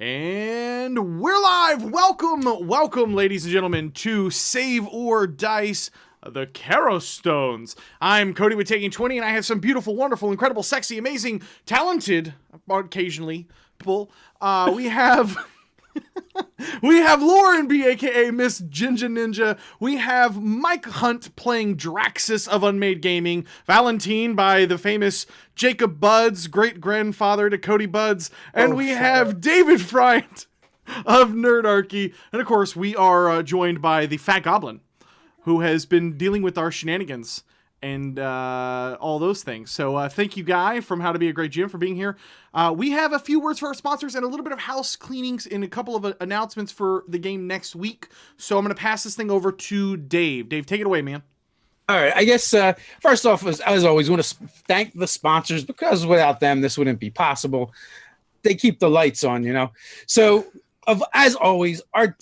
And we're live! Welcome, ladies and gentlemen, to Save or Dice, the Kharos Stones. I'm Cody with Taking 20, and I have some beautiful, wonderful, incredible, sexy, amazing, talented, occasionally, people. We have Lauren B, aka MissGinjaNinja. We have Mike Hunt playing Draxus of unMadeGaming. Valentine by the famous Jacob BUDZ, great-grandfather to Cody BUDZ. And we have David FRIANT of Nerdarchy. And of course, we are joined by the Fat Goblin, who has been dealing with our shenanigans and all those things. So thank you, Guy, from How to Be a Great GM, for being here. We have a few words for our sponsors and a little bit of house cleanings and a couple of announcements for the game next week. So I'm going to pass this thing over to Dave. Dave, take it away, man. All right. I guess first off, as always, want to thank the sponsors, because without them, this wouldn't be possible. They keep the lights on, you know. So as always, our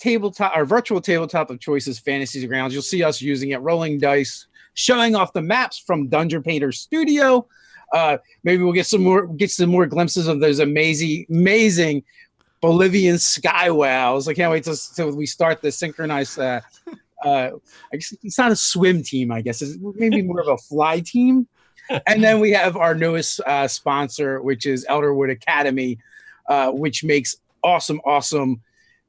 virtual tabletop of choice is Fantasy Grounds. You'll see us using it, rolling dice, showing off the maps from Dungeon Painter Studio. Maybe we'll get some more glimpses of those amazing Bolivian sky wows. I can't wait till we start the synchronized. I guess it's not a swim team. I guess it's maybe more of a fly team. And then we have our newest sponsor, which is Elderwood Academy, which makes awesome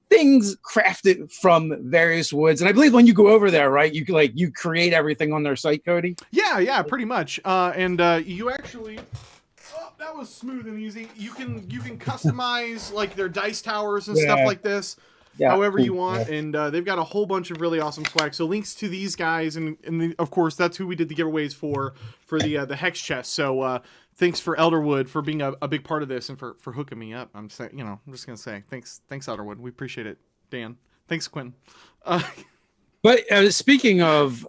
things crafted from various woods. And I believe when you go over there, right, you create everything on their site, Cody? Yeah, pretty much. You actually, that was smooth and easy. You can customize like their dice towers and stuff like this, however you want. And they've got a whole bunch of really awesome swag. So links to these guys, and of course that's who we did the giveaways for the hex chest. So thanks for Elderwood for being a big part of this and for hooking me up. I'm just gonna say thanks Elderwood. We appreciate it, Dan. Thanks, Quinn. But speaking of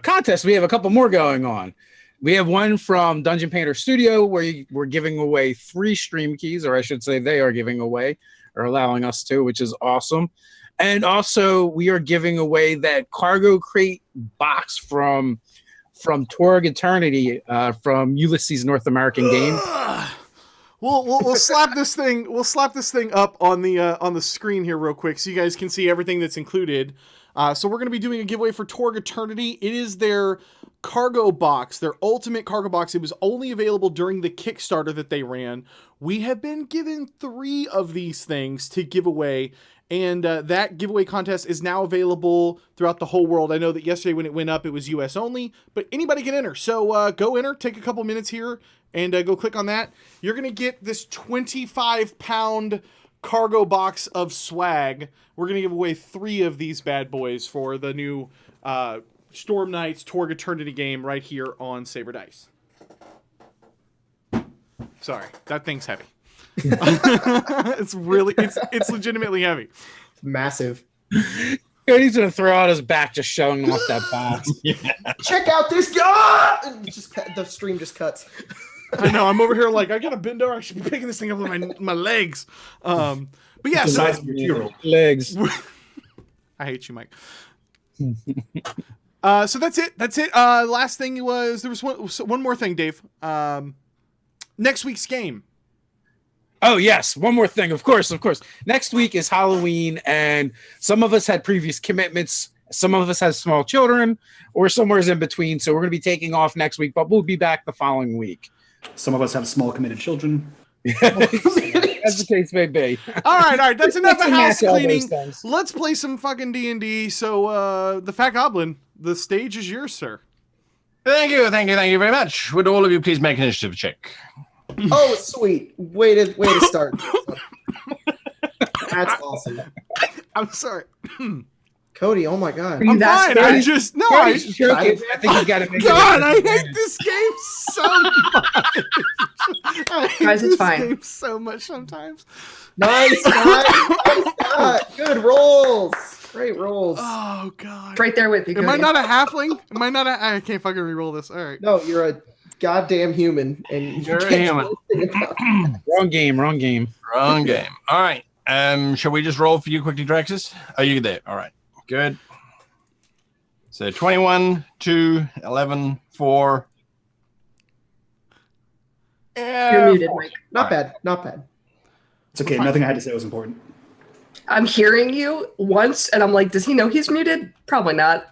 contests, we have a couple more going on. We have one from Dungeon Painter Studio where we're giving away 3 stream keys, or I should say they are giving away or allowing us to, which is awesome. And also we are giving away that cargo crate box from Torg Eternity from Ulysses North American Game. We'll slap this thing. We'll slap this thing up on the screen here real quick so you guys can see everything that's included. So we're going to be doing a giveaway for Torg Eternity. It is their cargo box, their ultimate cargo box. It was only available during the Kickstarter that they ran. We have been given 3 of these things to give away. And that giveaway contest is now available throughout the whole world. I know that yesterday when it went up, it was US only, but anybody can enter. So go enter, take a couple minutes here, and go click on that. You're going to get this 25-pound cargo box of swag. We're going to give away 3 of these bad boys for the new Storm Knights Torg Eternity game right here on Saber Dice. Sorry, that thing's heavy. It's legitimately heavy. Massive. Cody's gonna throw out his back just showing off that box. Check out this guy. The stream just cuts. I know. I'm over here like I gotta bend over. I should be picking this thing up with my legs. But yeah, so legs. I hate you, Mike. So that's it. Last thing was there was one more thing, Dave. Next week's game. Oh, yes. One more thing. Of course. Next week is Halloween, and some of us had previous commitments. Some of us have small children, or somewhere's in between. So we're going to be taking off next week, but we'll be back the following week. Some of us have small committed children. As the case may be. All right. That's enough of house cleaning. Let's play some fucking D&D. So the Fat Goblin, the stage is yours, sir. Thank you very much. Would all of you please make an initiative check? Oh, sweet. Way to start. That's awesome. I'm sorry. Cody, oh my God. I'm fine. I think he's got to make God, I hate this game so much. I hate Guys, it's this fine. game so much sometimes. Nice, guys. Good rolls. Great rolls. Oh, God. Right there with you. Am I not a halfling? I can't fucking reroll this. All right. No, you're a goddamn human. And You're a human. Wrong game. All right. Shall we just roll for you quickly, Draxus? Are you there? All right. Good. So 21, 2, 11, 4. You're muted, Mike. Not bad. It's okay. Nothing I had to say was important. I'm hearing you once, and I'm like, does he know he's muted? Probably not.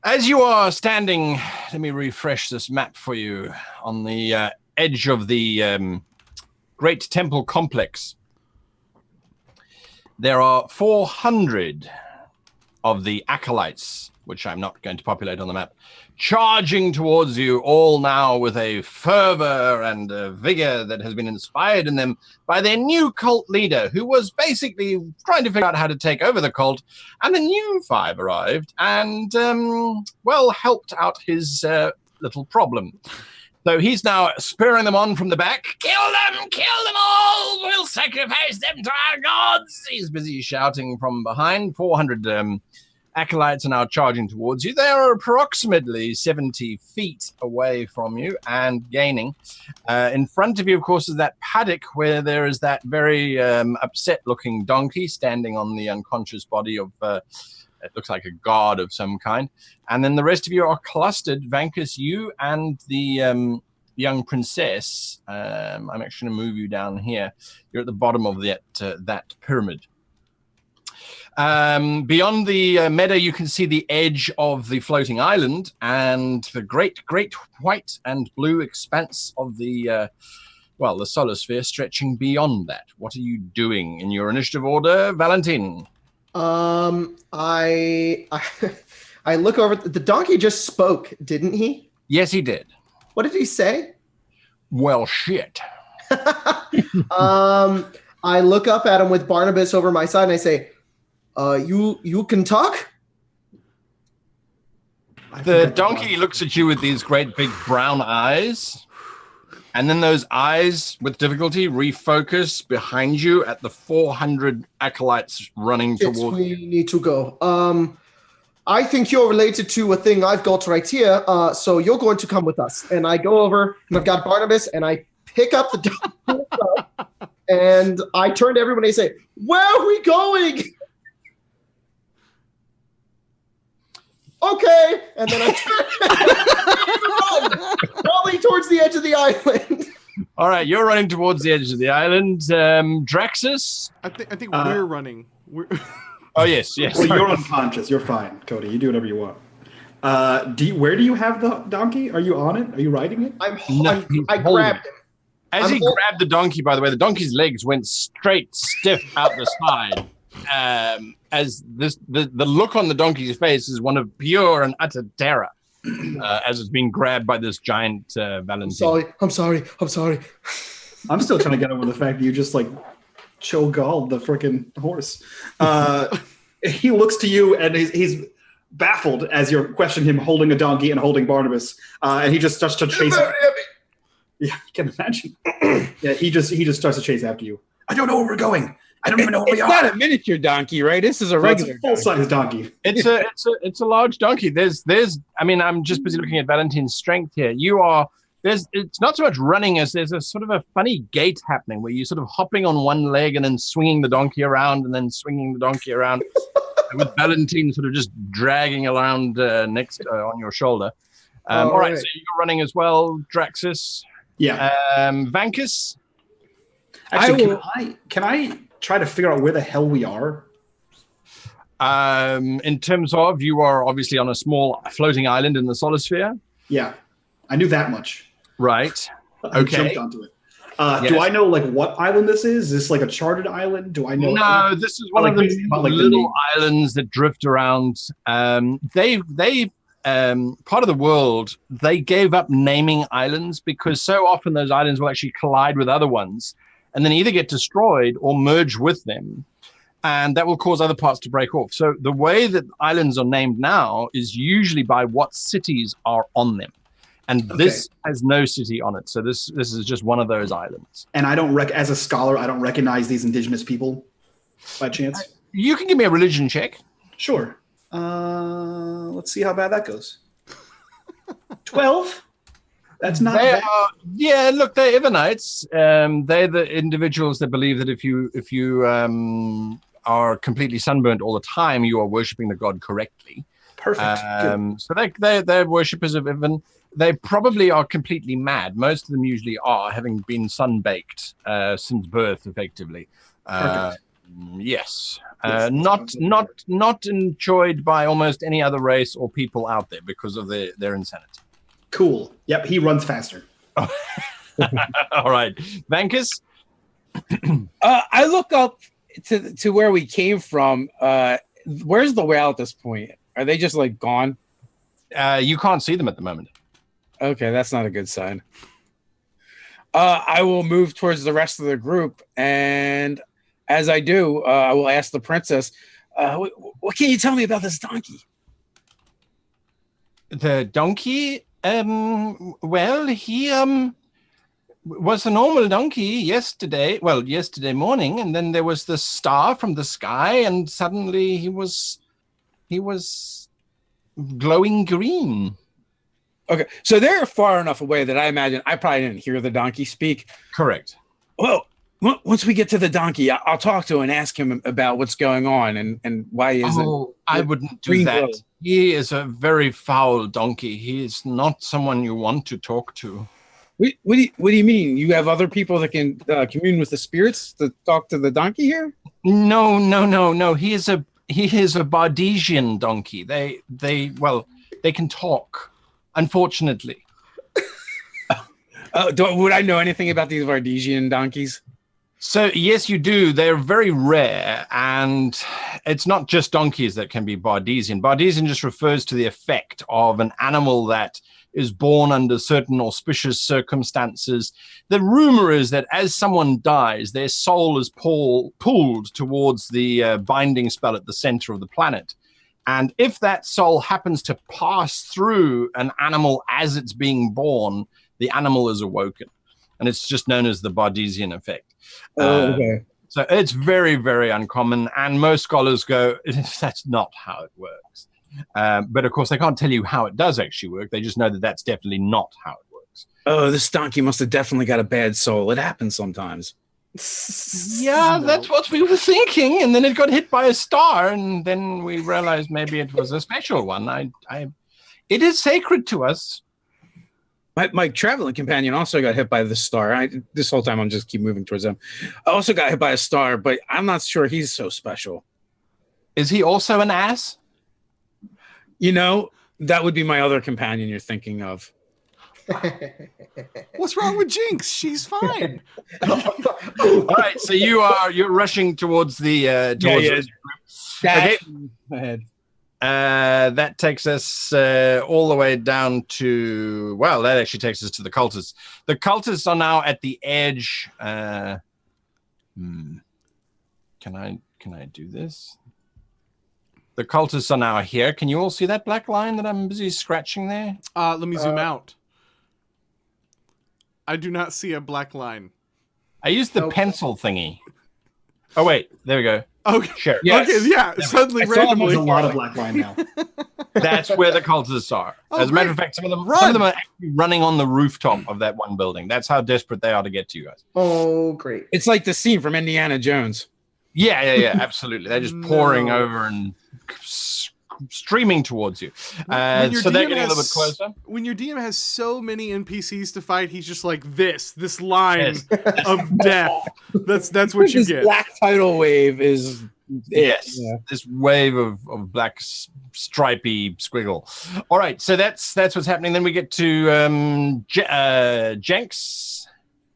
As you are standing, let me refresh this map for you, on the edge of the Great Temple Complex. There are 400 of the acolytes, which I'm not going to populate on the map, charging towards you, all now with a fervor and a vigor that has been inspired in them by their new cult leader, who was basically trying to figure out how to take over the cult, and the new 5 arrived and, well, helped out his little problem. So he's now spurring them on from the back. Kill them all! We'll sacrifice them to our gods! He's busy shouting from behind. 400 acolytes are now charging towards you. They are approximately 70 feet away from you and gaining. In front of you, of course, is that paddock where there is that very upset-looking donkey standing on the unconscious body of, it looks like a god of some kind. And then the rest of you are clustered. Vankus, you and the young princess. I'm actually going to move you down here. You're at the bottom of that pyramid. Beyond the meadow, you can see the edge of the floating island and the great white and blue expanse of the, the solar sphere stretching beyond that. What are you doing in your initiative order, Valentin? I look over. The donkey just spoke, didn't he? Yes, he did. What did he say? Well, shit. I look up at him with Barnabas over my side and I say, you can talk? The donkey looks at you with these great big brown eyes, and then those eyes, with difficulty, refocus behind you at the 400 acolytes running towards you. We need to go. I think you're related to a thing I've got right here, so you're going to come with us. And I go over, and I've got Barnabas, and I pick up the donkey, and I turn to everyone and I say, where are we going? Okay, and then I turn probably towards the edge of the island. All right, you're running towards the edge of the island. Draxus? I think we're running. Oh, yes. Well, you're unconscious. You're fine, Cody. You do whatever you want. Where do you have the donkey? Are you on it? Are you riding it? I grabbed him. As he grabbed the donkey, by the way, the donkey's legs went straight, stiff out the side. As the look on the donkey's face is one of pure and utter terror, as it's being grabbed by this giant Valentin. I'm sorry. I'm still trying to get over the fact that you just like cho'galled the freaking horse. He looks to you and he's baffled as you're questioning him, holding a donkey and holding Barnabas, and he just starts to chase. Yeah, I can imagine. Yeah, he just starts to chase after you. I don't know where we're going. I don't even know where we are. It's not a miniature donkey, right? This is a regular full-size donkey. It's a large donkey. I'm just busy looking at Valentin's strength here. It's not so much running as there's a sort of a funny gait happening where you're sort of hopping on one leg and then swinging the donkey around and then swinging the donkey around with Valentin sort of just dragging around next on your shoulder. All right, so you're running as well, Draxus. Yeah. Vankus? Actually, can I try to figure out where the hell we are? In terms of, you are obviously on a small floating island in the solar sphere. Yeah, I knew that much. Right. I jumped onto it. Yes. Do I know like what island this is? Is this like a charted island? Do I know? No, this is one of the little islands that drift around. They part of the world, they gave up naming islands because so often those islands will actually collide with other ones and then either get destroyed or merge with them. And that will cause other parts to break off. So the way that islands are named now is usually by what cities are on them. And this has no city on it. So this is just one of those islands. And I don't as a scholar, I don't recognize these indigenous people by chance. You can give me a religion check. Sure. Let's see how bad that goes. 12? That's not bad. Look, they're Ivanites. They're the individuals that believe that if you are completely sunburnt all the time, you are worshipping the god correctly. Perfect. So they're worshippers of Ivan. They probably are completely mad. Most of them usually are, having been sun-baked since birth, effectively. Perfect. Yes. Yes, Not enjoyed by almost any other race or people out there because of their insanity. Cool. Yep, he runs faster. All right. Vankus? I look up to where we came from. Where's the whale at this point? Are they just like gone? You can't see them at the moment. Okay, that's not a good sign. I will move towards the rest of the group, and as I do, I will ask the princess, what can you tell me about this donkey? The donkey? Well, he was a normal donkey yesterday morning, and then there was the star from the sky, and suddenly he was glowing green. Okay, so they're far enough away that I imagine I probably didn't hear the donkey speak. Correct. Well, once we get to the donkey, I'll talk to him and ask him about what's going on and why is it. I wouldn't do that. He is a very foul donkey. He is not someone you want to talk to. What do you mean? You have other people that can commune with the spirits to talk to the donkey here? No. He is a Bardesian donkey. They can talk. Unfortunately. Would I know anything about these Bardesian donkeys? So, yes, you do. They're very rare, and it's not just donkeys that can be Bardesian. Bardesian just refers to the effect of an animal that is born under certain auspicious circumstances. The rumor is that as someone dies, their soul is pulled towards the binding spell at the center of the planet. And if that soul happens to pass through an animal as it's being born, the animal is awoken. And it's just known as the Bardesian effect. Okay. So it's very, very uncommon. And most scholars go, that's not how it works. But of course, they can't tell you how it does actually work. They just know that that's definitely not how it works. Oh, this donkey must have definitely got a bad soul. It happens sometimes. Yeah, that's what we were thinking. And then it got hit by a star. And then we realized maybe it was a special one. It is sacred to us. My traveling companion also got hit by the star. This whole time I'm just keep moving towards him. I also got hit by a star, but I'm not sure he's so special. Is he also an ass? You know, that would be my other companion you're thinking of. What's wrong with Jinx? She's fine. All right, so you're rushing towards the Okay. Ahead. That takes us all the way down to, well, that actually takes us to the cultists. The cultists are now at the edge. Can I do this? The cultists are now here. Can you all see that black line that I'm busy scratching there? Let me zoom out. I do not see a black line. I used the pencil thingy. Oh, wait. There we go. Okay. Sure. Yes. Okay, yeah. Suddenly, randomly. There's a lot of black line now. That's where the cultists are. As a matter of fact, some of them are actually running on the rooftop of that one building. That's how desperate they are to get to you guys. Oh, great. It's like the scene from Indiana Jones. Yeah, absolutely. They're just pouring over and streaming towards you. So they're getting a little bit closer. When your DM has so many NPCs to fight, he's just like this line of death. That's what you get. Black tidal wave is this wave of black stripy squiggle. All right, so that's what's happening. Then we get to Jenks.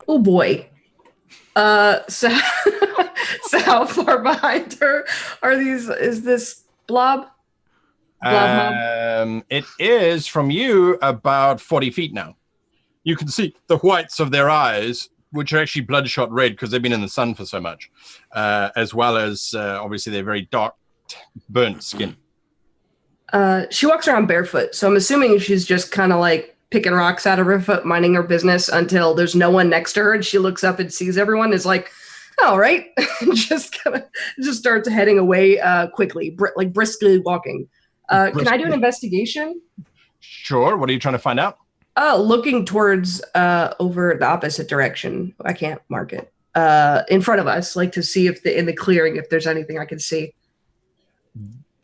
Oh boy. So how far behind her are these? Is this blob? It is from you about 40 feet now. You can see the whites of their eyes, which are actually bloodshot red because they've been in the sun for so much, as well as obviously their very dark, burnt skin. She walks around barefoot, so I'm assuming she's just kind of like picking rocks out of her foot, minding her business until there's no one next to her, and she looks up and sees everyone. Is like, all right, just starts heading away quickly, briskly walking. Can I do an investigation? Sure. What are you trying to find out? Looking towards over the opposite direction. I can't mark it. In front of us, like to see if in the clearing, if there's anything I can see.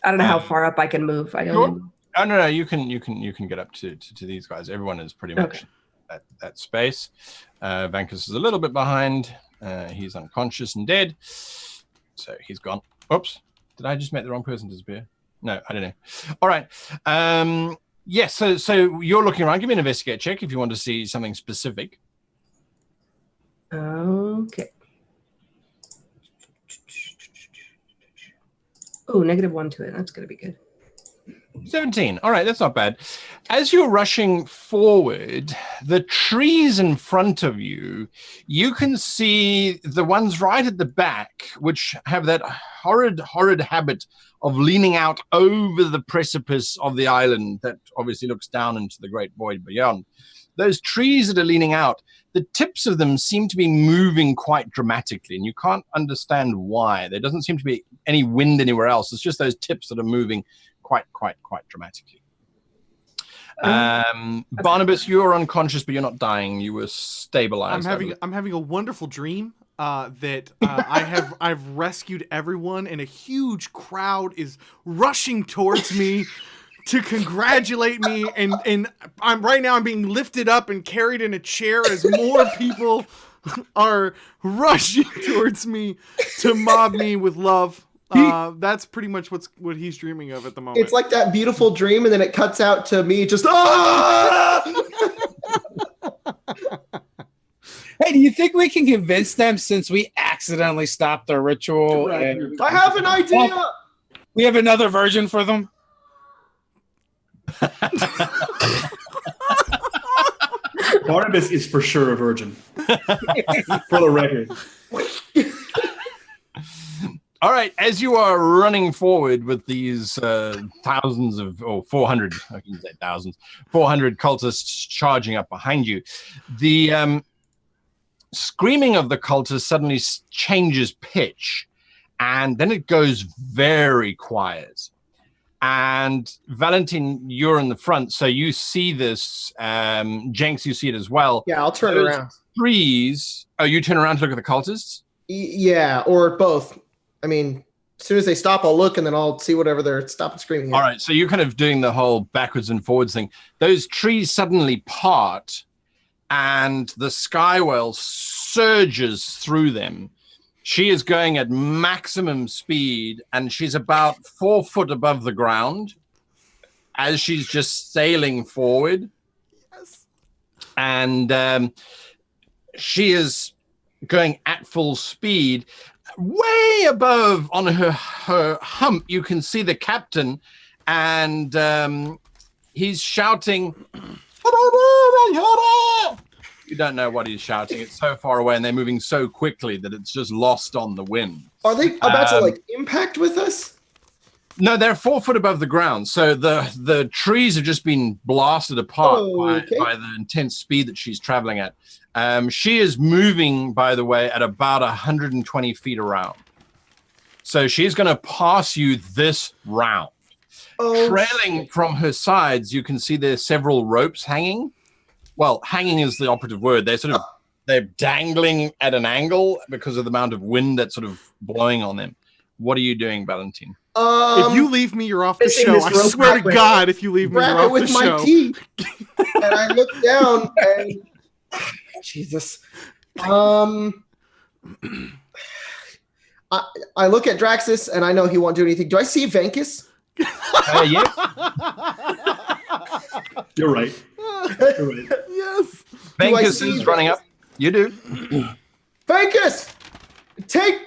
I don't know how far up I can move. I don't know. Oh no, you can get up to these guys. Everyone is pretty much at that space. Vankus is a little bit behind. He's unconscious and dead, so he's gone. Oops, did I just make the wrong person disappear? No, I don't know. All right. Yes. So you're looking around. Give me an investigate check if you want to see something specific. Okay. Oh, -1 to it. That's going to be good. 17. All right, that's not bad. As you're rushing forward, the trees in front of you, you can see the ones right at the back, which have that horrid habit of leaning out over the precipice of the island that obviously looks down into the great void beyond. Those trees that are leaning out, the tips of them seem to be moving quite dramatically, and you can't understand why. There doesn't seem to be any wind anywhere else. It's just those tips that are moving quite dramatically. Barnabas, you're unconscious, but you're not dying. You were stabilized. I'm having a wonderful dream that I've rescued everyone, and a huge crowd is rushing towards me to congratulate me, and I'm being lifted up and carried in a chair as more people are rushing towards me to mob me with love. That's pretty much what he's dreaming of at the moment. It's like that beautiful dream, and then it cuts out to me just Hey, do you think we can convince them, since we accidentally stopped their ritual? I have an idea. We have another version for them. Barnabas is for sure a virgin. For the record. All right, as you are running forward with these thousands of, or 400, I can say thousands, 400 cultists charging up behind you, the screaming of the cultists suddenly changes pitch, and then it goes very quiet. And Valentin, you're in the front, so you see this. Jenks, you see it as well. Yeah, I'll turn around. Trees. Oh, you turn around to look at the cultists? Yeah, or both. I mean, as soon as they stop, I'll look, and then I'll see whatever they're stopping screaming at. All right, so you're kind of doing the whole backwards and forwards thing. Those trees suddenly part, and the Skywell surges through them. She is going at maximum speed, and she's about 4 foot above the ground as she's just sailing forward. Yes. And she is going at full speed. Way above on her hump, you can see the captain, and he's shouting. You don't know what he's shouting. It's so far away, and they're moving so quickly that it's just lost on the wind. Are they about to impact with us? No, they're 4 foot above the ground. So the trees have just been blasted apart by the intense speed that she's traveling at. She is moving, by the way, at about 120 feet around. So she's going to pass you this round. Trailing from her sides, you can see there's several ropes hanging. Well, hanging is the operative word. They're dangling at an angle because of the amount of wind that's sort of blowing on them. What are you doing, Valentin? If you leave me, you're off the show. I swear to God, if you leave me, you're off the show. Wrap it with my teeth. And I look down and Jesus. I look at Draxus and I know he won't do anything. Do I see Vankus? Yes. You're right. Yes. Vankus is running up. You do. Vankus, take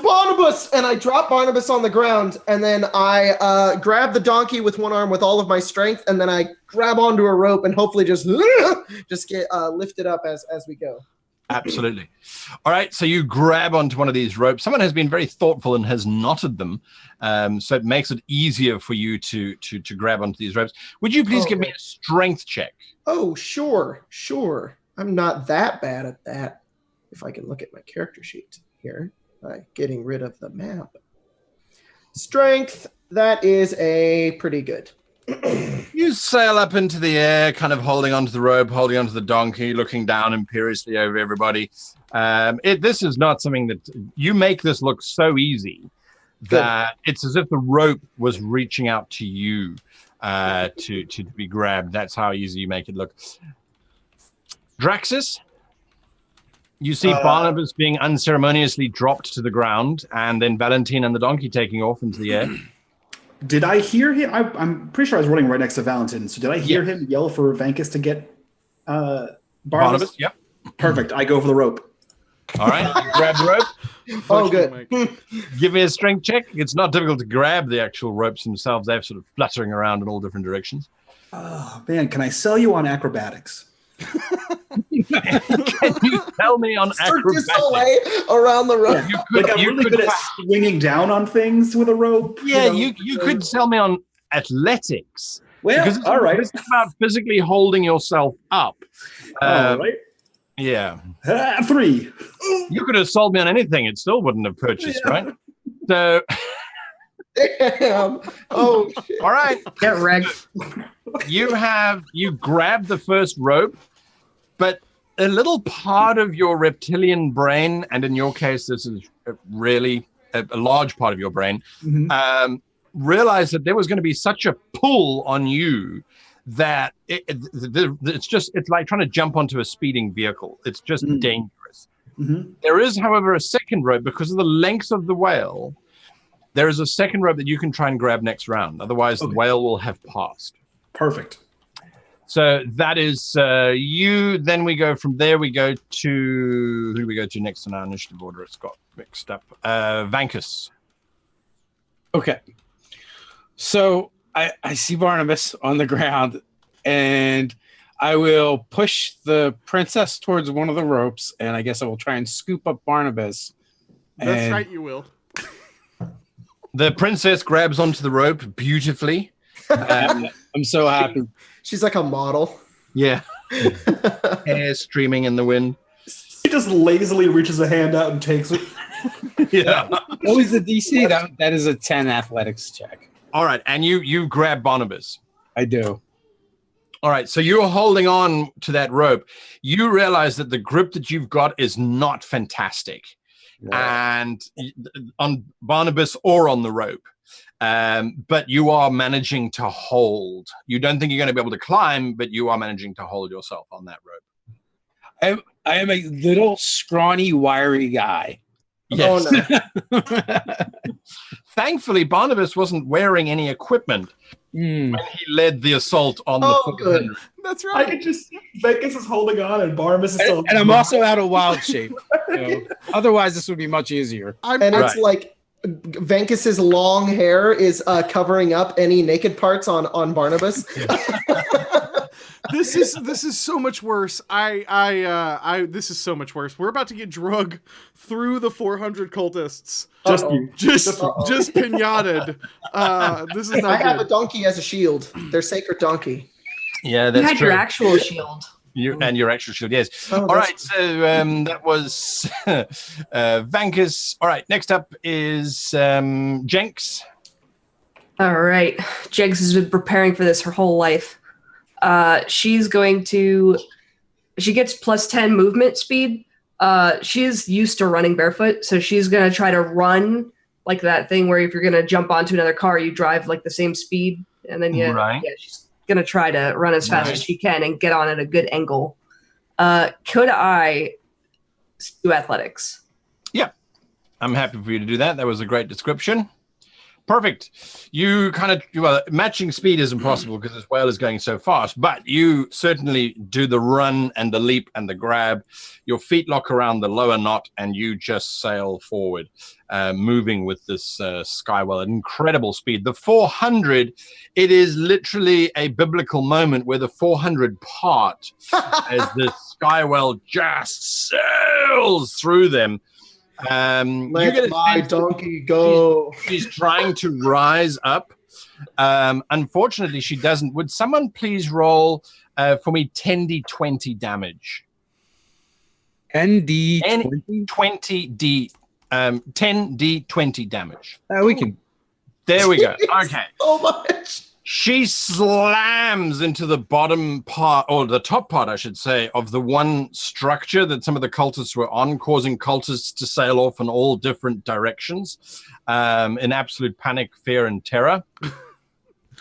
Barnabas, and I drop Barnabas on the ground, and then I grab the donkey with one arm with all of my strength, and then I grab onto a rope and hopefully just get lifted up as we go. Absolutely. All right, so you grab onto one of these ropes. Someone has been very thoughtful and has knotted them, so it makes it easier for you to grab onto these ropes. Would you please give me a strength check? Oh, sure. I'm not that bad at that. If I can look at my character sheet here by getting rid of the map. Strength, that is a pretty good. You sail up into the air, kind of holding onto the rope, holding onto the donkey, looking down imperiously over everybody. This is not something that you make this look so easy that it's as if the rope was reaching out to you. to be grabbed. That's how easy you make it look. Draxus, you see Barnabas being unceremoniously dropped to the ground, and then Valentine and the donkey taking off into the air. Did I hear him? I'm pretty sure I was running right next to Valentin. So did I hear him yell for Vankus to get Barnabas? Yep. Perfect. I go for the rope. All right. You grab the rope. Oh, good. Give me a strength check. It's not difficult to grab the actual ropes themselves. They're sort of fluttering around in all different directions. Oh, man. Can I sell you on acrobatics? Can you tell me on acrobatics? Around the rope. I'm really good at swinging down on things with a rope. Yeah, you could tell me on athletics. Well, because all right. It's about physically holding yourself up. All right. Yeah. 3. You could have sold me on anything. It still wouldn't have purchased, right? So. Damn. Oh, shit. All right. Get wrecked. You grab the first rope, but a little part of your reptilian brain, and in your case, this is really a large part of your brain, realized that there was going to be such a pull on you that it's like trying to jump onto a speeding vehicle. It's just dangerous. There is, however, a second rope because of the length of the whale. There is a second rope that you can try and grab next round. Otherwise, the whale will have passed. Perfect. So that is you. Then we go from there. We go to who do we go to next in our initiative order? It's got mixed up. Vankus. Okay. So I see Barnabas on the ground, and I will push the princess towards one of the ropes, and I guess I will try and scoop up Barnabas. That's right, you will. The princess grabs onto the rope beautifully. I'm so happy. She's like a model. Yeah. Hair streaming in the wind. He just lazily reaches a hand out and takes it. Yeah. What was the DC? That is a 10 athletics check. All right, and you grab Barnabas. I do. All right, so you're holding on to that rope. You realize that the grip that you've got is not fantastic. And on Barnabas or on the rope. But you are managing to hold. You don't think you're going to be able to climb, but you are managing to hold yourself on that rope. I am a little scrawny, wiry guy. Yes. Oh, no. Thankfully, Barnabas wasn't wearing any equipment when he led the assault on the 400. Good. That's right. I can just Vegas is holding on and Barnabas is still. And I'm also out of wild shape. So otherwise, this would be much easier. It's like Venkis's long hair is covering up any naked parts on Barnabas. This is so much worse. This is so much worse. We're about to get drug through the 400 cultists. Just pinated. This is not I have good. a donkey as a shield. Their sacred donkey. Yeah, that's You had true. your actual shield. And your extra shield, yes. Oh, all right, so that was Vankus. All right, next up is Jenks. All right. Jegs has been preparing for this her whole life. She gets plus 10 movement speed. She is used to running barefoot, so she's going to try to run like that thing where if you're going to jump onto another car, you drive like the same speed, and then she's going to try to run as fast as she can and get on at a good angle. CODY do athletics. Yeah, I'm happy for you to do that. That was a great description. Perfect. You matching speed is impossible because this whale is going so fast, but you certainly do the run and the leap and the grab. Your feet lock around the lower knot and you just sail forward, moving with this sky whale at incredible speed. The 400, it is literally a biblical moment where the 400 part as the sky whale just sails through them. Let my donkey go. She's trying to rise up. Unfortunately, she doesn't. Would someone please roll for me 10d20 damage? 10d20? 10d20 damage. We can. There we go. Okay. So much. She slams into the bottom part, or the top part, I should say, of the one structure that some of the cultists were on, causing cultists to sail off in all different directions in absolute panic, fear, and terror.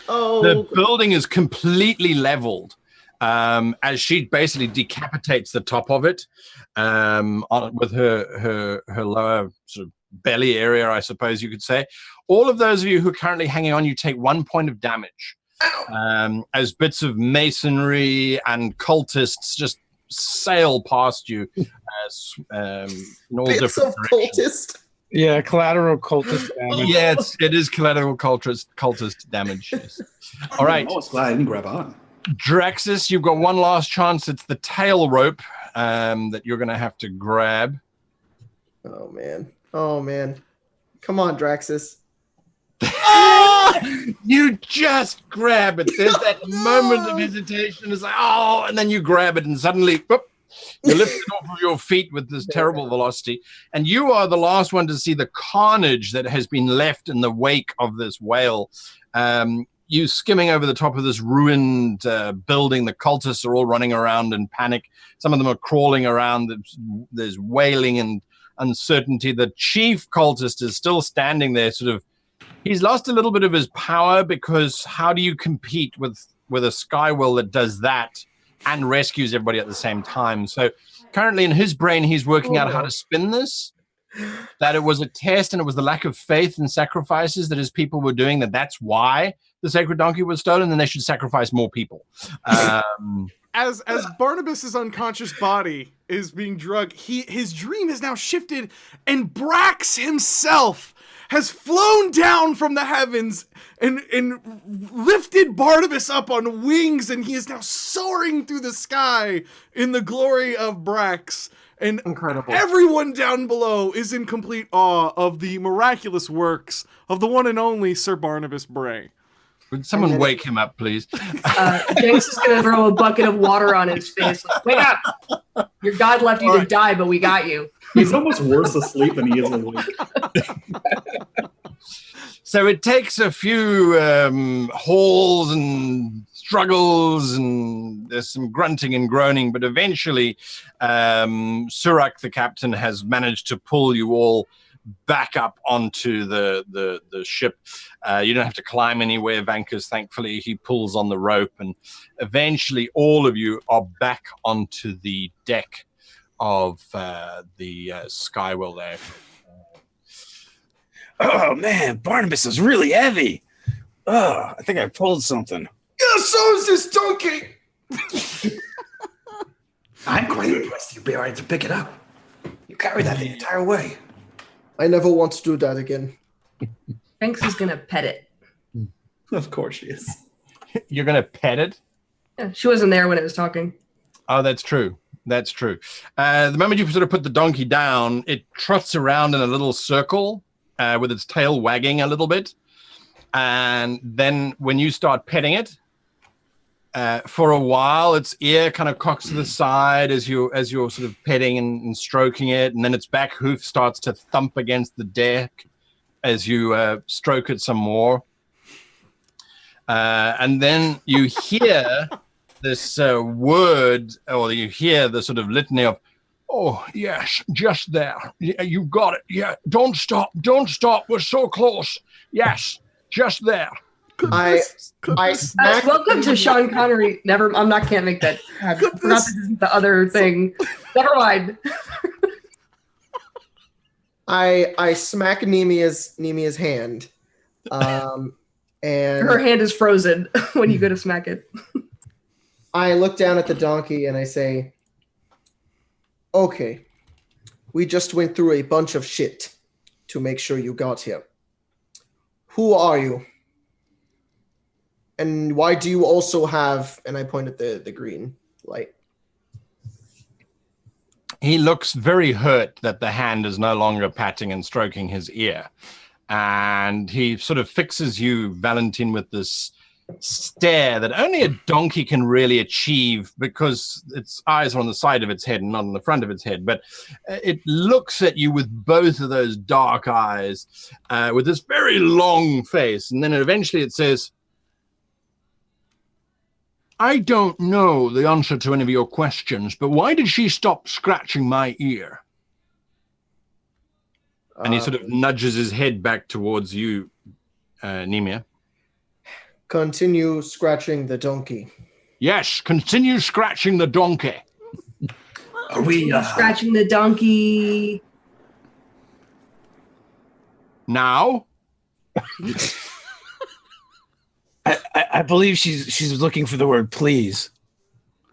The building is completely leveled as she basically decapitates the top of it with her lower sort of belly area, I suppose you could say. All of those of you who are currently hanging on, you take 1 point of damage as bits of masonry and cultists just sail past you in all Bits different of directions. cultist. Yeah, collateral cultist damage. Yeah, it is collateral cultist damage. Yes. All right, I was glad I didn't grab on. Draxus, you've got one last chance. It's the tail rope that you're going to have to grab. Oh man. Come on, Draxus. You just grab it. There's that moment of hesitation. It's like, oh, and then you grab it, and suddenly, whoop, you lift it off of your feet with this terrible velocity. And you are the last one to see the carnage that has been left in the wake of this whale. You skimming over the top of this ruined building. The cultists are all running around in panic. Some of them are crawling around. There's wailing and uncertainty. The chief cultist is still standing there, sort of. He's lost a little bit of his power because how do you compete with a Skywell that does that and rescues everybody at the same time? So currently in his brain, he's working out how to spin this, that it was a test and it was the lack of faith and sacrifices that his people were doing, that's why the sacred donkey was stolen, and they should sacrifice more people. As Barnabas's unconscious body is being drugged, his dream has now shifted, and Brax himself has flown down from the heavens and lifted Barnabas up on wings, and he is now soaring through the sky in the glory of Brax. And Incredible. Everyone down below is in complete awe of the miraculous works of the one and only Sir Barnabas Bray. Would someone wake him up, please? Jenks is going to throw a bucket of water on his face. Like, wake up! Your god left you to die, but we got you. He's almost worse asleep than he is awake. So it takes a few hauls and struggles, and there's some grunting and groaning, but eventually Surak, the captain, has managed to pull you all back up onto the ship. You don't have to climb anywhere, Vankus. Thankfully, he pulls on the rope, and eventually all of you are back onto the deck of the Skywell there. Oh man, Barnabas is really heavy. Oh, I think I pulled something. Yeah, so is this donkey. I'm quite impressed you'll be all right to pick it up. You carried that the entire way. I never want to do that again. Jenks is going to pet it. Of course she is. You're going to pet it? Yeah, she wasn't there when it was talking. Oh, that's true. That's true. The moment you sort of put the donkey down, it trots around in a little circle with its tail wagging a little bit. And then when you start petting it, for a while, its ear kind of cocks to the side as you're sort of petting and stroking it. And then its back hoof starts to thump against the deck as you stroke it some more. And then you hear this word, or you hear the sort of litany of, oh, yes, just there. You got it. Yeah, don't stop. We're so close. Yes, just there. I smack Welcome to Sean Connery. Can't make that. I forgot this isn't the other thing. Never mind. I smack Nemia's hand. And Her hand is frozen when you go to smack it. I look down at the donkey and I say, okay, we just went through a bunch of shit to make sure you got here. Who are you? And why do you also have, and I point at the green light. He looks very hurt that the hand is no longer patting and stroking his ear. And he sort of fixes you, Valentine, with this stare that only a donkey can really achieve because its eyes are on the side of its head and not on the front of its head. But it looks at you with both of those dark eyes, with this very long face. And then eventually it says, I don't know the answer to any of your questions, but why did she stop scratching my ear? And he sort of nudges his head back towards you, Nemia. Continue scratching the donkey. Yes, continue scratching the donkey. Are we Scratching the donkey. Now? I believe she's looking for the word please.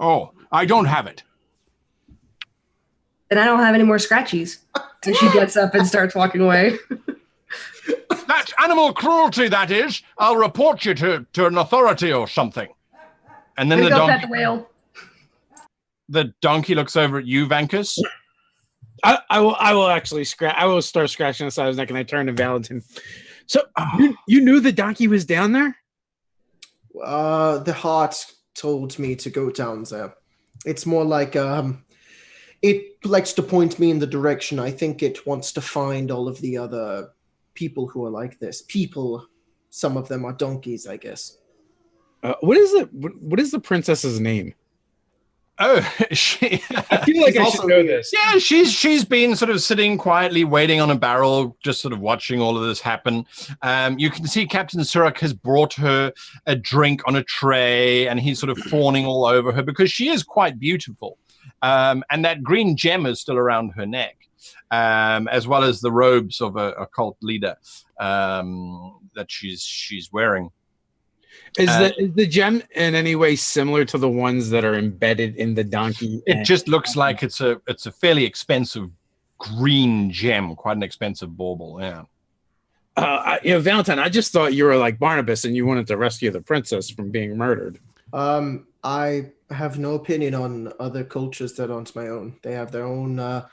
Oh, I don't have it. Then I don't have any more scratchies. So she gets up and starts walking away. That's animal cruelty, that is. I'll report you to an authority or something. And then The whale. the donkey looks over at you, Vankus. I will actually scratch. I will start scratching the side of his neck, and I turn to Valentin. So you knew the donkey was down there? The heart told me to go down there. It's more like it likes to point me in the direction. I think it wants to find all of the other people who are like this. People, some of them are donkeys, I guess. What is the princess's name? Oh, I feel like I should know this. Yeah, she's been sort of sitting quietly, waiting on a barrel, just sort of watching all of this happen. You can see Captain Surak has brought her a drink on a tray, and he's sort of fawning all over her because she is quite beautiful. And that green gem is still around her neck, as well as the robes of a cult leader that she's wearing. Is the gem in any way similar to the ones that are embedded in the donkey? It just looks like it's a fairly expensive green gem, quite an expensive bauble. Yeah. Valentine, I just thought you were like Barnabas and you wanted to rescue the princess from being murdered. I have no opinion on other cultures that aren't my own. They have their own,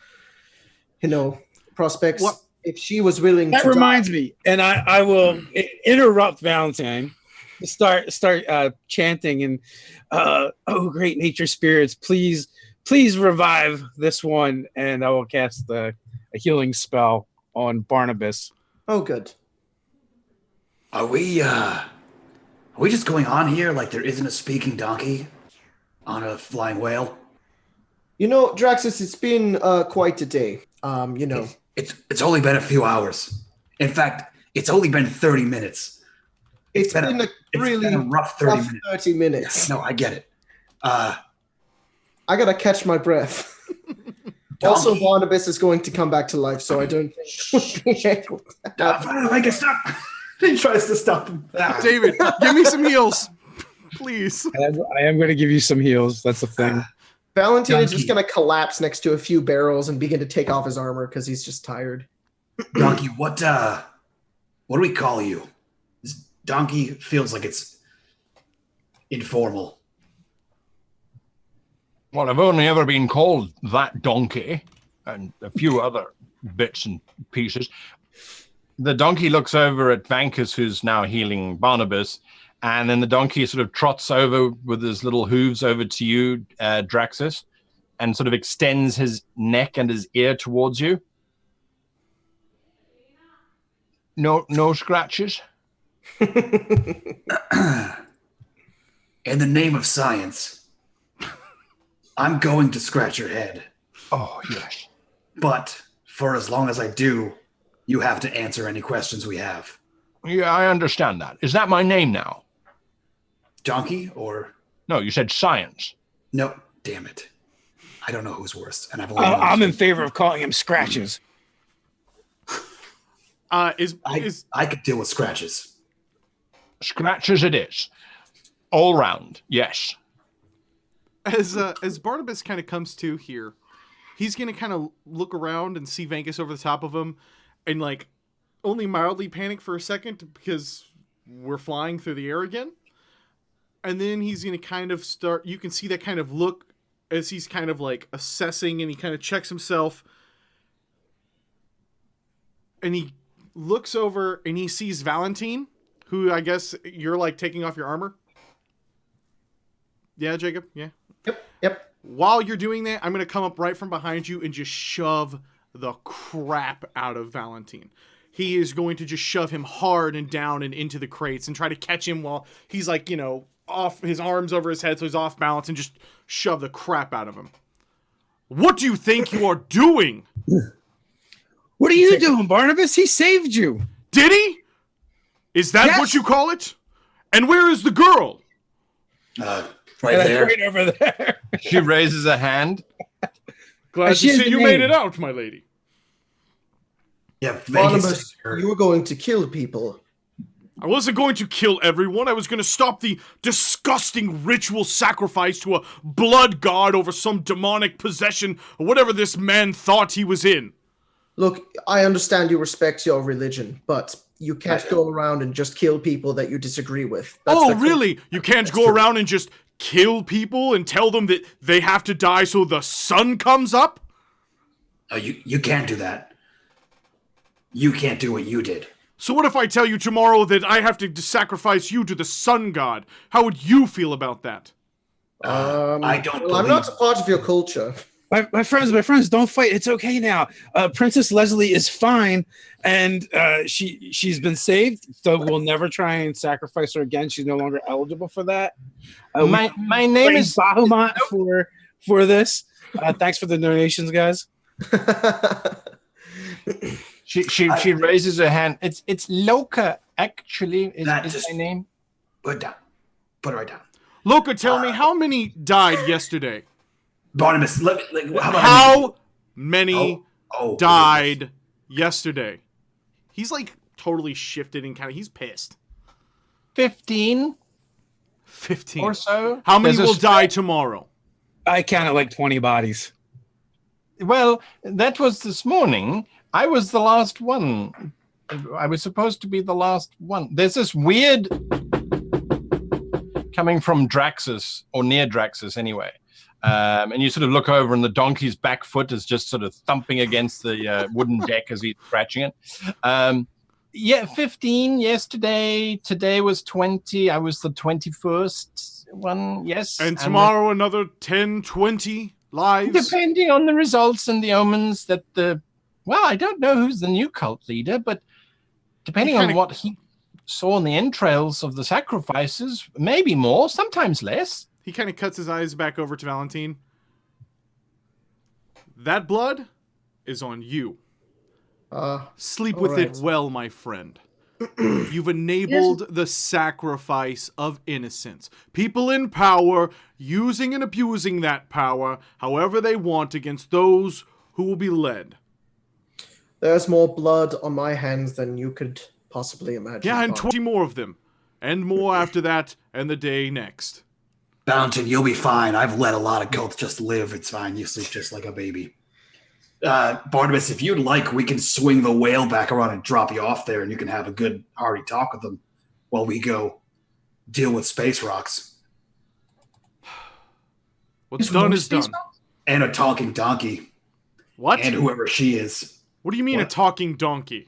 prospects. What? If she was willing That to reminds me, and I will interrupt Valentine. Start chanting and oh great nature spirits, please revive this one, and I will cast a healing spell on Barnabas. Oh, good. Are we just going on here like there isn't a speaking donkey on a flying whale? Draxus, it's been quite a day. It's only been a few hours. In fact, it's only been 30 minutes. It's been a really rough 30 minutes. No, I get it. I gotta catch my breath. Also, Barnabas is going to come back to life, so I don't think. Make it stop. He tries to stop him. David, give me some heals, please. I am going to give you some heals. That's the thing. Valentin is just going to collapse next to a few barrels and begin to take off his armor because he's just tired. Donkey, what do we call you? This donkey feels like it's informal. Well, I've only ever been called that donkey and a few other bits and pieces. The donkey looks over at Vankus, who's now healing Barnabas, and then the donkey sort of trots over with his little hooves over to you, Draxus, and sort of extends his neck and his ear towards you. No scratches? In the name of science, I'm going to scratch your head. Oh, yes. But for as long as I do, you have to answer any questions we have. Yeah, I understand that. Is that my name now? Donkey or... No, you said science. No, damn it. I don't know who's worse. And I'm in favor of calling him Scratches. I could deal with scratches. Scratches it is. All round, yes. As Barnabas kind of comes to here, he's going to kind of look around and see Vankus over the top of him and like only mildly panic for a second because we're flying through the air again. And then he's going to kind of start, you can see that kind of look as he's kind of like assessing and he kind of checks himself. And he looks over and he sees Valentine, who I guess you're like taking off your armor. Yeah, Jacob? Yeah. Yep. While you're doing that, I'm going to come up right from behind you and just shove the crap out of Valentine. He is going to just shove him hard and down and into the crates and try to catch him while he's like, off his arms over his head so he's off balance and just shove the crap out of him. What do you think you are doing? What are you doing, Barnabas? He saved you. Did he? Is that what you call it? And where is the girl? Right there. Right over there. She raises a hand. Glad to she has see the you name. made it out, my lady. Yeah, thank you, Barnabas, sir. you were going to kill people. I wasn't going to kill everyone. I was going to stop the disgusting ritual sacrifice to a blood god over some demonic possession or whatever this man thought he was in. Look, I understand you respect your religion, but you can't go around and just kill people that you disagree with. Oh, really? You can't go true. around and just kill people and tell them that they have to die so the sun comes up? No, you can't do that. You can't do what you did. So what if I tell you tomorrow that I have to sacrifice you to the sun god? How would you feel about that? I don't Well, I'm not a part of your culture. My friends, don't fight. It's okay now. Princess Leslie is fine, and she's been saved. So we'll never try and sacrifice her again. She's no longer eligible for that. My name is Bahamut for this. Thanks for the donations, guys. She raises her hand. It's Loka, actually, is my name. Put it down. Put it right down. Loka, tell me, how many died yesterday? Barnabas, How many Oh, died yesterday? He's like totally shifted and he's pissed. 15 15 or so. How many There's a will die tomorrow? I counted like 20 bodies. Well, that was this morning. I was the last one. I was supposed to be the last one. There's this weird coming from Draxus, or near Draxus anyway. And you sort of look over and the donkey's back foot is just sort of thumping against the wooden deck as he's scratching it. 15 yesterday. Today was 20. I was the 21st one, yes. And tomorrow another 10, 20 lives? Depending on the results and the omens that well, I don't know who's the new cult leader, but depending on what he saw in the entrails of the sacrifices, maybe more, sometimes less. He kind of cuts his eyes back over to Valentine. That blood is on you. Sleep with it well, my friend. You've enabled the sacrifice of innocence. People in power using and abusing that power however they want against those who will be led. There's more blood on my hands than you could possibly imagine. Yeah, and 20 more of them. And more after that, and the day next. Valentine, you'll be fine. I've let a lot of cults just live. It's fine. You sleep just like a baby. Barnabas, if you'd like, we can swing the whale back around and drop you off there, and you can have a good hearty talk with them while we go deal with space rocks. What's done is done. And a talking donkey. What? And whoever she is. What do you mean a talking donkey?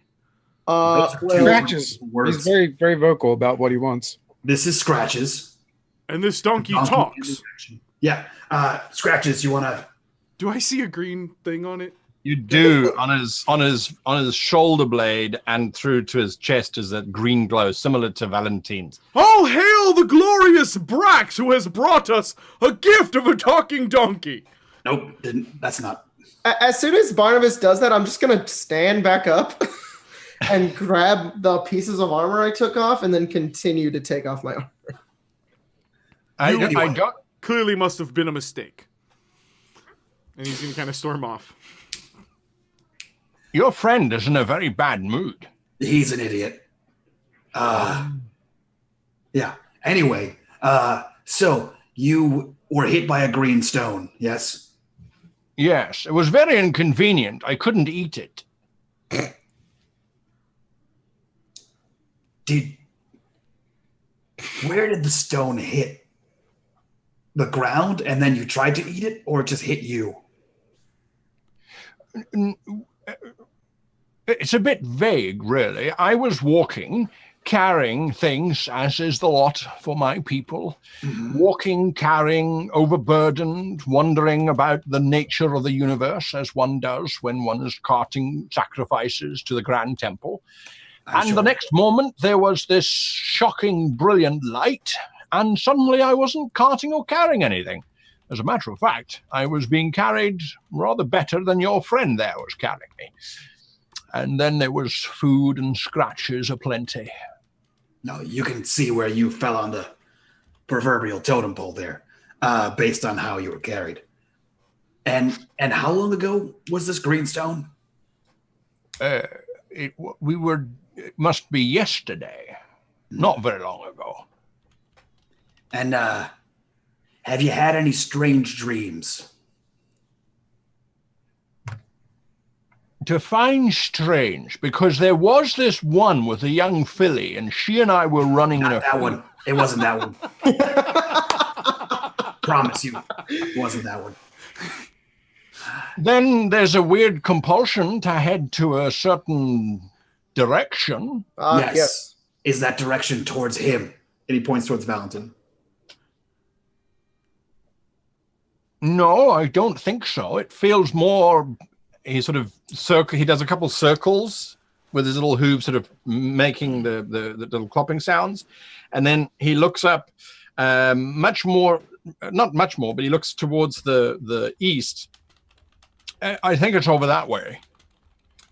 Scratches. He's very, very vocal about what he wants. This is Scratches. And this donkey talks. Yeah. Scratches, you want to... Do I see a green thing on it? You do. on his shoulder blade and through to his chest is that green glow, similar to Valentine's. Oh, hail the glorious Brax who has brought us a gift of a talking donkey. Nope, that's not... As soon as Barnabas does that, I'm just going to stand back up and grab the pieces of armor I took off and then continue to take off my armor. I don't... Clearly must have been a mistake. And he's going to kind of storm off. Your friend is in a very bad mood. He's an idiot. Yeah. Anyway, so you were hit by a green stone, yes? Yes, it was very inconvenient. I couldn't eat it. Where did the stone hit? The ground, and then you tried to eat it, or it just hit you? It's a bit vague, really. I was walking, carrying things, as is the lot for my people. Mm-hmm. Walking, carrying, overburdened, wondering about the nature of the universe, as one does when one is carting sacrifices to the Grand Temple. The next moment, there was this shocking, brilliant light, and suddenly I wasn't carting or carrying anything. As a matter of fact, I was being carried rather better than your friend there was carrying me. And then there was food and scratches aplenty. No, you can see where you fell on the proverbial totem pole there, based on how you were carried. And how long ago was this greenstone? It must be yesterday, not very long ago. And have you had any strange dreams? Define strange, because there was this one with a young filly, and she and I were running Not in a... that one. It wasn't that one. Promise you, it wasn't that one. Then there's a weird compulsion to head to a certain direction. Yes. Is that direction towards him? And he points towards Valentin. No, I don't think so. It feels more... He sort of he does a couple circles with his little hooves sort of making the little clopping sounds. And then he looks up much more, not much more, but he looks towards the east. I think it's over that way.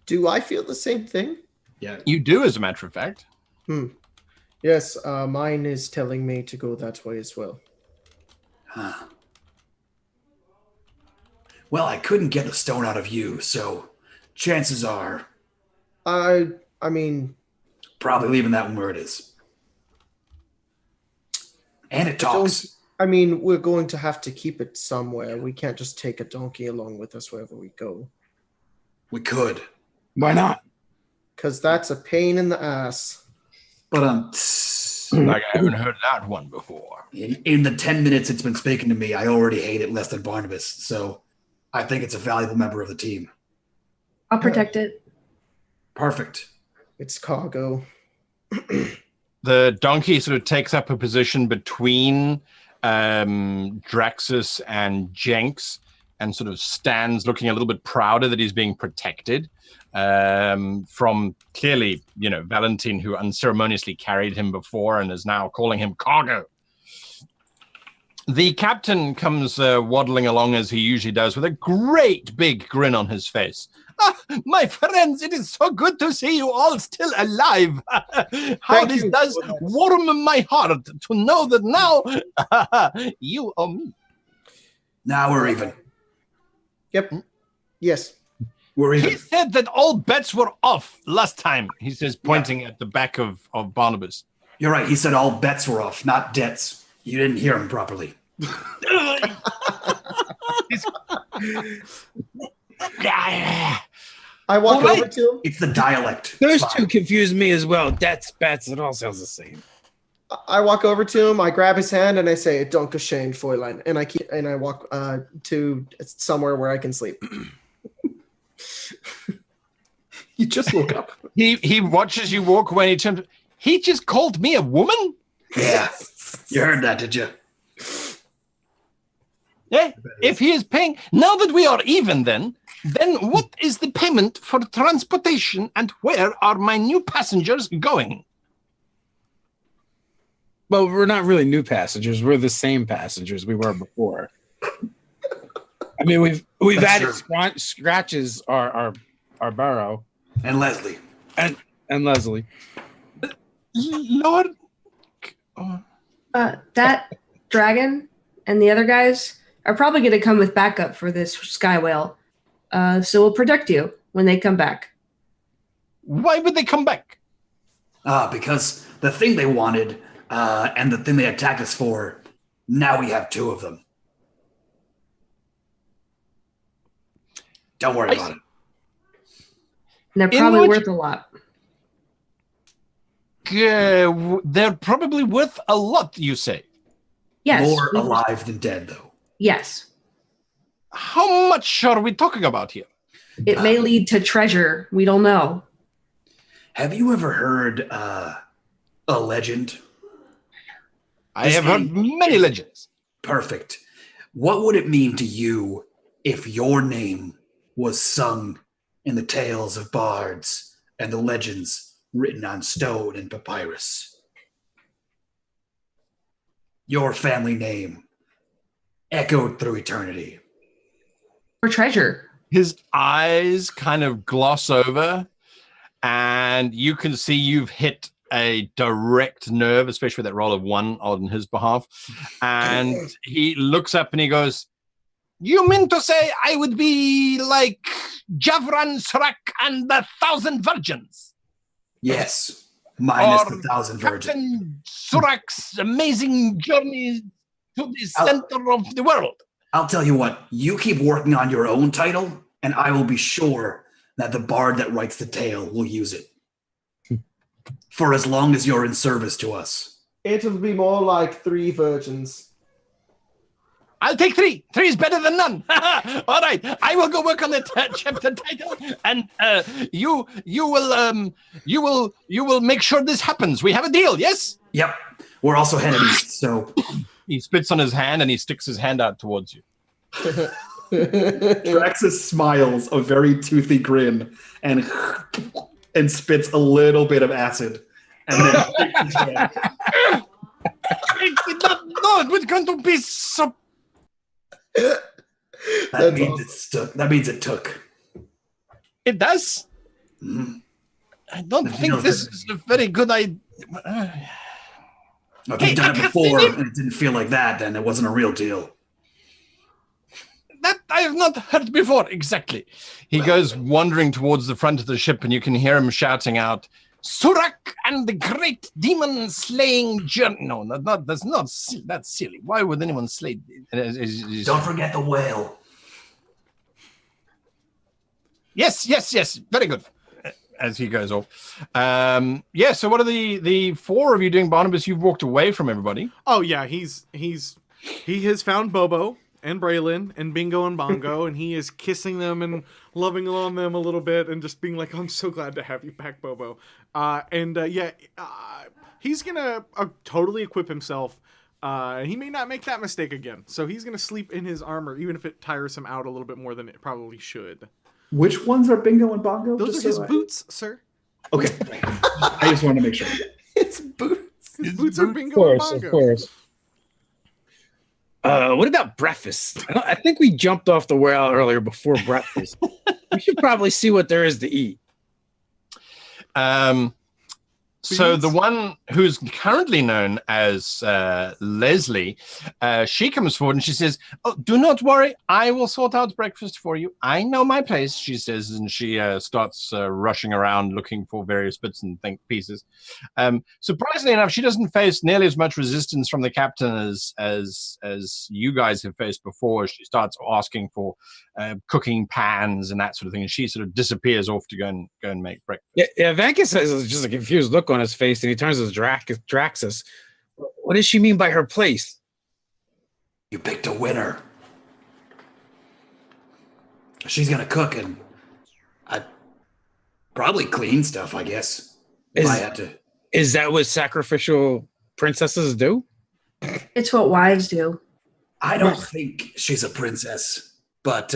Do I feel the same thing? Yeah. You do, as a matter of fact. Yes, mine is telling me to go that way as well. Huh. Well, I couldn't get the stone out of you, so chances are... I mean... Probably leaving that one where it is. And it talks. I mean, we're going to have to keep it somewhere. We can't just take a donkey along with us wherever we go. We could. Why not? Because that's a pain in the ass. But Like I haven't heard that one before. in the 10 minutes it's been speaking to me, I already hate it less than Barnabas, so I think it's a valuable member of the team. I'll protect it. Perfect. It's cargo. The donkey sort of takes up a position between Draxus and Jenks and sort of stands looking a little bit prouder that he's being protected from clearly, Valentin, who unceremoniously carried him before and is now calling him cargo. The captain comes waddling along as he usually does with a great big grin on his face. Ah, my friends, it is so good to see you all still alive. How this does warm my heart to know that now you owe me. Now we're even. Yep. Yes. We're even. He said that all bets were off last time, he says, pointing at the back of Barnabas. You're right. He said all bets were off, not debts. You didn't hear him properly. I walk over to him. It's the dialect. Those two confuse me as well. That's bats. It all sounds the same. I walk over to him. I grab his hand and I say, "Danke schön, Fräulein," and I walk to somewhere where I can sleep. You just woke up. He watches you walk away and he turns. He just called me a woman? Yeah. You heard that, did you? Yeah. If he is paying, now that we are even then what is the payment for transportation and where are my new passengers going? Well, we're not really new passengers. We're the same passengers we were before. I mean, we've That's added scratches our burrow And Leslie. and Leslie. Lord. That dragon and the other guys are probably going to come with backup for this sky whale. So we'll protect you when they come back. Why would they come back? Because the thing they wanted and the thing they attacked us for, now we have two of them. Don't worry about it. And they're probably worth a lot. They're probably worth a lot, you say? Yes. More alive than dead, though. Yes. How much are we talking about here? It may lead to treasure. We don't know. Have you ever heard a legend? I have heard many legends. Perfect. What would it mean to you if your name was sung in the tales of bards and the legends written on stone and papyrus? Your family name echoed through eternity. For treasure. His eyes kind of gloss over, and you can see you've hit a direct nerve, especially with that roll of 1 on his behalf. And he looks up and he goes, "You mean to say I would be like Javran, Surak, and the 1,000 Virgins?" Yes, minus Or the 1,000 virgins. Captain Surak's amazing journey to the center of the world. I'll tell you what, you keep working on your own title, and I will be sure that the bard that writes the tale will use it. For as long as you're in service to us. It'll be more like 3 virgins. I'll take 3. 3 is better than none. All right, I will go work on the chapter title, and you will make sure this happens. We have a deal, yes? Yep. We're also headed east, so He spits on his hand and he sticks his hand out towards you. Draxus smiles a very toothy grin and spits a little bit of acid. And then I did not know it was going to be so. that means it took. It does? Mhm. I don't think this is a very good idea. If you've done it before and it didn't feel like that, then it wasn't a real deal. That I have not heard before. Exactly. He goes wandering towards the front of the ship, and you can hear him shouting out, "Surak and the great demon slaying journey." No, that's silly. Why would anyone slay? Don't forget the whale. Yes. Very good. As he goes off. So what are the 4 of you doing, Barnabas? You've walked away from everybody. Oh yeah, he has found Bobo and Braylon and Bingo and Bongo, and he is kissing them and loving on them a little bit and just being like, "I'm so glad to have you back, Bobo." He's gonna totally equip himself. He may not make that mistake again, so he's gonna sleep in his armor, even if it tires him out a little bit more than it probably should. which ones are Bingo and Bongo? Those Just are his so boots, sir. Okay. I just wanted to make sure. It's boots. His boots are Bingo and Bongo. Of course. What about breakfast? I think we jumped off the well earlier before breakfast. We should probably see what there is to eat. So the one who's currently known as Leslie, she comes forward and she says, "Oh, do not worry. I will sort out breakfast for you. I know my place," she says, and she starts rushing around looking for various bits and pieces. Surprisingly enough, she doesn't face nearly as much resistance from the captain as you guys have faced before. She starts asking for cooking pans and that sort of thing, and she sort of disappears off to go and make breakfast. Yeah, Vankus has just a confused look on his face, and he turns to Draxus. What does she mean by her place? You picked a winner. She's gonna cook and I'd probably clean stuff, I guess. If I had to. Is that what sacrificial princesses do? It's what wives do. I don't think she's a princess, but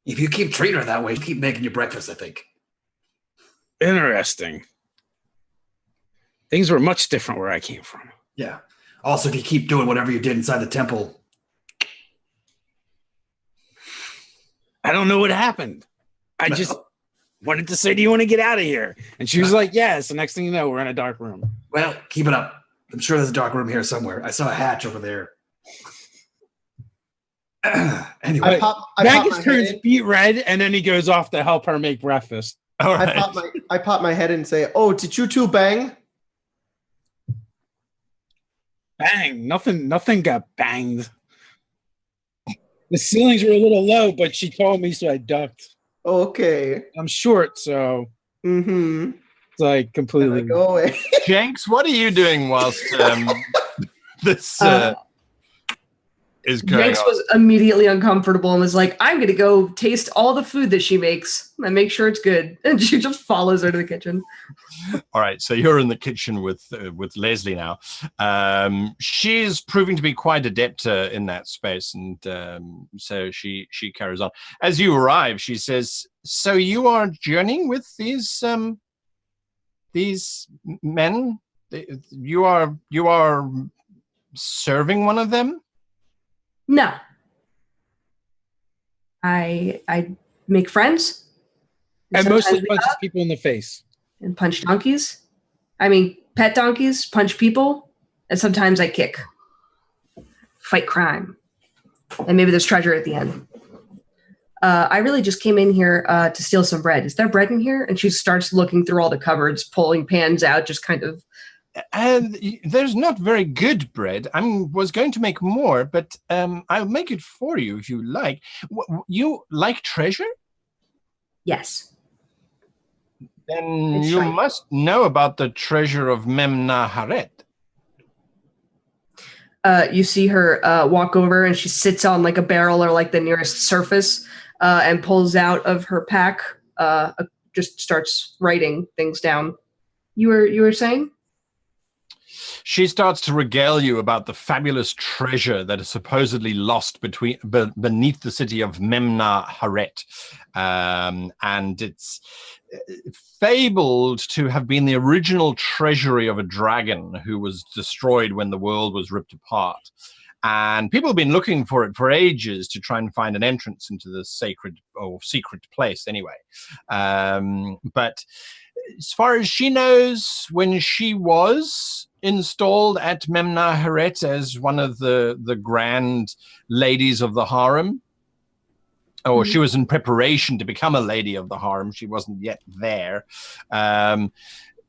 if you keep treating her that way, keep making you breakfast, I think. Interesting. Things were much different where I came from. Yeah. Also, if you keep doing whatever you did inside the temple. I don't know what happened. I just wanted to say, "Do you want to get out of here?" And she was like, "Yes." The next thing you know, we're in a dark room. Well, keep it up. I'm sure there's a dark room here somewhere. I saw a hatch over there. Anyway. Vankus turns beet red, and then he goes off to help her make breakfast. All right. I pop my head in and say, "Oh, did you two bang?" Bang! Nothing got banged. The ceilings were a little low, but she told me, so I ducked. Okay. I'm short, so Mm-hmm. it's like completely. Go away. Jenks, what are you doing whilst this is going Jenks on? was immediately uncomfortable and was like, "I'm going to go taste all the food that she makes and make sure it's good." And she just follows her to the kitchen. All right, so you're in the kitchen with Leslie now. She's proving to be quite adept in that space, and so she carries on. As you arrive, she says, "So you are journeying with these men? You are serving one of them?" No. I make friends. And mostly Sometimes we punches hug people in the face. and punch donkeys. I mean, pet donkeys punch people, and sometimes I kick. Fight crime. And maybe there's treasure at the end. I really just came in here to steal some bread. Is there bread in here? And she starts looking through all the cupboards, pulling pans out, just kind of... And there's not very good bread. I was going to make more, but I'll make it for you if you like. You like treasure? Yes. Then you must know about the treasure of Memna Haret. You see her walk over, and she sits on like a barrel or like the nearest surface, and pulls out of her pack, just starts writing things down. You were saying? She starts to regale you about the fabulous treasure that is supposedly lost beneath the city of Memna Haret. And it's fabled to have been the original treasury of a dragon who was destroyed when the world was ripped apart. And people have been looking for it for ages to try and find an entrance into the sacred or secret place anyway. But as far as she knows, when she was installed at Memna Haret as one of the grand ladies of the harem, or she was in preparation to become a lady of the harem, she wasn't yet there.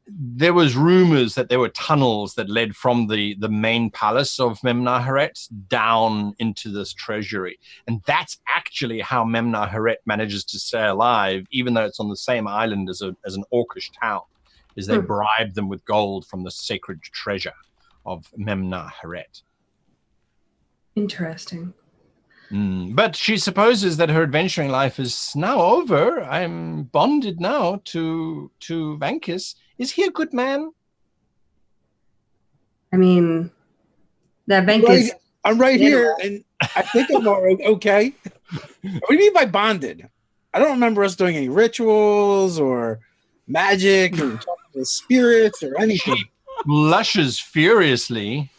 There was rumors that there were tunnels that led from the main palace of Memna Haret down into this treasury. And that's actually how Memna Haret manages to stay alive, even though it's on the same island as an orcish town, is they bribe them with gold from the sacred treasure of Memna Haret. Interesting. But she supposes that her adventuring life is now over. I'm bonded now to Vankis. Is he a good man? I mean, that Vankis... I'm right here, and I think I'm okay. What do you mean by bonded? I don't remember us doing any rituals or magic or talking to spirits or anything. She blushes furiously,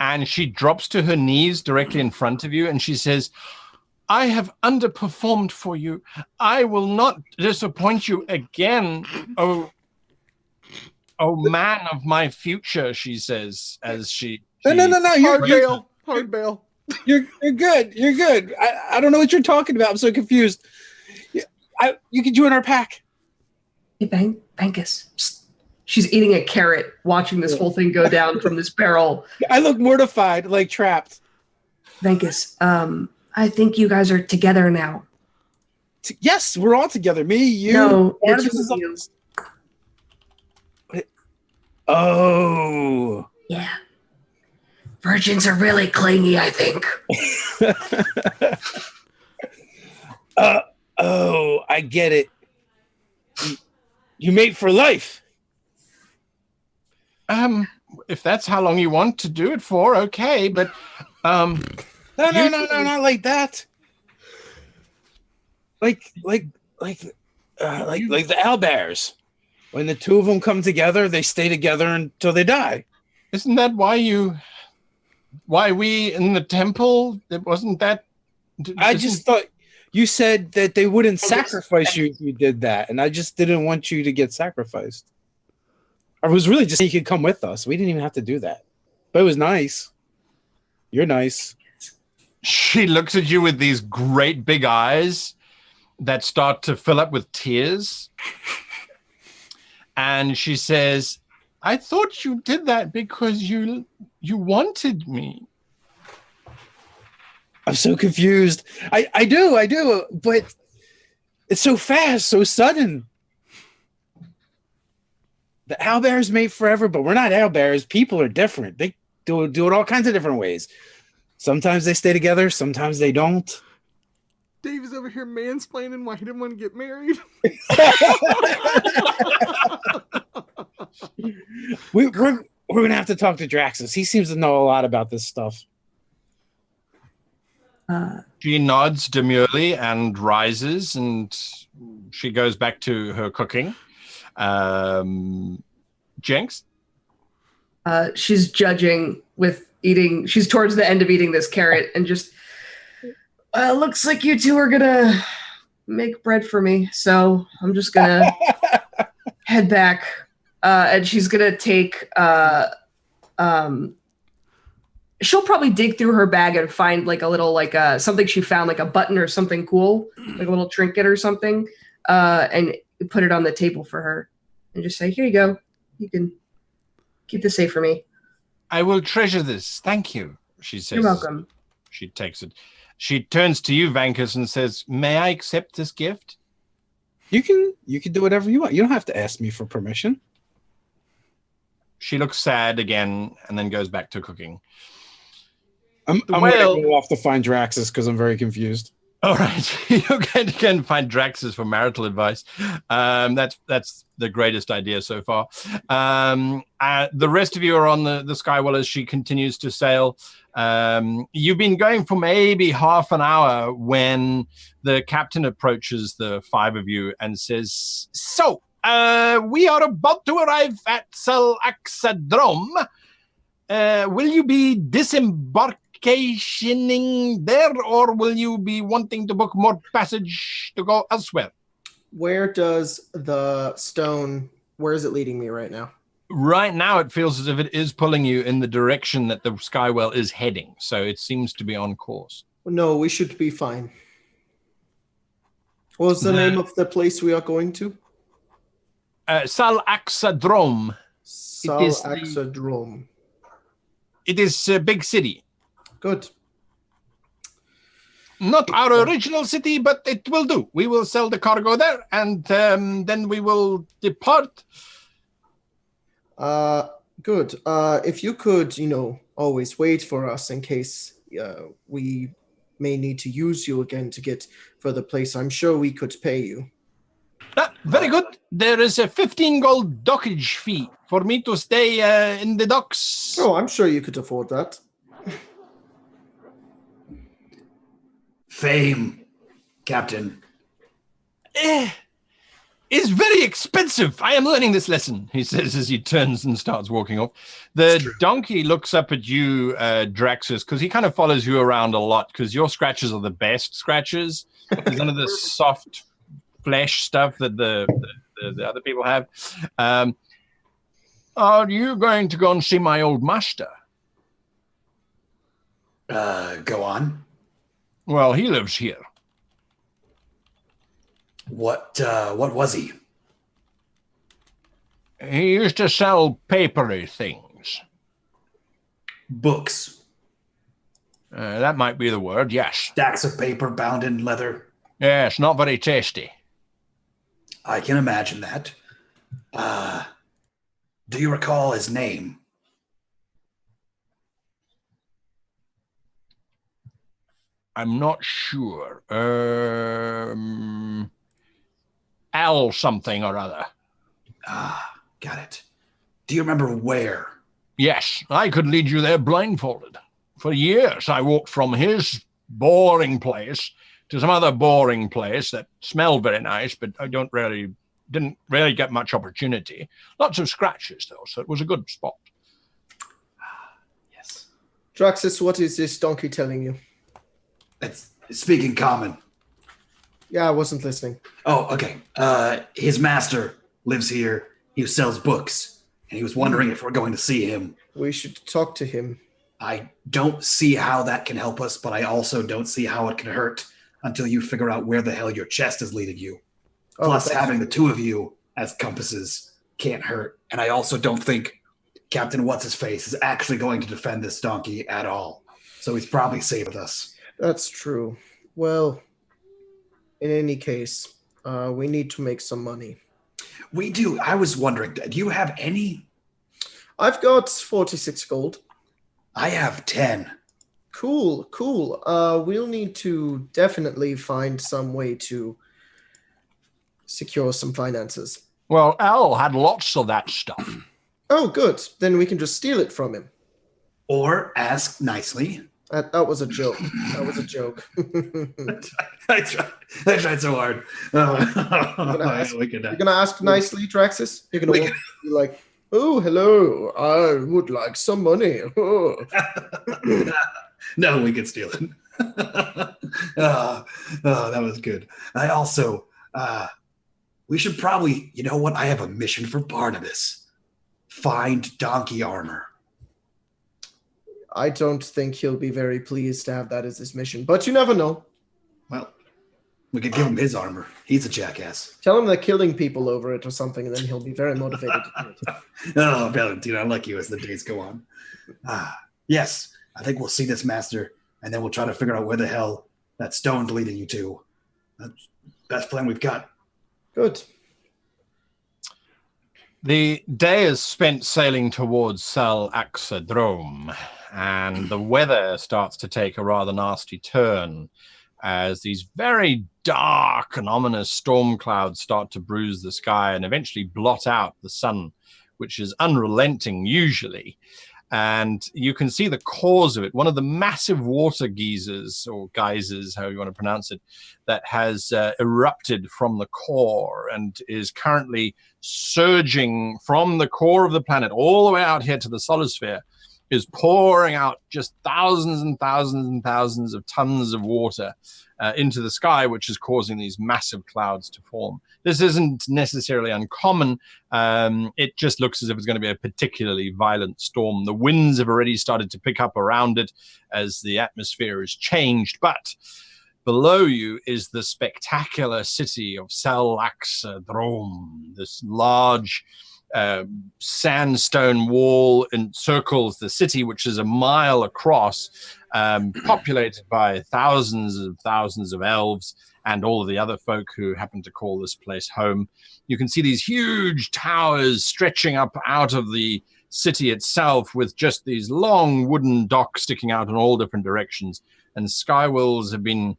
and she drops to her knees directly in front of you, and she says, I have underperformed for you. I will not disappoint you again, oh man of my future, she says, as she... No. Hard bail. You're good. You're good. I don't know what you're talking about. I'm so confused. You can join our pack. Hey, Vankis. She's eating a carrot, watching this whole thing go down from this barrel. I look mortified, like trapped. Vegas, I think you guys are together now. Yes, we're all together. Me, you. No, you. Oh. Yeah. Virgins are really clingy, I think. I get it. You mate for life. If that's how long you want to do it for, okay, but no, not like that. Like the owlbears. When the two of them come together, they stay together until they die. Isn't that why we in the temple? It wasn't that. I just thought you said that they wouldn't sacrifice you if you did that, and I just didn't want you to get sacrificed. I was really just saying you could come with us. We didn't even have to do that. But it was nice. You're nice. She looks at you with these great big eyes that start to fill up with tears. And she says, I thought you did that because you wanted me. I'm so confused. I do. But it's so fast, so sudden. The owlbears mate forever, but we're not owlbears. People are different. They do it all kinds of different ways. Sometimes they stay together. Sometimes they don't. Dave is over here mansplaining why he didn't want to get married. We're going to have to talk to Draxus. He seems to know a lot about this stuff. She nods demurely and rises, and she goes back to her cooking. Jenks? She's judging with eating. She's towards the end of eating this carrot and just looks like you two are gonna make bread for me. So I'm just gonna head back. and she's gonna take. She'll probably dig through her bag and find like a little something she found, like a button or something cool, like a little trinket or something, and put it on the table for her, and just say, "Here you go. You can keep this safe for me." I will treasure this. Thank you, she says. You're welcome. She takes it. She turns to you, Vankus, and says, "May I accept this gift?" You can do whatever you want. You don't have to ask me for permission. She looks sad again and then goes back to cooking. I'm going to go off to find Draxus because I'm very confused. All right. You're going to go and find Draxus for marital advice. That's the greatest idea so far. The rest of you are on the Skywell as she continues to sail. You've been going for maybe half an hour when the captain approaches the five of you and says, "So, we are about to arrive at Salaxadrome. Will you be disembarking there, or will you be wanting to book more passage to go elsewhere?" Where does the stone, where is it leading me right now? Right now, it feels as if it is pulling you in the direction that the Skywell is heading. So it seems to be on course. No, we should be fine. What was the name of the place we are going to? Salaxadrome. Salaxadrome. It is a big city. Good. Not our original city, but it will do. We will sell the cargo there, and then we will depart. Good. If you could, always wait for us in case we may need to use you again to get further place, I'm sure we could pay you. Very good. There is a 15 gold dockage fee for me to stay in the docks. Oh, I'm sure you could afford that. Fame, Captain. Is very expensive. I am learning this lesson, he says as he turns and starts walking off. The donkey looks up at you, Draxus, because he kind of follows you around a lot because your scratches are the best scratches. There's none of the soft flesh stuff that the other people have. Are you going to go and see my old master? Go on. Well, he lives here. What was he? He used to sell papery things. Books. That might be the word, yes. Stacks of paper bound in leather. Yes, not very tasty. I can imagine that. Do you recall his name? I'm not sure. L something or other. Got it. Do you remember where? Yes, I could lead you there blindfolded. For years, I walked from his boring place to some other boring place that smelled very nice, but I didn't really get much opportunity. Lots of scratches, though, so it was a good spot. Yes. Draxus, what is this donkey telling you? It's speaking common. Yeah, I wasn't listening. Oh, okay. His master lives here. He sells books, and he was wondering if we're going to see him. We should talk to him. I don't see how that can help us, but I also don't see how it can hurt until you figure out where the hell your chest is leading you. Plus, having the two of you as compasses can't hurt. And I also don't think Captain What's-His-Face is actually going to defend this donkey at all. So he's probably safe with us. That's true. Well, in any case, we need to make some money. We do. I was wondering, do you have any? I've got 46 gold. I have 10. Cool. We'll need to definitely find some way to secure some finances. Well, Al had lots of that stuff. Oh, good. Then we can just steal it from him. Or ask nicely. That was a joke. I tried so hard. You're gonna ask nicely, Draxus? You're gonna be like, "Oh, hello. I would like some money." Oh. No, we could steal it. That was good. I also, we should probably, you know what? I have a mission for Barnabas. find donkey armor. I don't think he'll be very pleased to have that as his mission, but you never know. Well, we could give him his armor. He's a jackass. Tell him they're killing people over it or something, and then he'll be very motivated to do it. Oh, Valentine, I like you as the days go on. Yes, I think we'll see this master, and then we'll try to figure out where the hell that stone's leading you to. That's the best plan we've got. Good. The day is spent sailing towards Sal Axadrome, and the weather starts to take a rather nasty turn as these very dark and ominous storm clouds start to bruise the sky and eventually blot out the sun, which is unrelenting usually. And you can see the cause of it. One of the massive water geysers, or geysers, however you want to pronounce it, that has erupted from the core and is currently surging from the core of the planet all the way out here to the solar sphere, is pouring out just thousands and thousands and thousands of tons of water into the sky, which is causing these massive clouds to form. This isn't necessarily uncommon. It just looks as if it's going to be a particularly violent storm. The winds have already started to pick up around it as the atmosphere has changed, but below you is the spectacular city of Salaxadrome. This large sandstone wall encircles the city, which is a mile across, populated by thousands of elves and all of the other folk who happen to call this place home. You can see these huge towers stretching up out of the city itself with just these long wooden docks sticking out in all different directions. And skywills have been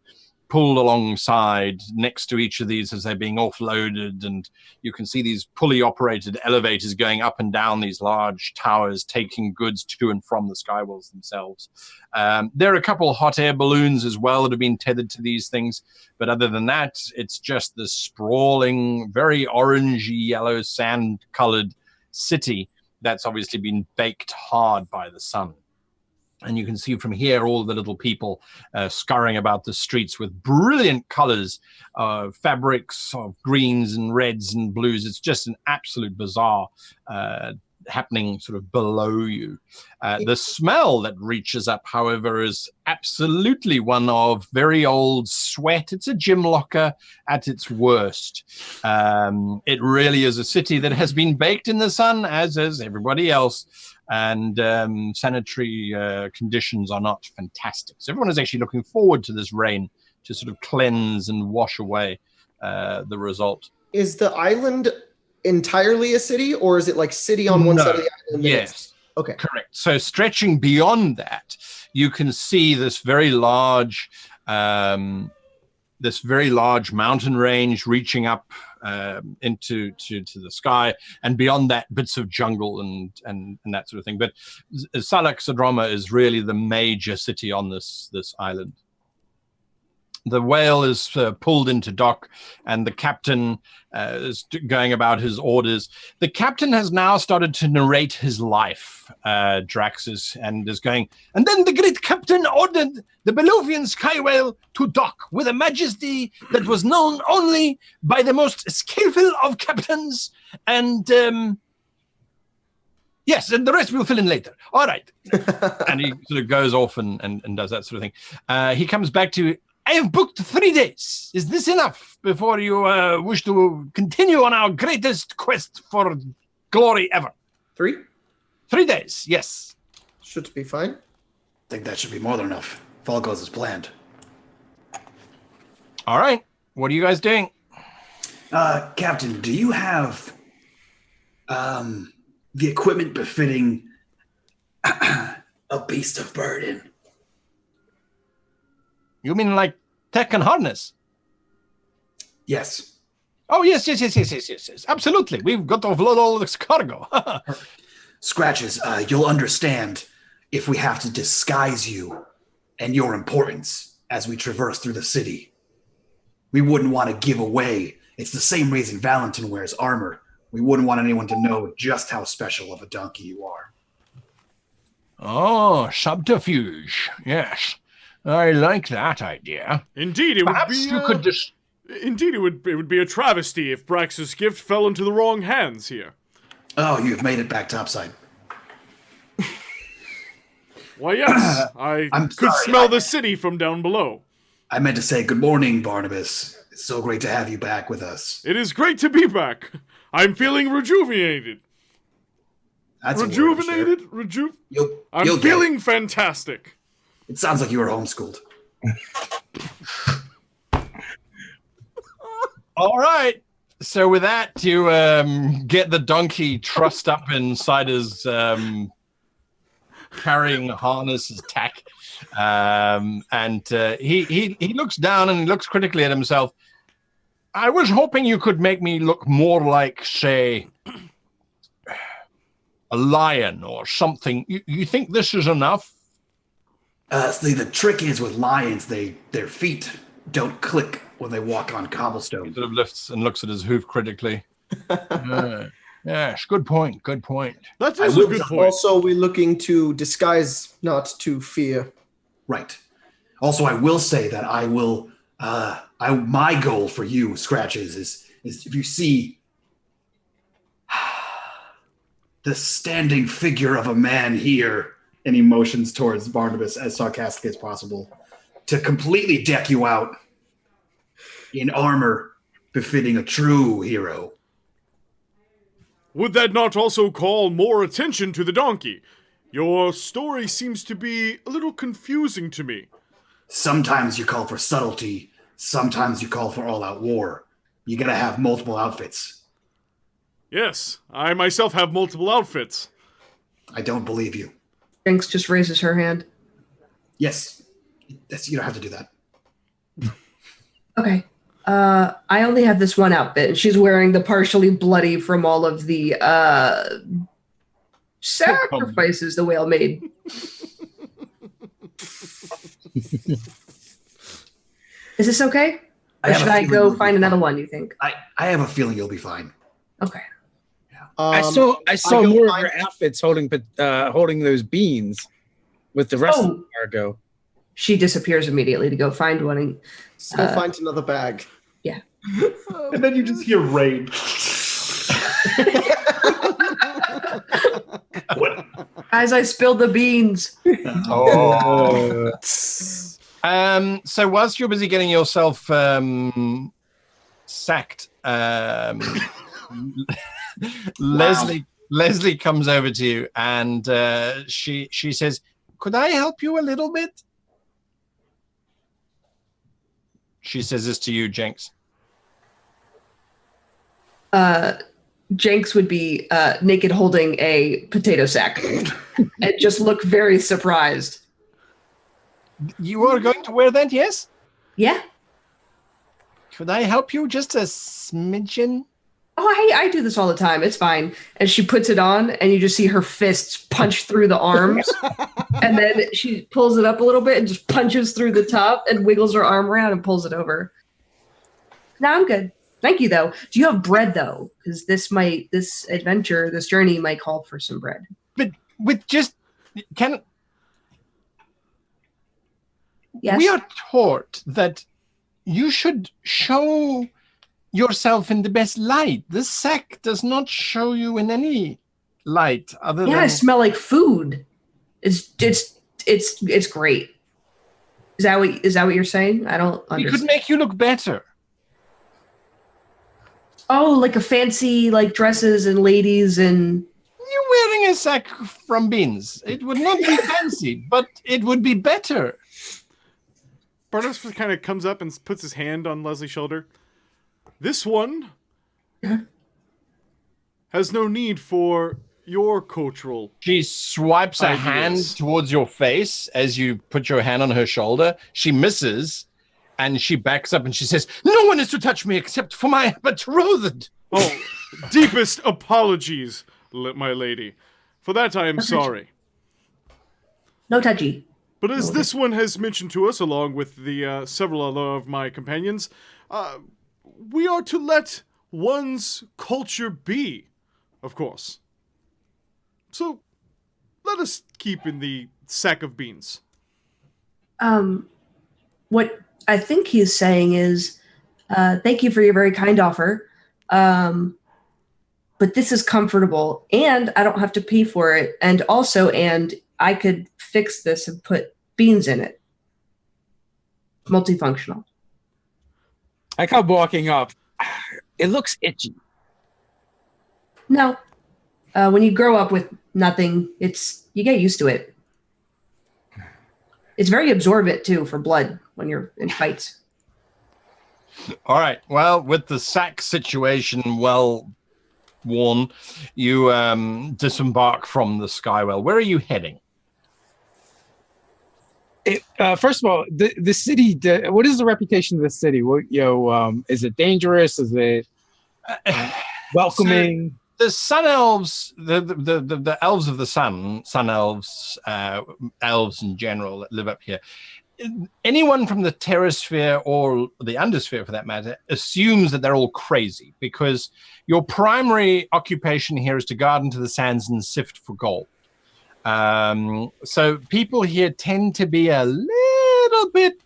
pulled alongside next to each of these as they're being offloaded, and you can see these pulley operated elevators going up and down these large towers taking goods to and from the skywills themselves. There are a couple of hot air balloons as well that have been tethered to these things, but other than that, it's just this sprawling, very orangey yellow sand colored city that's obviously been baked hard by the sun. And you can see from here all the little people scurrying about the streets with brilliant colors, fabrics of greens and reds and blues. It's just an absolute bazaar happening sort of below you. The smell that reaches up, however, is absolutely one of very old sweat. It's a gym locker at its worst. It really is a city that has been baked in the sun, as is everybody else. And sanitary conditions are not fantastic. So everyone is actually looking forward to this rain to sort of cleanse and wash away the result. Is the island entirely a city, or is it like city on one side of the island? Yes. Okay. Correct. So stretching beyond that, you can see this very large mountain range reaching up into the sky, and beyond that, bits of jungle and that sort of thing. But Salaxadrome is really the major city on this island. The whale is pulled into dock, and the captain is going about his orders. The captain has now started to narrate his life, Drax is going, and then the great captain ordered the Belovian sky whale to dock with a majesty that was known only by the most skillful of captains, and yes, and the rest we'll fill in later. All right. And he sort of goes off and does that sort of thing. He comes back to, I have booked 3 days. Is this enough before you wish to continue on our greatest quest for glory ever? 3? 3 days, yes. Should be fine. I think that should be more than enough. If all goes as planned. All right. What are you guys doing? Captain, do you have the equipment befitting a beast of burden? You mean like tech and harness? Yes. Oh, yes. Absolutely. We've got to offload all this cargo. Scratches, you'll understand if we have to disguise you and your importance as we traverse through the city. We wouldn't want to give away. It's the same reason Valentin wears armor. We wouldn't want anyone to know just how special of a donkey you are. Oh, subterfuge. Yes. I like that idea. Indeed, it Perhaps would be. you could just. Indeed, it would be a travesty if Brax's gift fell into the wrong hands here. Oh, you've made it back topside. Why, yes, I I'm could sorry, smell the city from down below. I meant to say good morning, Barnabas. It's so great to have you back with us. It is great to be back. I'm feeling rejuvenated. That's a word, I'm sure. Rejuvenated? You'll I'm get feeling fantastic. It sounds like you were homeschooled. All right. So with that, you get the donkey trussed up inside his carrying harness, his tack, and he looks down and he looks critically at himself. I was hoping you could make me look more like, say, a lion or something. You think this is enough? See, the trick is with lions, their feet don't click when they walk on cobblestone. He sort of lifts and looks at his hoof critically. Yes, good point. Good point. That is a good point. Also, we're looking to disguise, not to fear. Right. Also, I will say that I will. My goal for you, Scratches, is if you see the standing figure of a man here, And he motions towards Barnabas as sarcastic as possible. to completely deck you out in armor befitting a true hero. Would that not also call more attention to the donkey? Your story seems to be a little confusing to me. Sometimes you call for subtlety, sometimes you call for all-out war. You gotta have multiple outfits. Yes, I myself have multiple outfits. I don't believe you. Jinx just raises her hand. Yes, you don't have to do that. Okay. I only have this one outfit, and she's wearing the partially bloody from all of the sacrifices the whale made. Is this okay? Or should I go find another one, you think? I have a feeling you'll be fine. Okay. I saw more of your outfits holding those beans with the rest of the cargo. She disappears immediately to go find one. And, Go find another bag. Yeah. And then you just hear rain. What? As I spilled the beans. Oh. So whilst you're busy getting yourself sacked, Leslie comes over to you and she says, "Could I help you a little bit?" She says this to you, Jenks. Jenks would be naked holding a potato sack and just look very surprised. You are going to wear that, yes? Yeah. Could I help you just a smidgen? Oh, I do this all the time. It's fine. And she puts it on, and you just see her fists punch through the arms. And then she pulls it up a little bit and just punches through the top and wiggles her arm around and pulls it over. No, I'm good. Thank you, though. Do you have bread, though? Because this journey might call for some bread. But with just... Yes. We are taught that you should show yourself in the best light. This sack does not show you in any light other than... I smell like food. It's great. Is that what you're saying? I don't understand. We could make you look better. Oh, like a fancy dresses and ladies and... You're wearing a sack from beans. It would not be fancy, but it would be better. Barnabas kind of comes up and puts his hand on Leslie's shoulder. This one has no need for your cultural... She swipes a hand towards your face as you put your hand on her shoulder. She misses, and she backs up and she says, "No one is to touch me except for my betrothed." Oh, deepest apologies, my lady. For that I am sorry. No touchy. But as this one has mentioned to us, along with the several other of my companions, we are to let one's culture be, of course. So, let us keep in the sack of beans. What I think he is saying is, thank you for your very kind offer, but but this is comfortable, and I don't have to pay for it. And also, and I could fix this and put beans in it. Multifunctional. I come walking up. It looks itchy. No. When you grow up with nothing, you get used to it. It's very absorbent, too, for blood when you're in fights. All right. Well, with the sack situation well worn, you disembark from the Skywell. Where are you heading? First of all, the city. What is the reputation of the city? Is it dangerous? Is it welcoming? So the Sun Elves, the elves of the Sun Elves, elves in general that live up here. Anyone from the Terrasphere or the Undersphere, for that matter, assumes that they're all crazy because your primary occupation here is to guard into the sands and sift for gold. So people here tend to be a little bit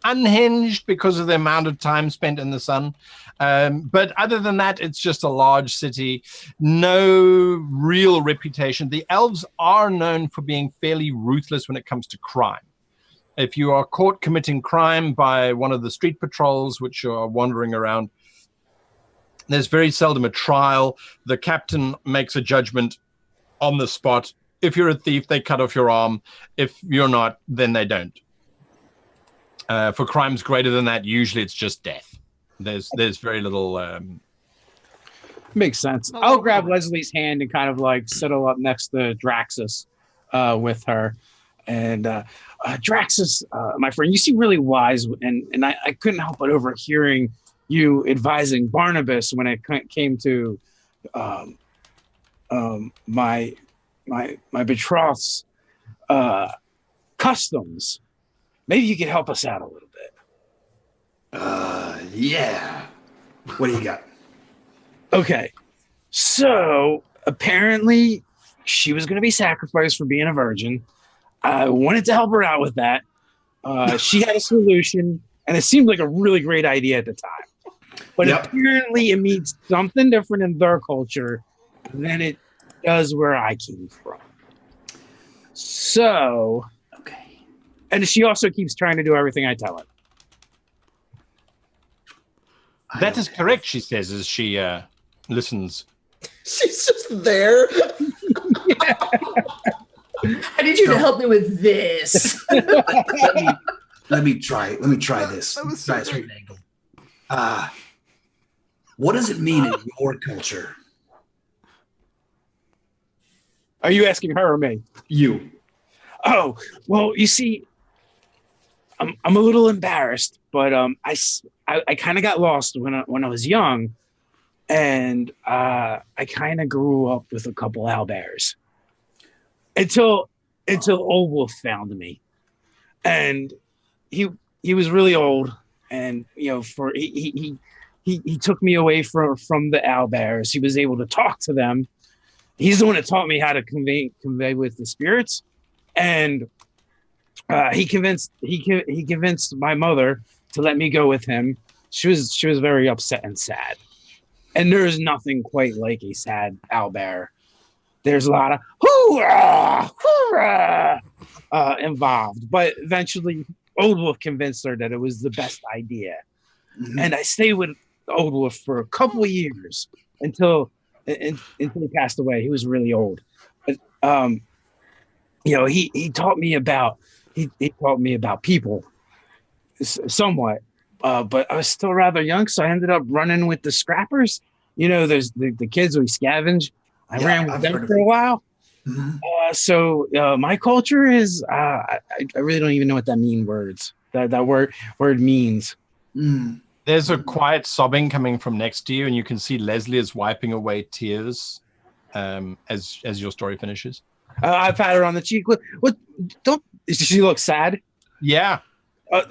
unhinged because of the amount of time spent in the sun. But other than that, it's just a large city. No real reputation. The elves are known for being fairly ruthless when it comes to crime. If you are caught committing crime by one of the street patrols, which are wandering around, there's very seldom a trial. The captain makes a judgment on the spot. If you're a thief, they cut off your arm. If you're not, then they don't. For crimes greater than that, usually it's just death. There's very little... Makes sense. I'll grab Leslie's hand and kind of like settle up next to Draxus with her. And Draxus, my friend, you seem really wise, and I couldn't help but overhearing you advising Barnabas when it came to my betrothed's customs. Maybe you could help us out a little bit. Yeah. What do you got? Okay. So apparently she was going to be sacrificed for being a virgin. I wanted to help her out with that. She had a solution, and it seemed like a really great idea at the time. But apparently it means something different in their culture than it does where I came from. So, okay. And she also keeps trying to do everything I tell her. That is correct, she says as she listens. She's just there. I need you to help me with this. let me try this. That was so great. What does it mean in your culture? Are you asking her or me? You. Oh, well, you see, I'm a little embarrassed, but I kind of got lost when I was young, and I kind of grew up with a couple owlbears until Old Wolf found me, and he was really old, and he took me away from the owlbears. He was able to talk to them. He's the one that taught me how to convey with the spirits, and he convinced my mother to let me go with him. She was very upset and sad, and there's nothing quite like a sad owlbear. There's a lot of hoorah, hoorah involved, but eventually Old Wolf convinced her that it was the best idea, and I stayed with Old Wolf for a couple of years until he passed away. He was really old, but he taught me about people somewhat, but I was still rather young, so I ended up running with the scrappers. There's the kids we scavenge. I ran with them for a while. Mm-hmm. So my culture is I really don't even know what that words that word means. Mm. There's a quiet sobbing coming from next to you, and you can see Leslie is wiping away tears as your story finishes. I pat her on the cheek. What? Does she look sad? Yeah.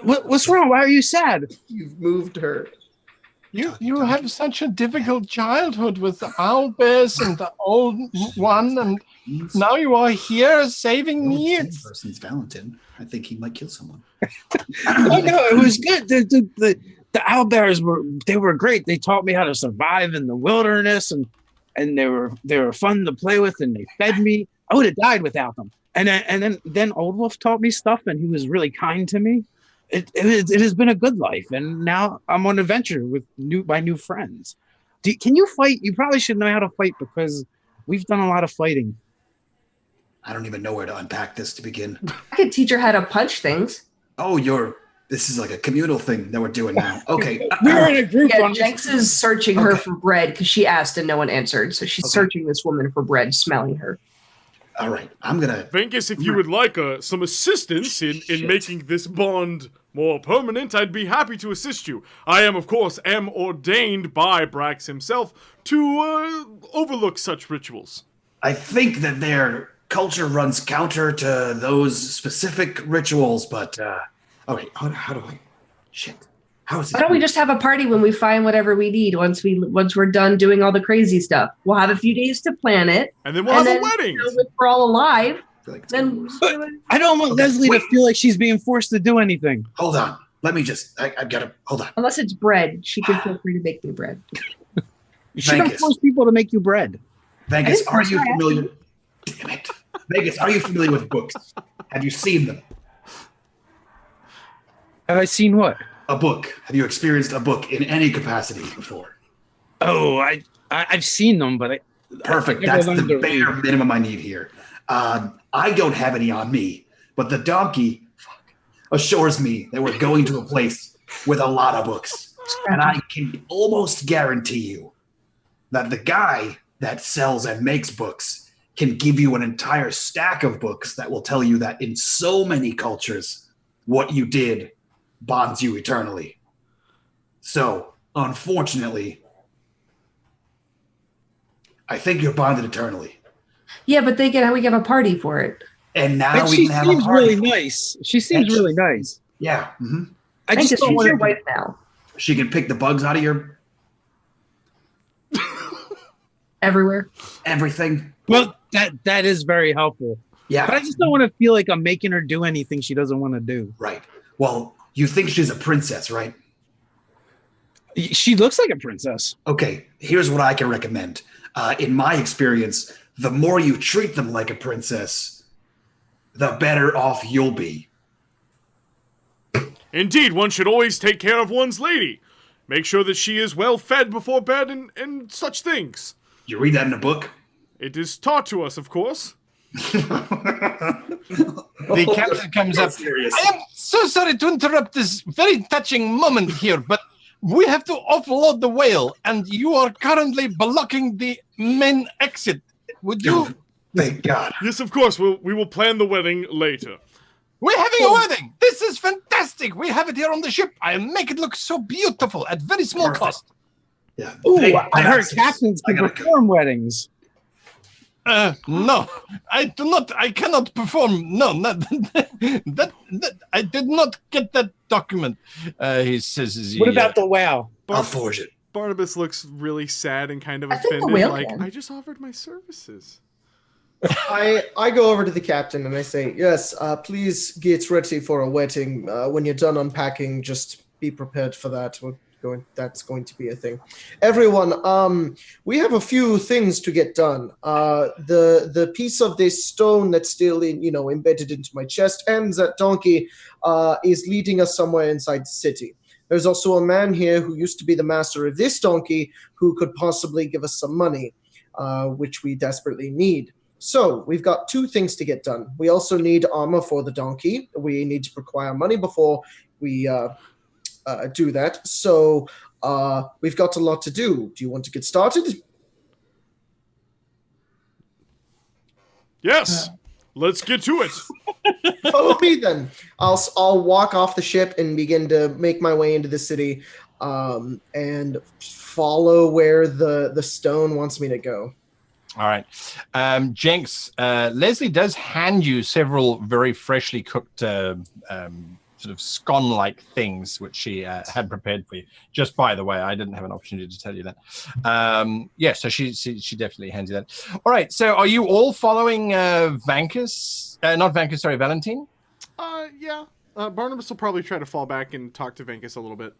What's wrong? Why are you sad? You've moved her. You have such a difficult childhood with the owlbears and the old one, and now you are here saving me. It's person's Valentin. I think he might kill someone. I know, it was good. The owlbears were great. They taught me how to survive in the wilderness, and and they were fun to play with, and they fed me. I would have died without them. And then Old Wolf taught me stuff, and he was really kind to me. It has been a good life, and now I'm on an adventure with my new friends. Can you fight? You probably should know how to fight because we've done a lot of fighting. I don't even know where to unpack this to begin. I could teach her how to punch things. Oh, this is like a communal thing that we're doing now. Okay. We're in a group. Yeah, Jenks is searching her for bread because she asked and no one answered. So she's searching this woman for bread, smelling her. All right, I'm gonna. Venkis, if you would like some assistance in making this bond more permanent, I'd be happy to assist you. I am, of course, ordained by Brax himself to overlook such rituals. I think that their culture runs counter to those specific rituals, but okay. How do I? Shit. How is it? Why don't we just have a party when we find whatever we need once we're done doing all the crazy stuff? We'll have a few days to plan it, and then we'll have a wedding. You know, if we're all alive. Then I don't want Leslie to feel like she's being forced to do anything. Hold on. Let me just. I've got to hold on. Unless it's bread, she could feel free to make me bread. You shouldn't force people to make you bread. Vegas, are you familiar? Damn it. Vegas, are you familiar with books? Have you seen them? Have I seen what? A book. Have you experienced a book in any capacity before? Oh, I've seen them, but perfect. That's the bare minimum I need here. I don't have any on me, but the donkey assures me that we're going to a place with a lot of books, and I can almost guarantee you that the guy that sells and makes books can give you an entire stack of books that will tell you that in so many cultures, what you did bonds you eternally. So, unfortunately, I think you're bonded eternally. Yeah, but we can have a party for it. And now but we can have a party. She seems really nice. She seems really nice. Yeah. Mm-hmm. I just don't want your wife now. She can pick the bugs out of your everywhere. Everything. Well, that is very helpful. Yeah. But I just don't want to feel like I'm making her do anything she doesn't want to do. Right. Well, you think she's a princess, right? She looks like a princess. Okay, here's what I can recommend. In my experience, the more you treat them like a princess, the better off you'll be. Indeed, one should always take care of one's lady. Make sure that she is well fed before bed and such things. You read that in a book? It is taught to us, of course. The captain comes up. I am so sorry to interrupt this very touching moment here, but we have to offload the whale, and you are currently blocking the main exit. Would you? Thank God. Yes, of course. We will plan the wedding later. We're having a wedding. This is fantastic. We have it here on the ship. I'll make it look so beautiful at very small cost. Yeah. Ooh, I heard captains can perform weddings. No, I do not. I cannot perform. No, not that. I did not get that document. He says. What about the whale? I'll forge it. Barnabas looks really sad and kind of I think the offended. whale Like, can. I just offered my services. I go over to the captain and I say, yes, please get ready for a wedding. When you're done unpacking, just be prepared for that. That's going to be a thing. Everyone, we have a few things to get done. The piece of this stone that's still embedded into my chest and that donkey is leading us somewhere inside the city. There's also a man here who used to be the master of this donkey who could possibly give us some money, which we desperately need. So we've got two things to get done. We also need armor for the donkey. We need to acquire money before we do that. So we've got a lot to do. Do you want to get started? Yes. Let's get to it. Follow me then. I'll walk off the ship and begin to make my way into the city and follow where the stone wants me to go. All right. Jenks, Leslie does hand you several very freshly cooked sort of scone-like things, which she had prepared for you. Just by the way, I didn't have an opportunity to tell you that. Yeah, so she definitely hands you that. All right, so are you all following Vankus? Not Vankus, sorry, Valentine? Yeah. Barnabas will probably try to fall back and talk to Venkus a little bit.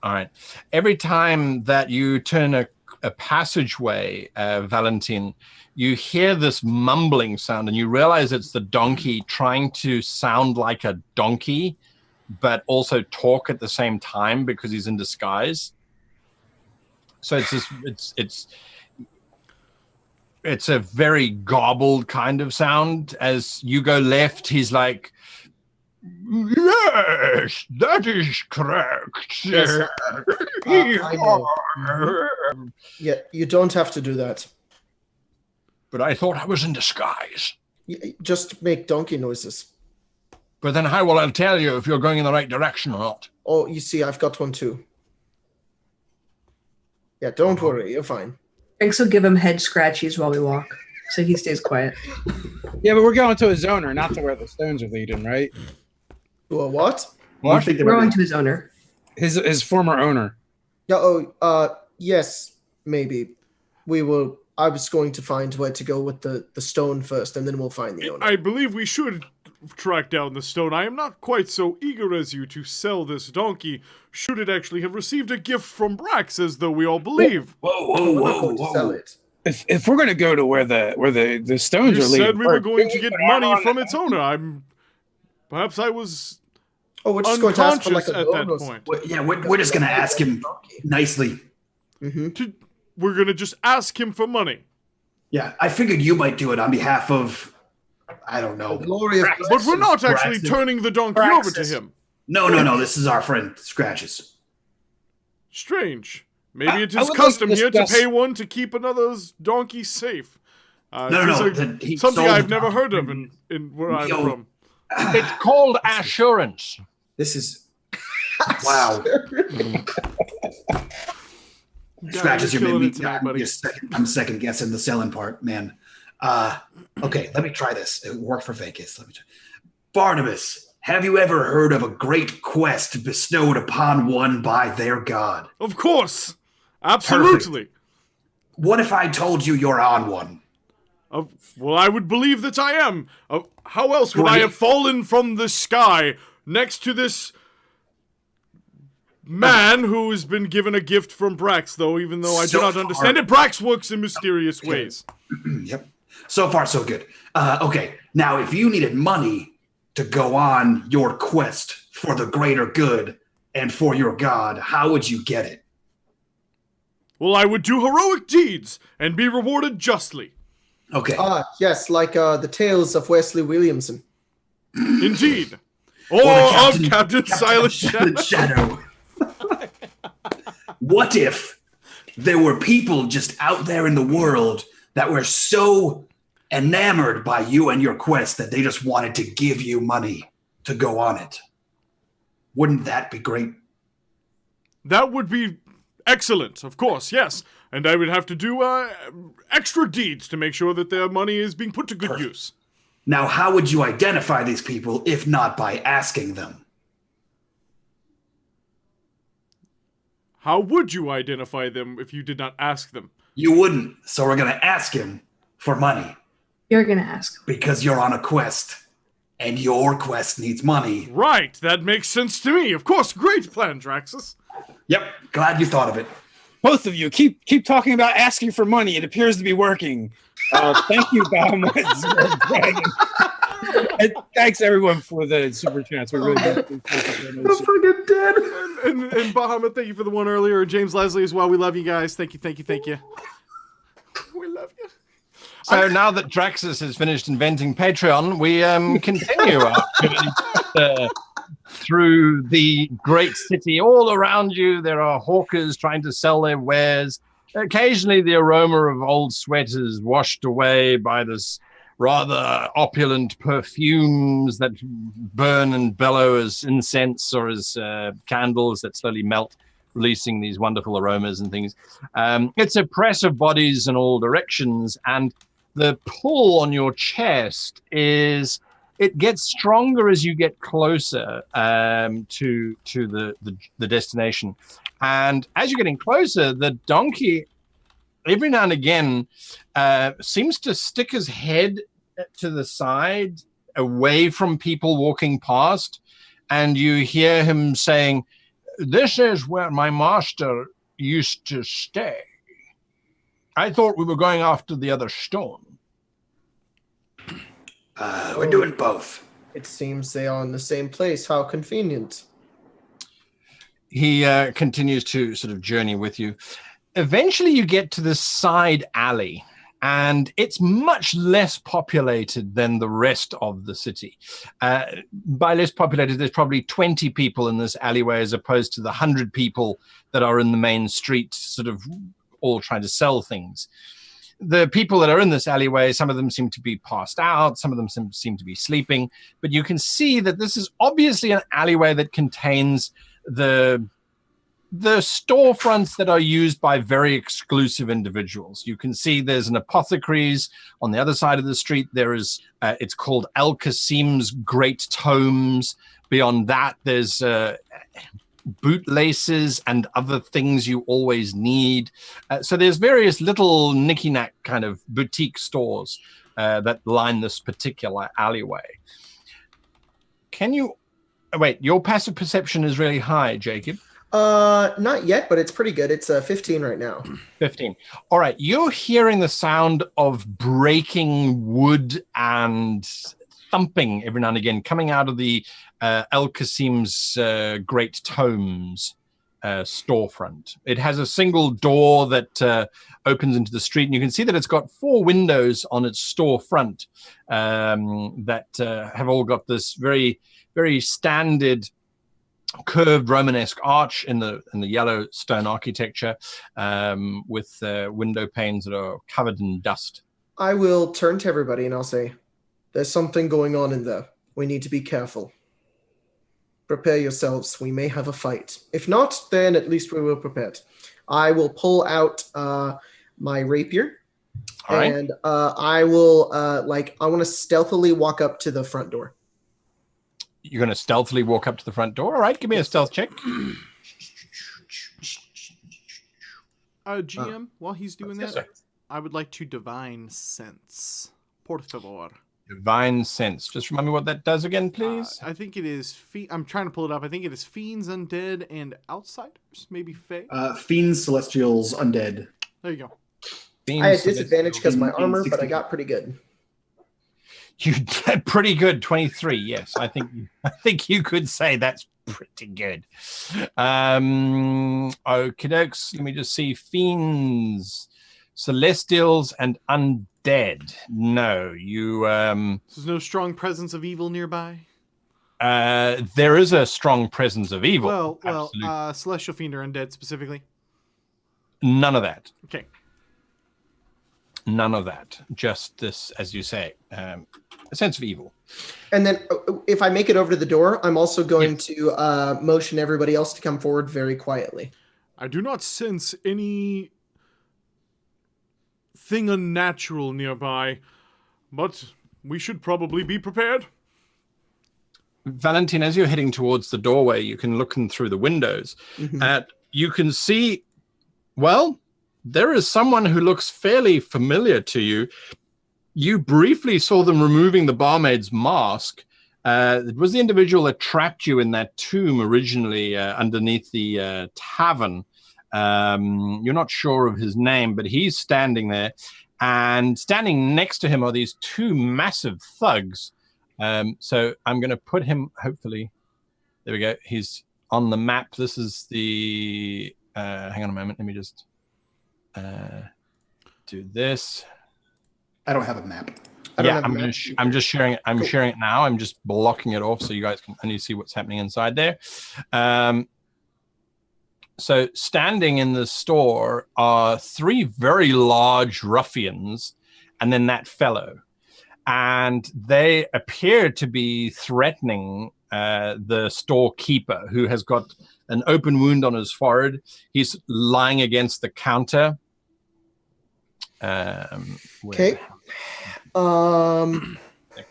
All right. Every time that you turn a passageway, Valentin, you hear this mumbling sound, and you realize it's the donkey trying to sound like a donkey, but also talk at the same time because he's in disguise. So it's a very garbled kind of sound. As you go left, he's like, "Yes, that is correct." Yes, I know. Yeah, you don't have to do that. But I thought I was in disguise. Just make donkey noises. But then how will I tell you if you're going in the right direction or not? Oh, you see, I've got one too. Yeah, don't worry, you're fine. Thanks will give him head scratchies while we walk, so he stays quiet. Yeah, but we're going to his owner, not to where the stones are leading, right? Well, what? Well, I think We're going to his owner. His former owner. Yeah. Yes, maybe. We will. I was going to find where to go with the stone first, and then we'll find the owner. I believe we should track down the stone. I am not quite so eager as you to sell this donkey, should it actually have received a gift from Brax, as though we all believe. We're not going to sell it. If we're gonna go to where the stones You are leading, said we were going to get money from its owner. Perhaps I was Oh, we're just going to ask for unconscious like a at that bonus. point. We're just going to ask him nicely. Mm-hmm. We're going to just ask him for money. Yeah, I figured you might do it on behalf of, I don't know. Glory of But we're not actually Braxton. turning the donkey over to him. No. This is our friend Scratches. Strange. Maybe it I is would custom like to here to discuss- pay one to keep another's donkey safe. No. He Something sold I've the never donkey. heard of in where I'm Yo. from. It's called assurance. This is wow. Scratches, you're you made killing me. it tonight, buddy. I'm second guessing the selling part, man. Okay, let me try this. It worked for Vegas. Let me try. Barnabas, have you ever heard of a great quest bestowed upon one by their god? Of course. Absolutely. What if I told you you're on one? Well, I would believe that I am. How else would I Great. have fallen from the sky next to this man who has been given a gift from Brax, though, even though I do So not far- understand it, Brax works in mysterious ways. Yep. So far, so good. Okay, now if you needed money to go on your quest for the greater good and for your god, how would you get it? Well, I would do heroic deeds and be rewarded justly. Okay. Yes, like the tales of Wesley Williamson. Indeed. Or Or of Captain Silent Shadow. Shadow. What if there were people just out there in the world that were so enamored by you and your quest that they just wanted to give you money to go on it? Wouldn't that be great? That would be excellent, of course, yes. And I would have to do extra deeds to make sure that their money is being put to good use. Now, how would you identify these people if not by asking them? How would you identify them if you did not ask them? You wouldn't, so we're going to ask him for money You're gonna ask. because you're on a quest and your quest needs money. Right, that makes sense to me. Of course, great plan, Draxus. Yep, glad you thought of it. Both of you keep talking about asking for money. It appears to be working. Thank you, Bahamut Dragon. And thanks everyone for the super chats. We're really I'm freaking dead. And Bahamut, thank you for the one earlier. James Leslie as well. We love you guys. Thank you. We love you. So now that Draxus has finished inventing Patreon, we continue our journey through the great city. All around you, there are hawkers trying to sell their wares. Occasionally, the aroma of old sweat is washed away by this rather opulent perfumes that burn and bellow as incense or as candles that slowly melt, releasing these wonderful aromas and things. It's a press of bodies in all directions, and the pull on your chest it gets stronger as you get closer to the destination. And as you're getting closer, the donkey, every now and again, seems to stick his head to the side, away from people walking past, and you hear him saying, This is where my master used to stay. I thought we were going after the other stone. We're doing both. It seems they are in the same place. How convenient. He continues to sort of journey with you. Eventually you get to this side alley, and it's much less populated than the rest of the city. By less populated, there's probably 20 people in this alleyway as opposed to the 100 people that are in the main street, sort of all trying to sell things. The people that are in this alleyway, some of them seem to be passed out, some of them seem to be sleeping, but you can see that this is obviously an alleyway that contains the storefronts that are used by very exclusive individuals. You can see there's an apothecary's on the other side of the street. There is, it's called Al Qasim's Great Tomes. Beyond that, there's bootlaces and other things you always need. So there's various little knicky-knack kind of boutique stores that line this particular alleyway. Can you... Wait, your passive perception is really high, Jacob. Not yet, but it's pretty good. It's 15 right now. 15. All right, you're hearing the sound of breaking wood and thumping every now and again coming out of the El Qasim's Great Tomes storefront. It has a single door that opens into the street, and you can see that it's got 4 windows on its storefront that have all got this very, very standard curved Romanesque arch in the yellow stone architecture, with window panes that are covered in dust. I will turn to everybody and I'll say, there's something going on in there. We need to be careful. Prepare yourselves. We may have a fight. If not, then at least we will prepare. I will pull out my rapier. All right. And I will, I want to stealthily walk up to the front door. You're going to stealthily walk up to the front door? All right, give me a stealth check. GM, while he's doing that, I would like to divine sense. Por favor. Divine sense. Just remind me what that does again, please. I think it is... I'm trying to pull it up. I think it is fiends, undead, and outsiders. Maybe fae? Fiends, celestials, undead. There you go. Fiends, I had disadvantage because of my armor, but I got pretty good. You did pretty good, 23. Yes, I think you could say that's pretty good. Okie dokes. Let me just see. Fiends, celestials, and undead. No, you. There's no strong presence of evil nearby. There is a strong presence of evil. Well, celestial fiend or undead specifically. None of that. Okay. None of that. Just this, as you say, a sense of evil. And then if I make it over to the door, I'm also going to motion everybody else to come forward very quietly. I do not sense any thing unnatural nearby, but we should probably be prepared. Valentine, as you're heading towards the doorway, you can look in through the windows. Mm-hmm. You can see, well, there is someone who looks fairly familiar to you. You briefly saw them removing the barmaid's mask. It was the individual that trapped you in that tomb originally underneath the tavern. You're not sure of his name, but he's standing there. And standing next to him are these 2 massive thugs. So I'm going to put him, hopefully. There we go. He's on the map. This is the... hang on a moment. Let me just... do this. I don't have a map. I'm just sharing it. I'm sharing it now. I'm just blocking it off so you guys can only see what's happening inside there. So standing in the store are 3 very large ruffians and then that fellow. And they appear to be threatening the storekeeper, who has got an open wound on his forehead. He's lying against the counter. Okay.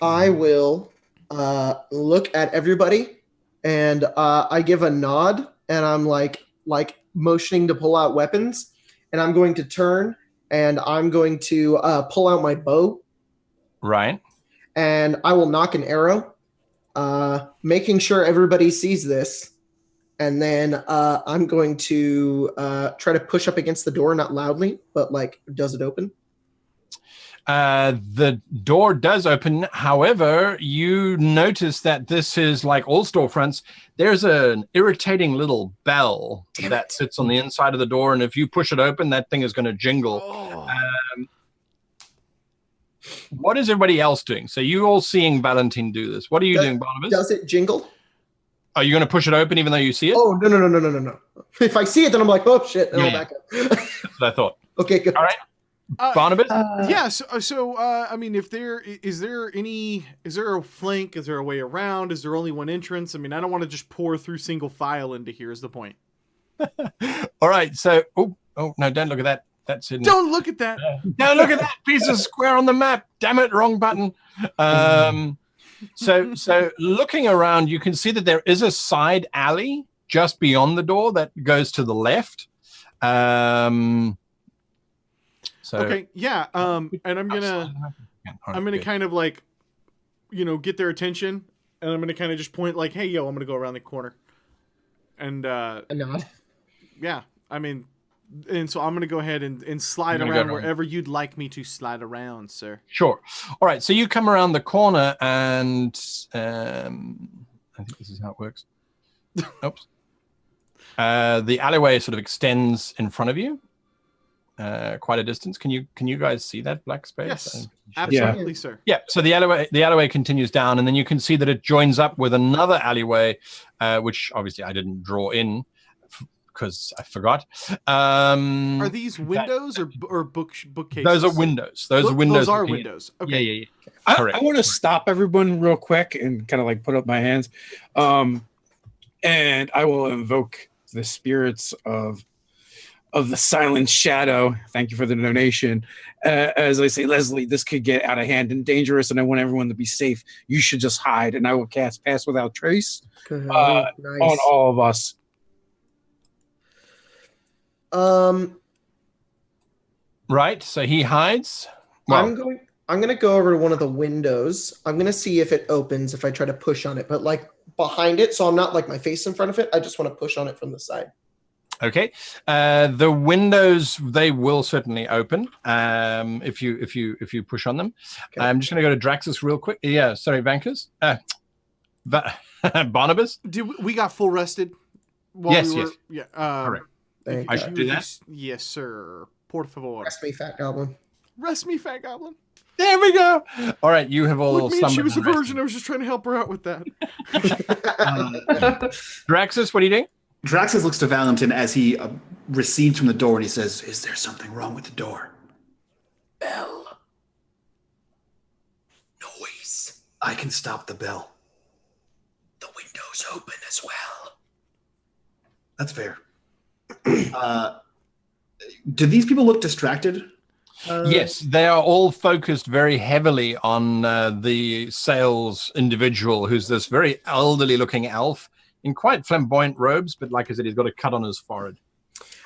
I will look at everybody, and I give a nod, and I'm like motioning to pull out weapons, and I'm going to turn, and I'm going to pull out my bow. Right. And I will knock an arrow, making sure everybody sees this. And then I'm going to try to push up against the door, not loudly, but like, does it open? The door does open. However, you notice that this is like all storefronts. There's an irritating little bell that sits on the inside of the door, and if you push it open, that thing is going to jingle. Oh. What is everybody else doing? So you all seeing Valentine do this. What are you doing, Barnabas? Does it jingle? Are you going to push it open even though you see it? Oh, no. If I see it, then I'm like, oh, shit. And I'll back up. That's what I thought. Okay, good. All right. Barnabas? Yeah, so I mean, is there a flank? Is there a way around? Is there only one entrance? I mean, I don't want to just pour through single file into here is the point. All right, so, oh, no, don't look at that. That's hidden. Don't look at that. Don't look at that piece of square on the map. Damn it, wrong button. So looking around, you can see that there is a side alley just beyond the door that goes to the left. Okay, yeah, and I'm gonna kind of like, get their attention, and I'm gonna kind of just point like, hey, yo, I'm gonna go around the corner, and A nod. yeah, I mean, and so I'm gonna go ahead and slide around wherever you'd like me to slide around, sir. Sure. All right, so you come around the corner, and I think this is how it works. Oops. The alleyway sort of extends in front of you. Quite a distance. Can you guys see that black space? Yes, absolutely, sir. Yeah. So the alleyway continues down, and then you can see that it joins up with another alleyway, which obviously I didn't draw in because I forgot. Are these windows or bookcases? Those are windows. Those are windows. Those are windows. Okay. Yeah. I want to stop everyone real quick and kind of like put up my hands, and I will invoke the spirits of the silent shadow. Thank you for the donation. As I say, Leslie, this could get out of hand and dangerous, and I want everyone to be safe. You should just hide, and I will cast Pass Without Trace Nice. on all of us. Right. So he hides. Well, I'm gonna go over to one of the windows. I'm gonna see if it opens if I try to push on it, but like behind it, so I'm not like my face in front of it. I just want to push on it from the side. Okay. The windows, they will certainly open if you push on them. Okay. I'm just going to go to Draxus real quick. Yeah, sorry, Vankers. Barnabas? We got full rested? Yes. Yeah. Correct. I should do that? Yes, sir. Por favor. Rest me, fat goblin. Rest me, fat goblin. There we go. All right, you have all slumbered. She was a virgin. I was just trying to help her out with that. Draxus, what are you doing? Draxus looks to Valentin as he recedes from the door, and he says, "Is there something wrong with the door?" Bell. Noise. I can stop the bell. The window's open as well. That's fair. Do these people look distracted? Yes, they are all focused very heavily on the sales individual, who's this very elderly-looking elf in quite flamboyant robes, but like I said, he's got a cut on his forehead.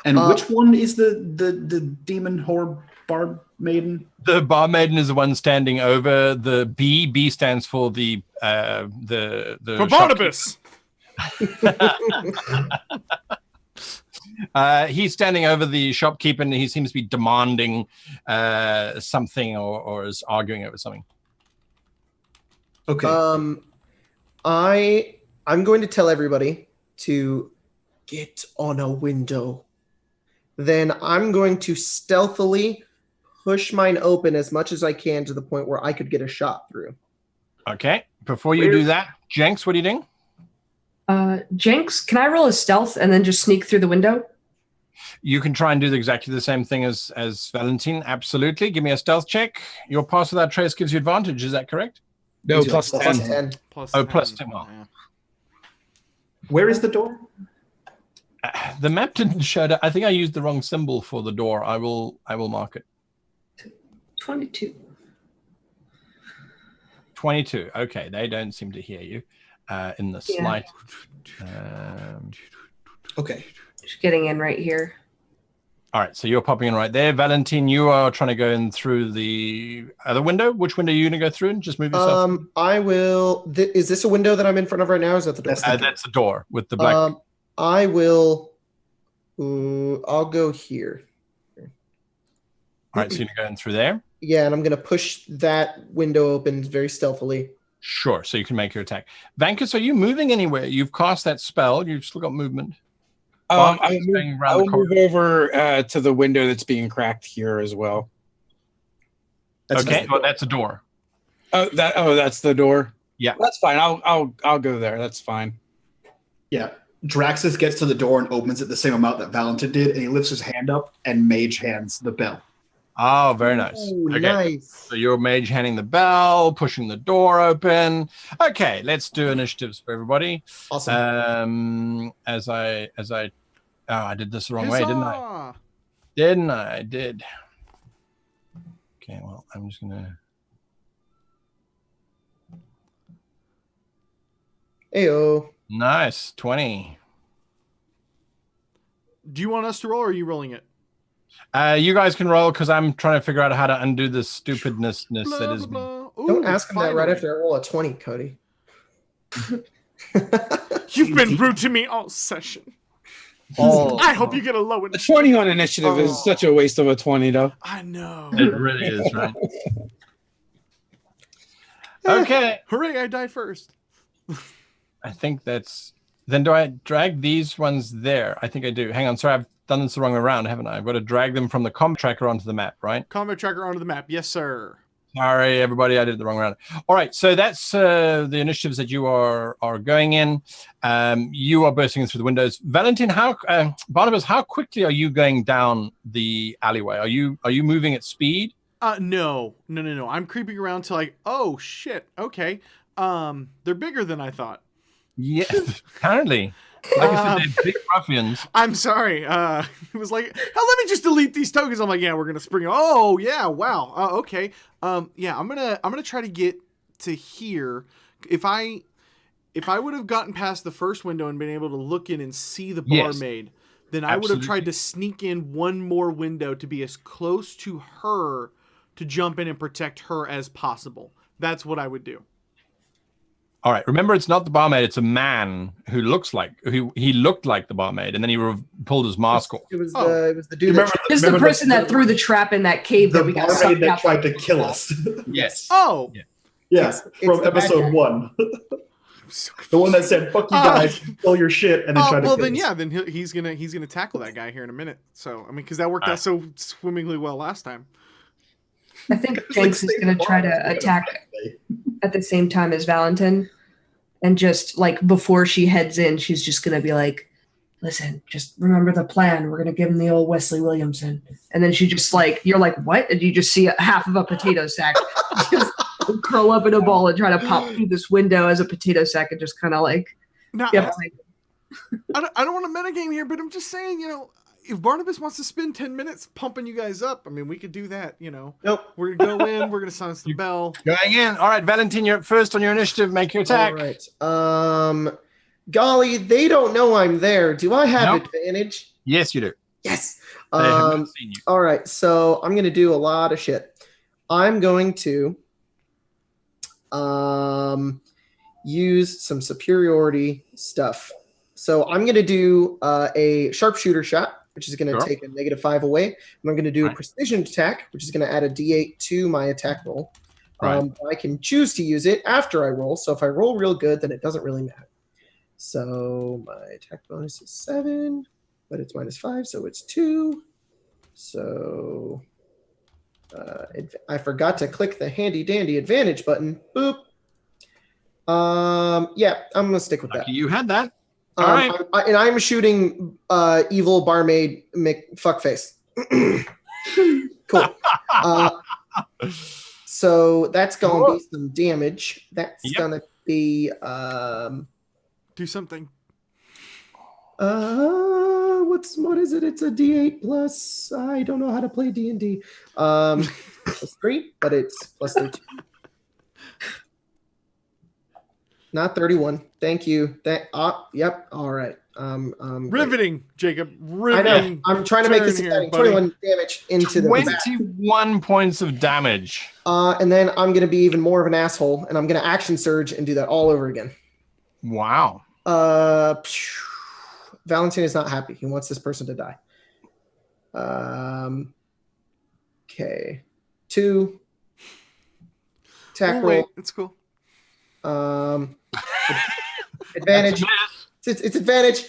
And which one is the demon whore bar maiden? The bar maiden is the one standing over the B. B stands for the for Barnabas. He's standing over the shopkeeper, and he seems to be demanding something or is arguing over something. Okay. I'm going to tell everybody to get on a window. Then I'm going to stealthily push mine open as much as I can to the point where I could get a shot through. Okay. Before you do that, Jenks, what are you doing? Jenks, can I roll a stealth and then just sneak through the window? You can try and do exactly the same thing as Valentine. Absolutely. Give me a stealth check. Your Pass Without Trace gives you advantage. Is that correct? No, plus 10. Plus 10. Plus 10. Well. Yeah. Where is the door? The map didn't show that. I think I used the wrong symbol for the door. I will mark it. 22. 22. Okay, they don't seem to hear you in the slight. Okay. Just getting in right here. All right, so you're popping in right there. Valentine, you are trying to go in through the other window. Which window are you going to go through and just move yourself? I will. Is this a window that I'm in front of right now? Or is that the door? That's the door with the black. I will. I'll go here. All right, so you're going through there? Yeah, and I'm going to push that window open very stealthily. Sure, so you can make your attack. Vankus, are you moving anywhere? You've cast that spell. You've still got movement. I will move over to the window that's being cracked here as well. Okay, well, that's a door. That's the door. Yeah, that's fine. I'll go there. That's fine. Yeah. Draxus gets to the door and opens it the same amount that Valentin did, and he lifts his hand up and mage hands the bell. Oh, very nice. Ooh, okay. Nice. So you're mage handing the bell, pushing the door open. Okay, let's do initiatives for everybody. Awesome. I did this the wrong way, didn't I? I did. Okay, well, I'm just gonna. Ayo. Nice, 20. Do you want us to roll, or are you rolling it? You guys can roll because I'm trying to figure out how to undo this stupidness that is. Ooh, Don't ask him that right finally. after I roll a 20, Cody. You've been rude to me all session. Oh, I hope you get a low A initiative. 20 on initiative is such a waste of a 20, though. I know. it really is, right? Okay. Hooray, I die first. I think that's. Then do I drag these ones there? I think I do. Hang on. Sorry, I've done this the wrong way around, haven't I? I've got to drag them from the combat tracker onto the map, right? Combat tracker onto the map. Yes, sir. Sorry, everybody. I did it the wrong way around. All right. So that's the initiatives that you are going in. You are bursting through the windows. Valentin, Barnabas, how quickly are you going down the alleyway? Are you moving at speed? No. I'm creeping around till like, oh shit. Okay. They're bigger than I thought. Yeah, apparently. Like I said, they're big ruffians. I'm sorry. It was like, hell, let me just delete these tokens. I'm like, yeah, we're gonna spring. Oh yeah, wow. Okay. Yeah, I'm gonna try to get to here. If I would have gotten past the first window and been able to look in and see the barmaid, then I would have tried to sneak in one more window to be as close to her to jump in and protect her as possible. That's what I would do. All right. Remember, it's not the barmaid. It's a man who looked like the barmaid, and then he pulled his mask off. It was the dude. It's the person that threw the trap in that cave that we got barmaid sucked that out. tried to kill us. Yes. Oh. Yeah. Yes, from the bad episode guy. 1. The one that said, fuck you guys, kill your shit, and then tried to well, kill then us. yeah, then he's gonna tackle that guy here in a minute. So I mean, because that worked out so swimmingly well last time. I think Jinx is going to try to attack at the same time as Valentin. And just like before she heads in, she's just going to be like, listen, just remember the plan. We're going to give him the old Wesley Williamson. And then she just like, you're like, what? And you just see half of a potato sack just curl up in a ball and try to pop through this window as a potato sack and just kind of like, Now, yeah, like, I don't want to metagame here, but I'm just saying, if Barnabas wants to spend 10 minutes pumping you guys up, I mean, we could do that, Nope. We're going to go in, we're going to silence the bell. Going in. All right, Valentin, you're up first on your initiative. Make your attack. All right. Golly, they don't know I'm there. Do I have advantage? Yes, you do. Yes. They have not seen you. All right. So I'm going to do a lot of shit. I'm going to use some superiority stuff. So I'm going to do a sharpshooter shot, which is going to take a -5 away. And I'm going to do a precision attack, which is going to add a D8 to my attack roll. I can choose to use it after I roll. So if I roll real good, then it doesn't really matter. So my attack bonus is 7, but it's -5, so it's 2. So I forgot to click the handy dandy advantage button. Boop. Yeah, I'm going to stick with that. You had that. All right. And I'm shooting evil barmaid fuckface. Cool. So that's going to be some damage. That's going to be... do something. What is it? It's a D8 plus... I don't know how to play D&D. Plus 3, but it's plus 13. Not 31. Thank you. Yep. All right. Riveting, great. Jacob. Riveting. I know. I'm trying to make this exciting. 21 damage into the 21 points of damage. And then I'm going to be even more of an asshole, and I'm going to action surge and do that all over again. Wow. Valentine is not happy. He wants this person to die. Okay. 2. Attack roll. Wait, it's cool. Advantage. It's advantage.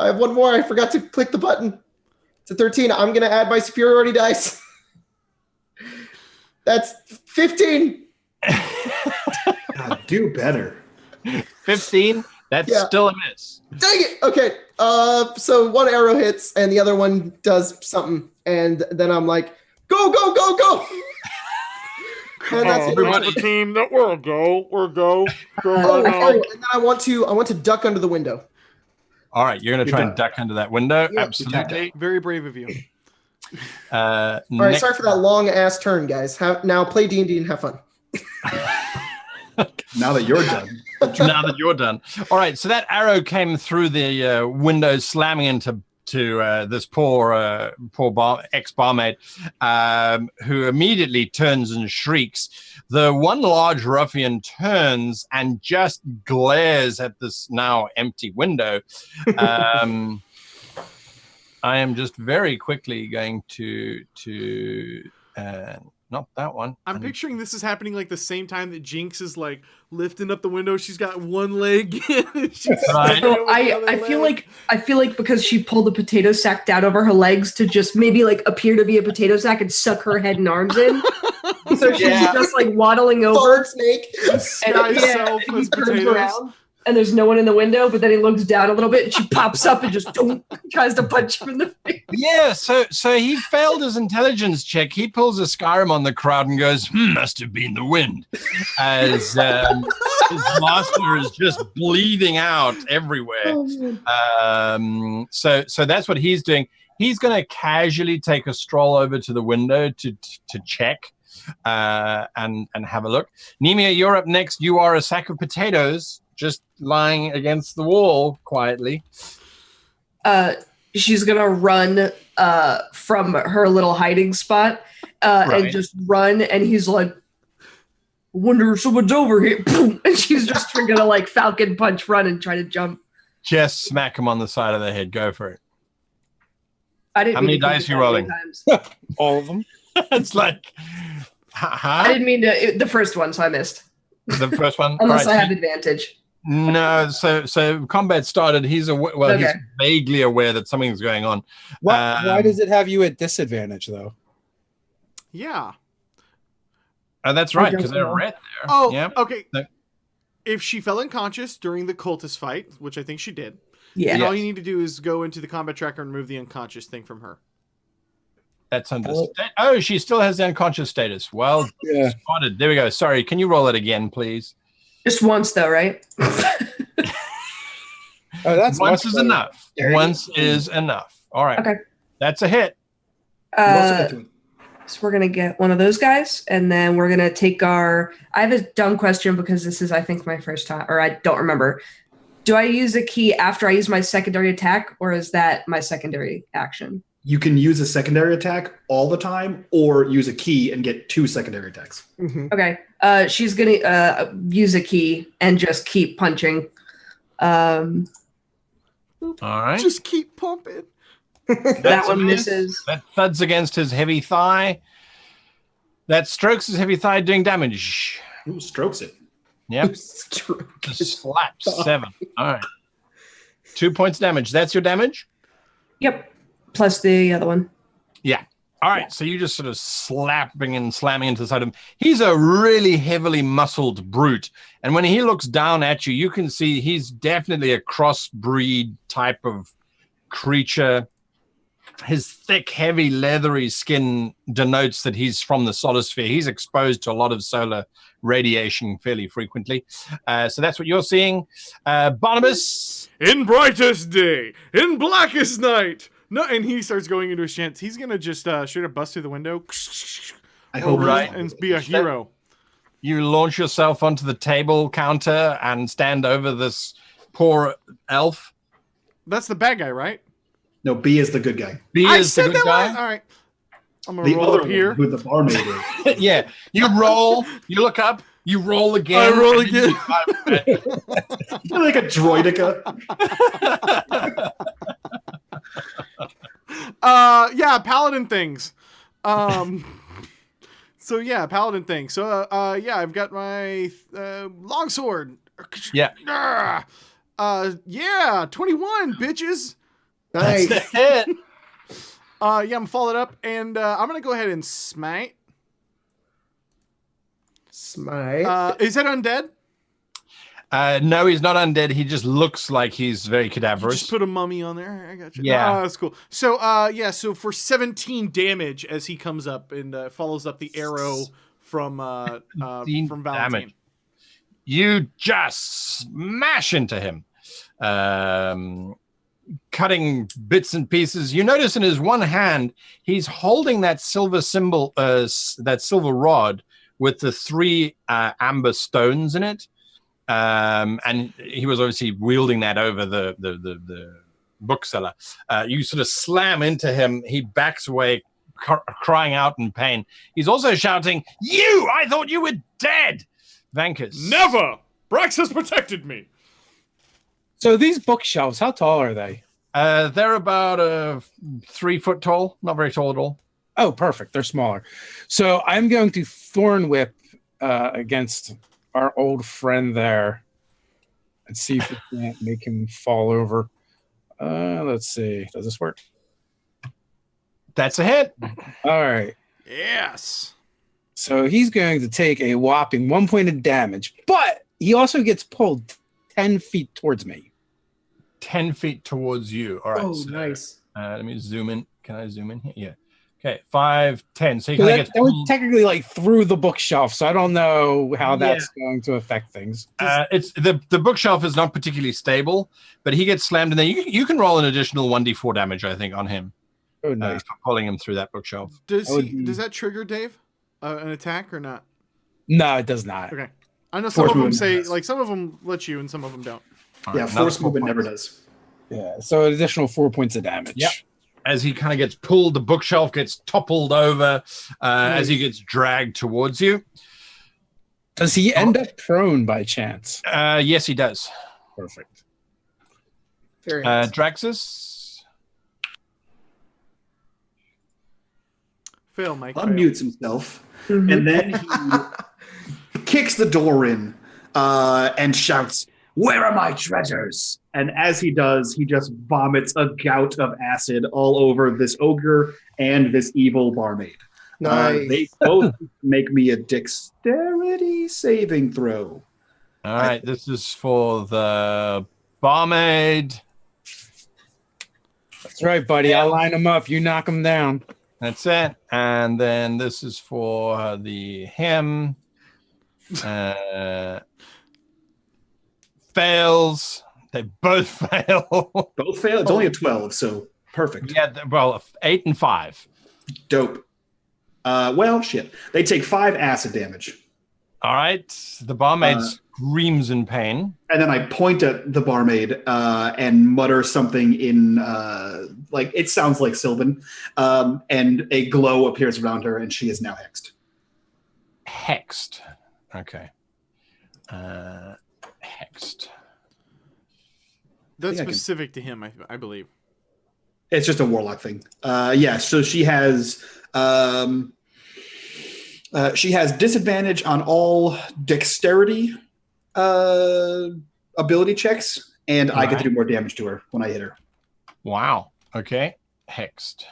I have one more. I forgot to click the button. It's a 13. I'm going to add my superiority dice. That's 15. God, do better. 15? That's still a miss. Dang it. Okay. So one arrow hits and the other one does something. And then I'm like, go, go, go, go. And that's everybody. The team that we'll go. Go. And then I want to duck under the window. All right, you're going to try and duck under that window. Yep. Absolutely. Very brave of you. All right, sorry for that long ass turn, guys. Now play D&D and have fun. Now that you're done. Now that you're done. All right, so that arrow came through the window, slamming into this poor ex-barmaid, who immediately turns and shrieks. The one large ruffian turns and just glares at this now empty window. I am just very quickly going to not that one. I'm picturing this is happening like the same time that Jinx is like lifting up the window. She's got one leg in. I feel like because she pulled the potato sack down over her legs to just maybe like appear to be a potato sack and suck her head and arms in. So she's just like waddling over. Snake. And he turns around and there's no one in the window, but then he looks down a little bit and she pops up and just tries to punch him in the face. Yeah, so he failed his intelligence check. He pulls a Skyrim on the crowd and goes, must have been the wind. As his master is just bleeding out everywhere. So that's what he's doing. He's going to casually take a stroll over to the window to check and have a look. Nemia, you're up next. You are a sack of potatoes just lying against the wall quietly. She's gonna run from her little hiding spot and just run, and he's like, wonder if someone's over here. And she's just gonna like falcon punch, run, and try to jump. Just smack him on the side of the head. Go for it. I didn't. How many dice are you rolling? All of them. It's like, I didn't mean to. The first one, so I missed. The first one, unless I have advantage. No, so combat started. He's he's vaguely aware that something's going on. Why does it have you at disadvantage, though? Yeah. Oh, that's right, because they're red there. Oh, yeah. Okay. If she fell unconscious during the cultist fight, which I think she did, then all you need to do is go into the combat tracker and remove the unconscious thing from her. That's understood. Oh, she still has the unconscious status. Well, spotted. There we go. Sorry, can you roll it again, please? Just once, though, right? Once is enough. Once is enough. All right. Okay. That's a hit. So we're going to get one of those guys, and then we're going to take our... I have a dumb question because this is, I think, my first time, or I don't remember. Do I use a key after I use my secondary attack, or is that my secondary action? You can use a secondary attack all the time, or use a key and get 2 secondary attacks. Mm-hmm. Okay. She's going to use a key and just keep punching. All right. Just keep pumping. That one misses. That thuds against his heavy thigh. That strokes his heavy thigh, doing damage. Ooh, strokes it. Yep. Just slaps 7. All right. 2 points damage. That's your damage? Yep. Plus the other one. Yeah. All right. So you just sort of slapping and slamming into the side of him. He's a really heavily muscled brute. And when he looks down at you, you can see he's definitely a crossbreed type of creature. His thick, heavy, leathery skin denotes that he's from the solar sphere. He's exposed to a lot of solar radiation fairly frequently. So that's what you're seeing. Barnabas. In brightest day, in blackest night. No, and he starts going into his chant. He's going to just straight up bust through the window. I hope right. And be a hero. You launch yourself onto the table counter and stand over this poor elf. That's the bad guy, right? No, B is the good guy. B is the good guy. All right. I'm going to The roll other up here. one, who the barmaid is. Yeah. You roll, you look up, You roll again. I roll and then again. You're like a droidica. Yeah, paladin things. So yeah, paladin thing. So yeah, I've got my longsword. Yeah. Yeah, 21 bitches. Nice. That's the hit. Yeah, I'm followed up, and I'm gonna go ahead and smite. Smite. Is that undead? No, he's not undead. He just looks like he's very You cadaverous. just put a mummy on there. I got you. Yeah. That's cool. So yeah, so for 17 damage as he comes up and follows up the arrow from Valentine. Damage. You just smash into him, cutting bits and pieces. You notice in his one hand, he's holding that silver symbol, that silver rod with the 3 amber stones in it. And he was obviously wielding that over the bookseller. You sort of slam into him. He backs away, crying out in pain. He's also shouting, "You! I thought you were dead!" Vankus. Never! Brax has protected me. So these bookshelves, how tall are they? They're about 3 foot tall. Not very tall at all. Oh, perfect. They're smaller. So I'm going to thorn whip against our old friend there and see if we can't make him fall over. Let's see. Does this work? That's a hit. All right. Yes. So he's going to take a whopping 1 point of damage, but he also gets pulled 10 feet towards me. 10 feet towards you. All right. Oh, so, nice. let me zoom in. Can I zoom in here? Yeah. Okay. 5, 10. So he So kind of that gets was pulled. technically like through the bookshelf, so I don't know how that's going to affect things. It's the bookshelf is not particularly stable, but he gets slammed in there. You can roll an additional 1d4 damage, I think, on him Oh, nice. for pulling him through that bookshelf. Does would he? be- Does that trigger Dave? An attack or not? No, it does not. Okay. I know some Force of them movement say does. like some of them let you and some of them don't. All Yeah, right, another force 4 movement never points. does. Yeah, so an additional 4 points of damage. Yep. As he kind of gets pulled, the bookshelf gets toppled over as he gets dragged towards you. Does he end up prone by chance? Yes, he does. Perfect. Very nice. Draxus. Fail, Mike. fail. Unmutes himself, and then he kicks the door in and shouts, "Where are my treasures?" And as he does, he just vomits a gout of acid all over this ogre and this evil barmaid. Nice. They both make me a dexterity saving throw. All right, this is for the barmaid. That's right, buddy. I'll line him up. You knock him down. That's it. And then this is for the him. Fails. They both fail. Both fail. It's only a 12, so perfect. Yeah, well, 8 and 5. Dope. Well, shit. They take 5 acid damage. All right. The barmaid screams in pain. And then I point at the barmaid and mutter something in, like, it sounds like Sylvan. And a glow appears around her, and she is now hexed. Hexed. Okay. Hexed. That's I can- specific to him, I believe. It's just a warlock thing. Yeah, so she has disadvantage on all dexterity ability checks, and I get to do more damage to her when I hit her. Wow. Okay. Hexed.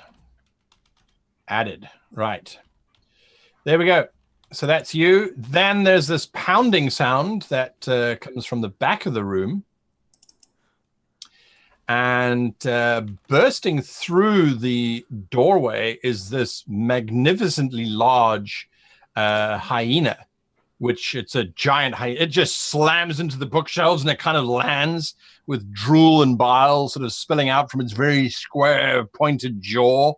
Added. Right. There we go. So that's you. Then there's this pounding sound that comes from the back of the room. And bursting through the doorway is this magnificently large hyena, which it's a giant hyena. It just slams into the bookshelves and it kind of lands with drool and bile sort of spilling out from its very square, pointed jaw.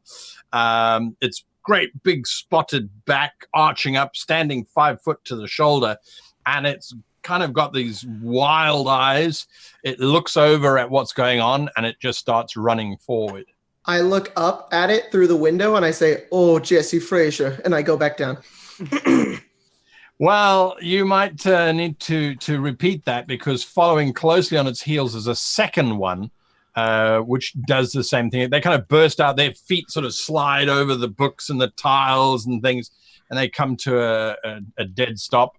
It's great, big, spotted back, arching up, standing 5 foot to the shoulder. And it's kind of got these wild eyes. It looks over at what's going on and it just starts running forward. I look up at it through the window and I say, "Oh, Jesse Frazier," and I go back down. Well, you might need to repeat that, because following closely on its heels is a second one, which does the same thing. They kind of burst out, their feet sort of slide over the books and the tiles and things, and they come to a dead stop.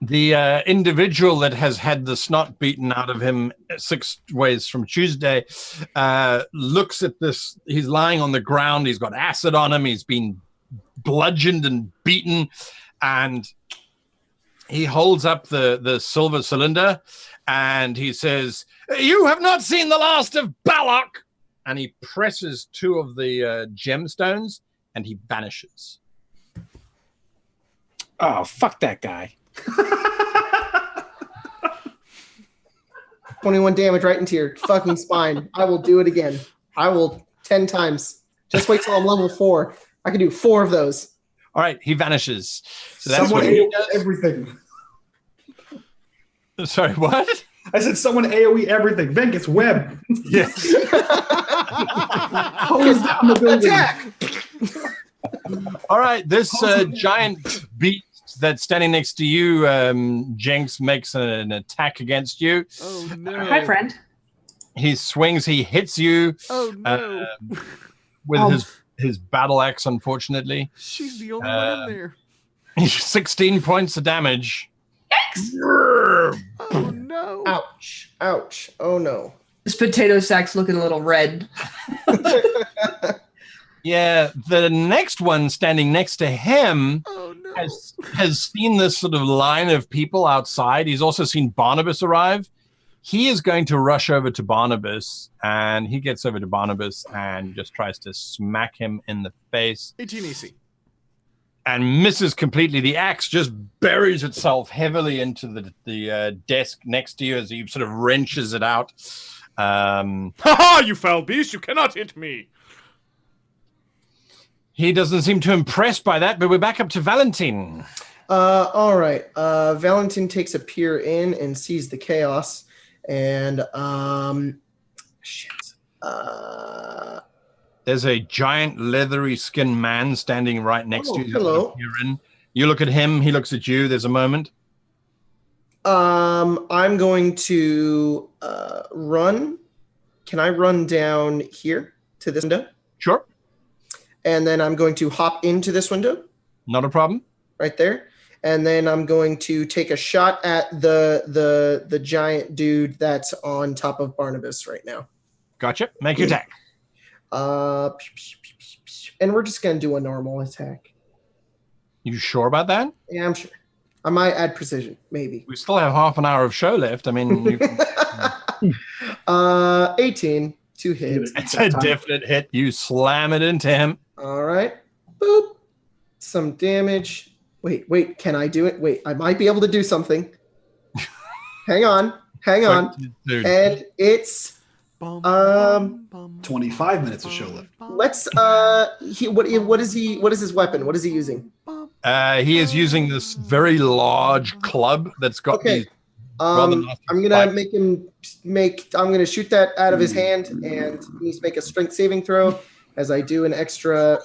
The individual that has had the snot beaten out of him 6 ways from Tuesday looks at this. He's lying on the ground. He's got acid on him. He's been bludgeoned and beaten, and he holds up the silver cylinder and he says, "You have not seen the last of Balak." And he presses 2 of the gemstones and he vanishes. Oh, fuck that guy. 21 damage right into your fucking spine. I will do it again. I will 10 times. Just wait till I'm level 4. I can do 4 of those. All right, he vanishes. So that's Someone what he AoE does. everything. Sorry, what? I said someone AoE everything. Vegas web. Yes. Hose down the building. Attack! All right, this giant beast that's standing next to you, Jinx, makes an attack against you. Oh no! Hi, friend. He swings, he hits you Oh no! with his battle axe, unfortunately. She's the only one in there. 16 points of damage. Oh no! Ouch. Ouch. Oh no. This potato sack's looking a little red. Yeah, the next one standing next to him Oh no! has seen this sort of line of people outside. He's also seen Barnabas arrive. He is going to rush over to Barnabas, and he gets over to Barnabas and just tries to smack him in the face. 18 AC. And misses completely. The axe just buries itself heavily into the desk next to you as he sort of wrenches it out. Ha ha! You foul beast! You cannot hit me. He doesn't seem too impressed by that, but we're back up to Valentin. All right. Valentin takes a peer in and sees the chaos. And shit. There's a giant leathery skinned man standing right next to you. Hello. You look at him, he looks at you. There's a moment. I'm going to run. Can I run down here to this window? Sure. And then I'm going to hop into this window Not a problem. right there. And then I'm going to take a shot at the giant dude that's on top of Barnabas right now. Gotcha. Make your attack. And we're just going to do a normal attack. You sure about that? Yeah, I'm sure. I might add precision, maybe. We still have half an hour of show left. I mean, 18 to hit. it's a definite hit. You slam it into him. All right. Boop. Some damage. Wait. Can I do it? Wait, I might be able to do something. Hang on. Dude. And it's 25 minutes of show left. let's what is his weapon? What is he using? He is using this very large club that's got Okay. these rather nasty I'm gonna spikes. I'm gonna shoot that out of his hand, and he needs to make a strength saving throw as I do an extra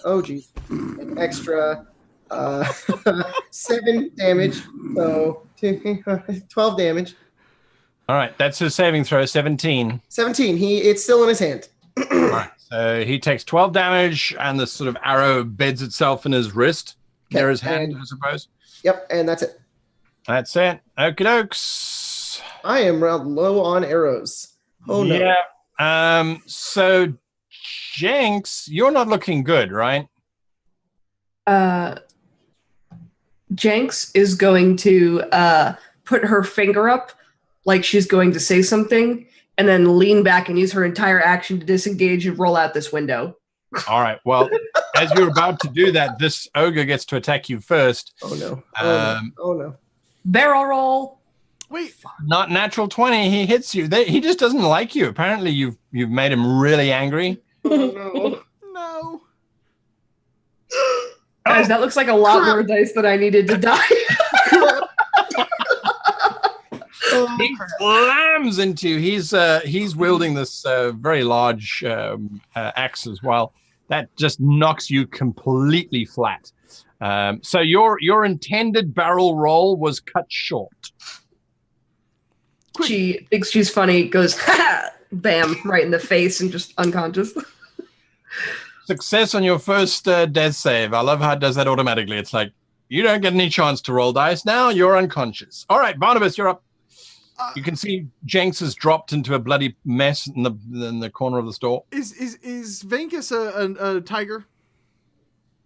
7 damage. So 12 damage. All right, that's his saving throw, 17. 17. It's still in his hand. All right, so he takes 12 damage, and the sort of arrow beds itself in his wrist. Okay, Near his hand, and- I suppose. Yep, and that's it. That's it. Okie dokes. I am low on arrows. Oh no. Yeah. So, Jinx, you're not looking good, right? Jenks is going to put her finger up like she's going to say something, and then lean back and use her entire action to disengage and roll out this window. All right. Well, as you're about to do that, this ogre gets to attack you first. Oh no. Oh, no. Barrel roll. Wait. Not natural 20. He hits you. He just doesn't like you. Apparently, you've made him really angry. Oh no. No. Guys, that looks like a lot more dice than I needed to die. He slams into you. He's wielding this very large axe as well. That just knocks you completely flat. So your intended barrel roll was cut short. She thinks she's funny, goes, ha! Bam, right in the face and just unconscious. Success on your first death save. I love how it does that automatically. It's like, you don't get any chance to roll dice now. You're unconscious. All right, Barnabas, you're up. You can see Jenks has dropped into a bloody mess in the corner of the store. Is Venkus a tiger?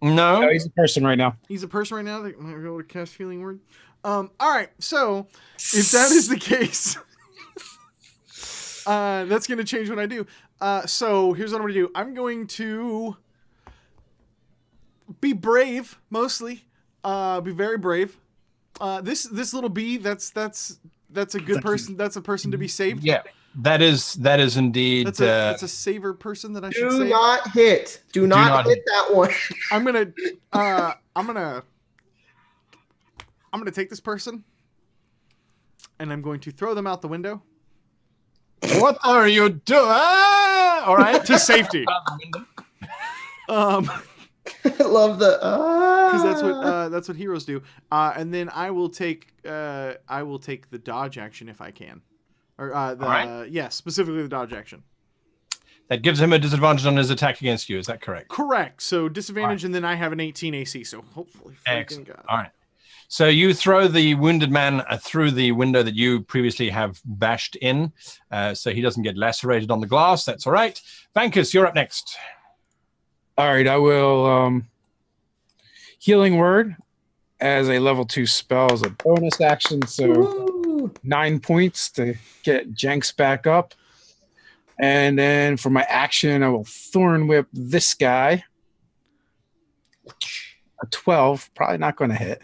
No, he's a person right now. He's a person right now that might be able to cast Healing Word. All right, so if that is the case, that's going to change what I do. So here's what I'm going to do. I'm going to be brave, mostly. Be very brave. This little bee, that's a good person. That's a person to be saved. Yeah, that is indeed. That's a saver person that I should Do save. not hit. Do not hit that one. I'm gonna take this person, and I'm going to throw them out the window. What are you doing? Ah! All right, To safety. I love the Because that's what heroes do. And then I will take the dodge action if I can, or specifically the dodge action. That gives him a disadvantage on his attack against you. Is that correct? Correct. So disadvantage, and then I have an 18 AC. So hopefully, Excellent. All right. So you throw the wounded man through the window that you previously have bashed in, so he doesn't get lacerated on the glass. That's all right. Vankus, you're up next. All right, I will Healing Word as a level 2 spell as a bonus action. So Woo! 9 points to get Jenks back up. And then for my action, I will Thorn Whip this guy. A 12, probably not going to hit.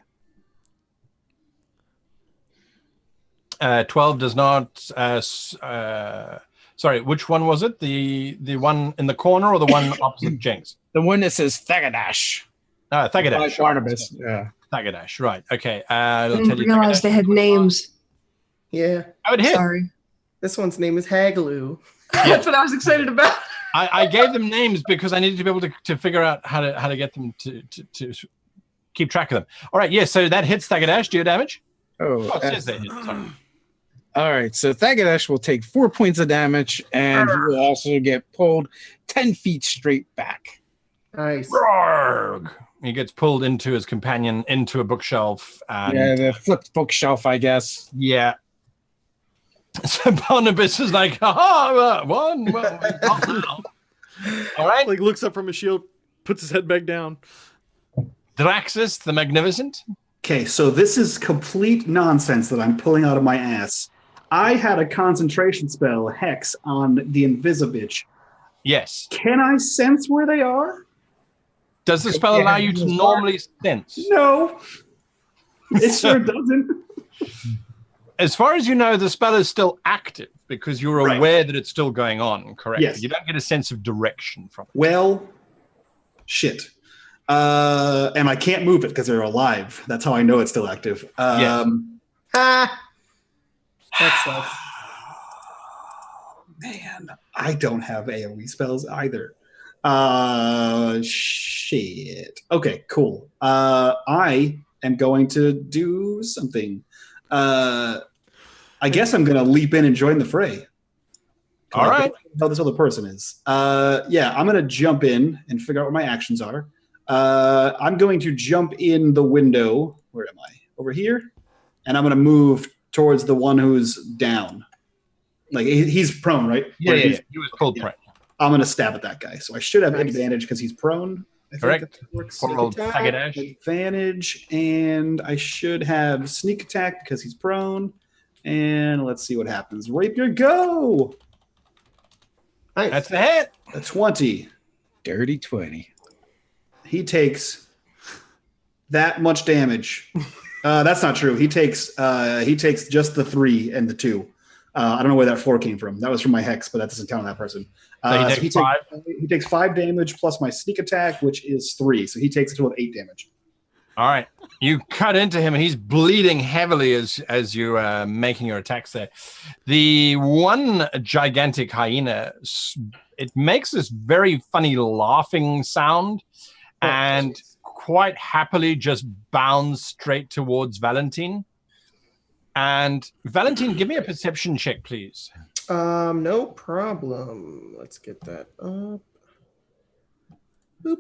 12 does not. Sorry, which one was it? The one in the corner or the one opposite Jenks? The one that says Thagadash. Thagadash. Barnabas. Yeah. Thagadash, right. Okay. I I'll didn't tell you realize Thagadash. they had names. Yeah. I would hit. Sorry. This one's name is Hagaloo. That's what I was excited about. I gave them names because I needed to be able to figure out how to get them to keep track of them. All right, yes, so that hits Thagadash. Do you damage? Oh, Oh, it says they hit. Sorry. all right. So Thagadash will take 4 points of damage, and he will also get pulled 10 feet straight back. Nice. Roarg! He gets pulled into his companion into a bookshelf. And, Yeah, the flipped bookshelf, I guess. yeah. So Barnabas is like, aha, one. Well, not now. All right. Like looks up from his shield, puts his head back down. Draxus the Magnificent. Okay, so this is complete nonsense that I'm pulling out of my ass. I had a concentration spell, Hex, on the Invisibitch. Yes. Can I sense where they are? Does the spell allow you to normally sense? No. It sure doesn't. As far as you know, the spell is still active because you're Right. aware that it's still going on, correct? Yes. You don't get a sense of direction from it. Well, shit. And I can't move it because they're alive. That's how I know it's still active. Ha! That sucks. Man, I don't have AoE spells either. Shit. Okay, cool. I am going to do something. I guess I'm going to leap in and join the fray. All right. How this other person is. Yeah, I'm going to jump in and figure out what my actions are. I'm going to jump in the window. Where am I? Over here. And I'm going to move towards the one who's down. Like he's prone, right? Yeah, Where yeah, he's- he was pulled yeah. prone. I'm going to stab at that guy. So I should have Nice. advantage because he's prone. I think Correct. that works. Poor old Thagadash. Advantage, and I should have sneak attack because he's prone. And let's see what happens. Rapier, go! Nice. That's the hit. A 20. Dirty 20. He takes that much damage. That's not true. He takes just the 3 and the 2. I don't know where that 4 came from. That was from my hex, but that doesn't count on that person. So he takes 5. He takes 5 damage plus my sneak attack, which is 3. So he takes a total of 8 damage. All right. You cut into him, and he's bleeding heavily as you are making your attacks there. The one gigantic hyena, it makes this very funny laughing sound, and quite happily just bounds straight towards Valentine. And Valentine, give me a perception check, please. No problem. Let's get that up. Boop.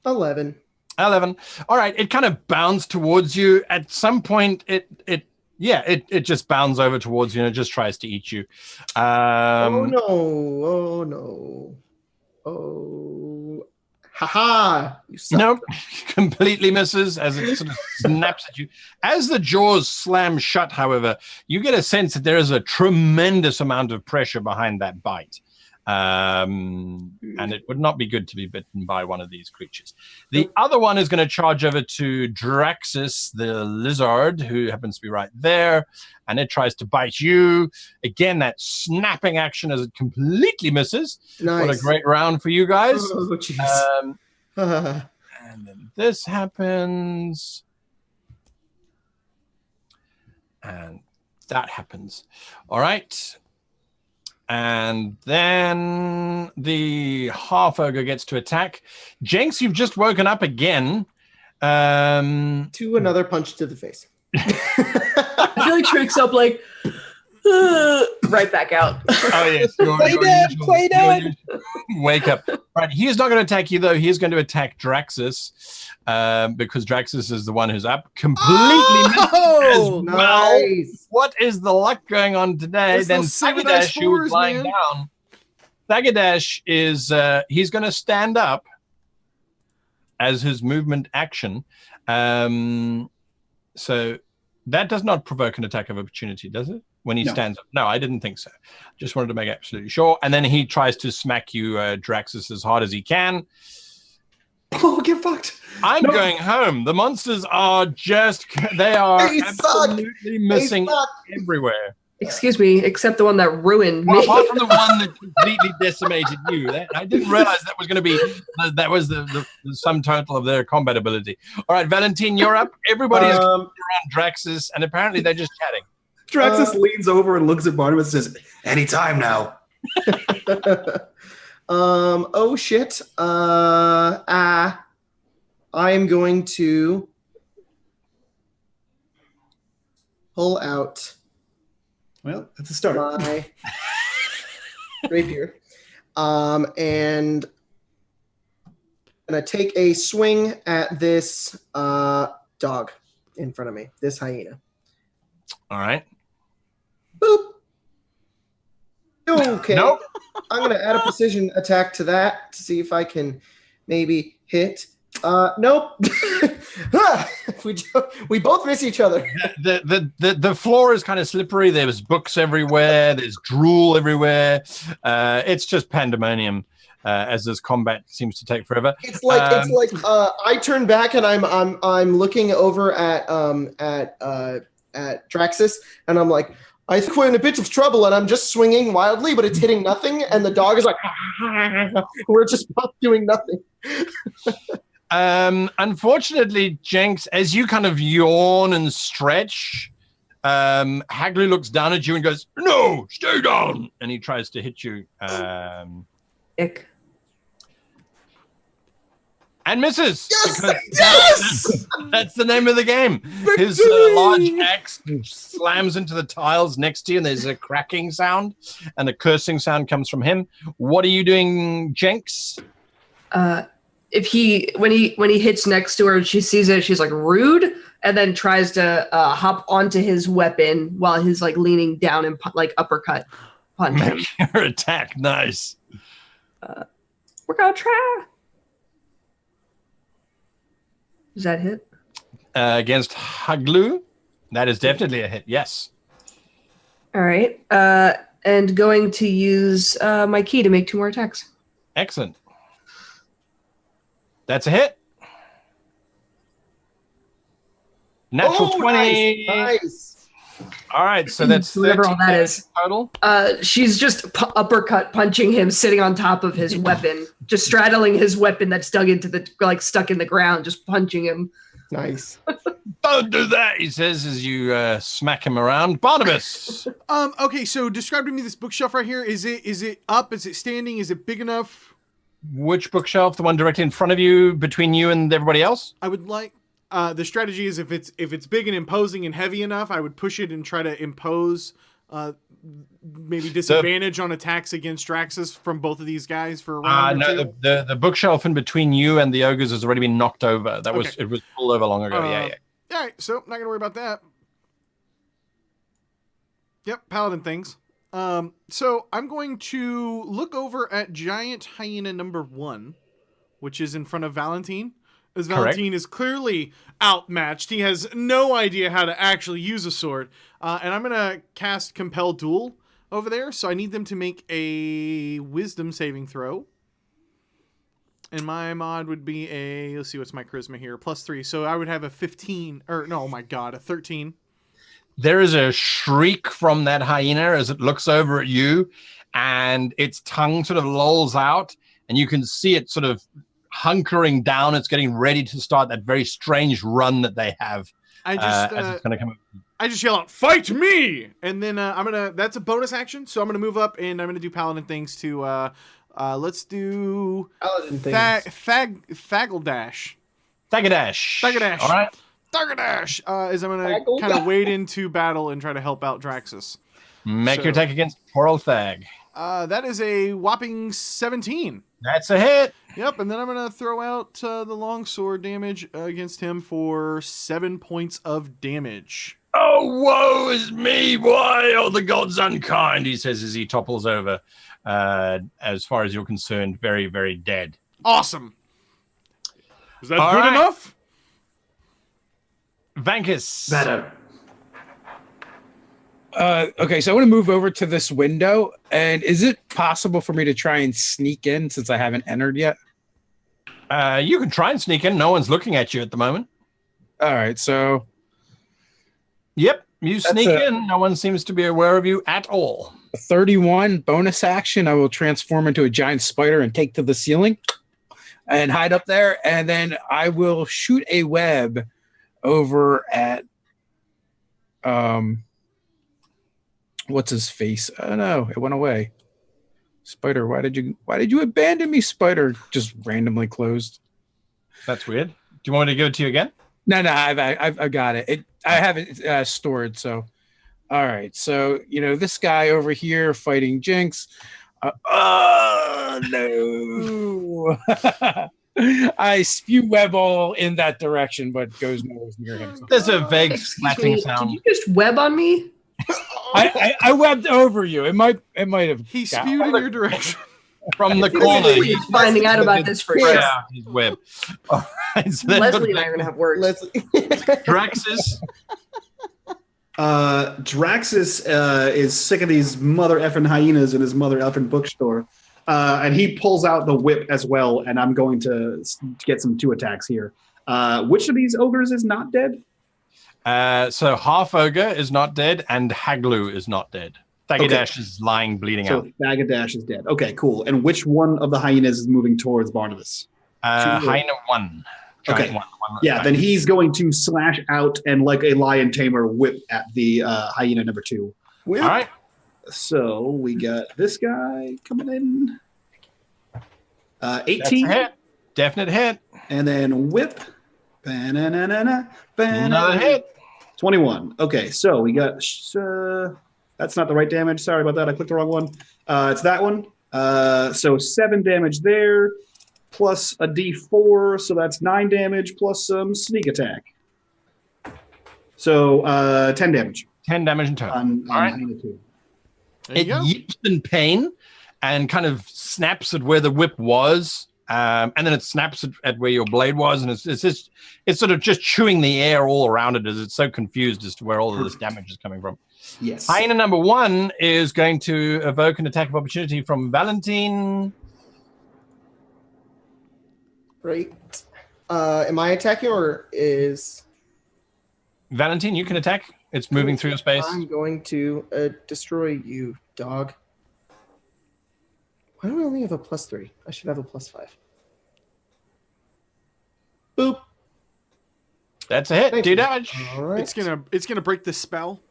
11. All right, it kind of bounds towards you. At some point, it just bounds over towards you and it just tries to eat you. Oh no! Oh, haha! You suck. Nope, completely misses as it sort of snaps at you. As the jaws slam shut, however, you get a sense that there is a tremendous amount of pressure behind that bite. And it would not be good to be bitten by one of these creatures. The other one is going to charge over to Draxus, the lizard, who happens to be right there, and it tries to bite you. Again, that snapping action as it completely misses. Nice. What a great round for you guys. Oh, jeez. And then this happens. And that happens. All right. And then the half ogre gets to attack. Jenks, you've just woken up again. To another punch to the face. I feel like Trick's up like right back out. Oh yes, Play dead. Wake up. Right, he is not going to attack you though. He is going to attack Draxus because Draxus is the one who's up completely as well. Nice. What is the luck going on today? It's Then those Sagadash Sagadash, who fours, is lying man. down. Sagadash is he's going to stand up as his movement action. So that does not provoke an attack of opportunity, does it? When he stands up? No, I didn't think so. Just wanted to make absolutely sure. And then he tries to smack you, Draxus, as hard as he can. Oh, get fucked. I'm going home. The monsters are they are They absolutely missing suck. everywhere. Excuse me, except the one that ruined Well, me. apart from the one that completely decimated you. I didn't realize that was going to be, that was the sum total of their combat ability. All right, Valentine, you're up. Everybody is around Draxus, and apparently they're just chatting. Draxus leans over and looks at Barnabas and says, Anytime now. Oh shit. I am going to pull out well, that's a start. my rapier. And I'm gonna take a swing at this dog in front of me, this hyena. All right. Boop. Okay. Nope. I'm gonna add a precision attack to that to see if I can maybe hit. Nope. we both miss each other. The floor is kind of slippery. There's books everywhere. There's drool everywhere. It's just pandemonium as this combat seems to take forever. It's like I turn back and I'm looking over at Draxus and I'm like, I think we're in a bit of trouble, and I'm just swinging wildly, but it's hitting nothing, and the dog is like, we're just both doing nothing. Unfortunately, Jenks, as you kind of yawn and stretch, Hagley looks down at you and goes, "No, stay down," and he tries to hit you. Ick. And misses. Yes! That's the name of the game. His large axe slams into the tiles next to you, and there's a cracking sound, and a cursing sound comes from him. What are you doing, Jenks? If when he hits next to her, she sees it. She's like rude, and then tries to hop onto his weapon while he's like leaning down and like uppercut punch him. Make your attack. Nice. We're gonna try. Does that hit? Against Haglu, that is definitely a hit. Yes. All right. And going to use my key to make 2 more attacks. Excellent. That's a hit. Natural 20. Nice. All right, so that's Whatever all that is. total. She's just uppercut punching him, sitting on top of his weapon, just straddling his weapon that's dug into stuck in the ground, just punching him. Nice. Don't do that, he says as you smack him around. Barnabas. Okay, so describe to me this bookshelf right here. Is it up? Is it standing? Is it big enough? Which bookshelf? The one directly in front of you, between you and everybody else? I would like the strategy is if it's big and imposing and heavy enough, I would push it and try to impose maybe disadvantage on attacks against Draxus from both of these guys for a round or two. The bookshelf in between you and the ogres has already been knocked over. It was pulled over long ago. Yeah. All right, so not gonna worry about that. Yep, paladin things. So I'm going to look over at giant hyena number 1, which is in front of Valentine. As Valentine is clearly outmatched. He has no idea how to actually use a sword. And I'm going to cast Compel Duel over there. So I need them to make a wisdom saving throw. And my mod would be let's see, what's my charisma here? +3. So I would have a 15, or no, oh my God, a 13. There is a shriek from that hyena as it looks over at you, and its tongue sort of lolls out, and you can see it sort of hunkering down. It's getting ready to start that very strange run that they have. I just yell out, "Fight me!" And then that's a bonus action, so I'm gonna move up and I'm gonna do paladin things to let's do Paladin things. Faggldash. Thagadash. All right. Thagadash is I'm gonna kind of wade into battle and try to help out Draxus. Make your attack against poor old Thag. That is a whopping 17. That's a hit. Yep, and then I'm going to throw out the longsword damage against him for 7 points of damage. Oh, woe is me. Why are the gods unkind? He says as he topples over. As far as you're concerned, very, very dead. Awesome. Is that good enough? Vankus. Better. Okay, so I want to move over to this window. And is it possible for me to try and sneak in since I haven't entered yet? You can try and sneak in. No one's looking at you at the moment. All right, so... Yep, you sneak in. No one seems to be aware of you at all. 31 bonus action. I will transform into a giant spider and take to the ceiling and hide up there. And then I will shoot a web over at... what's his face? Oh no, it went away. Spider, why did you abandon me, Spider? Just randomly closed. That's weird. Do you want me to give it to you again? No, I've got it. I have it stored. So, all right. So this guy over here fighting Jinx. Oh no! I spew web all in that direction, but goes nowhere near him. So. There's a vague slapping sound. Did you just web on me? I webbed over you. It might have. He spewed in your direction. From the corner. He's finding out about this for sure. Yeah, he's web. All right, so Leslie and I are going to have words. Draxus. Draxus is sick of these mother effing hyenas in his mother effing bookstore. And he pulls out the whip as well, and I'm going to get some 2 attacks here. Which of these ogres is not dead? So half ogre is not dead, and Haglu is not dead. Thagadash is lying, bleeding out. So Thagadash is dead. Okay, cool. And which one of the hyenas is moving towards Barnabas? Hyena 1. Okay. One Yeah, then he's going to slash out and like a lion tamer whip at the hyena number 2. All right. So we got this guy coming in. 18. That's a hit. Definite hit. And then whip. Another hit. 21. Okay, so we got... that's not the right damage. Sorry about that. I clicked the wrong one. It's that one. So 7 damage there, plus a d4. So that's 9 damage, plus some sneak attack. So 10 damage. 10 damage in total. On all right. It yips in pain and kind of snaps at where the whip was. And then it snaps at where your blade was, and it's sort of just chewing the air all around it as it's so confused as to where all of this damage is coming from. Yes. Hyena number 1 is going to evoke an attack of opportunity from Valentine. Great. Am I attacking or is... Valentine, you can attack. It's moving through your space. I'm going to destroy you, dog. Why do I only have a +3? I should have a +5. Boop. That's a hit. Thank Do you. dodge. All right. It's gonna break the spell.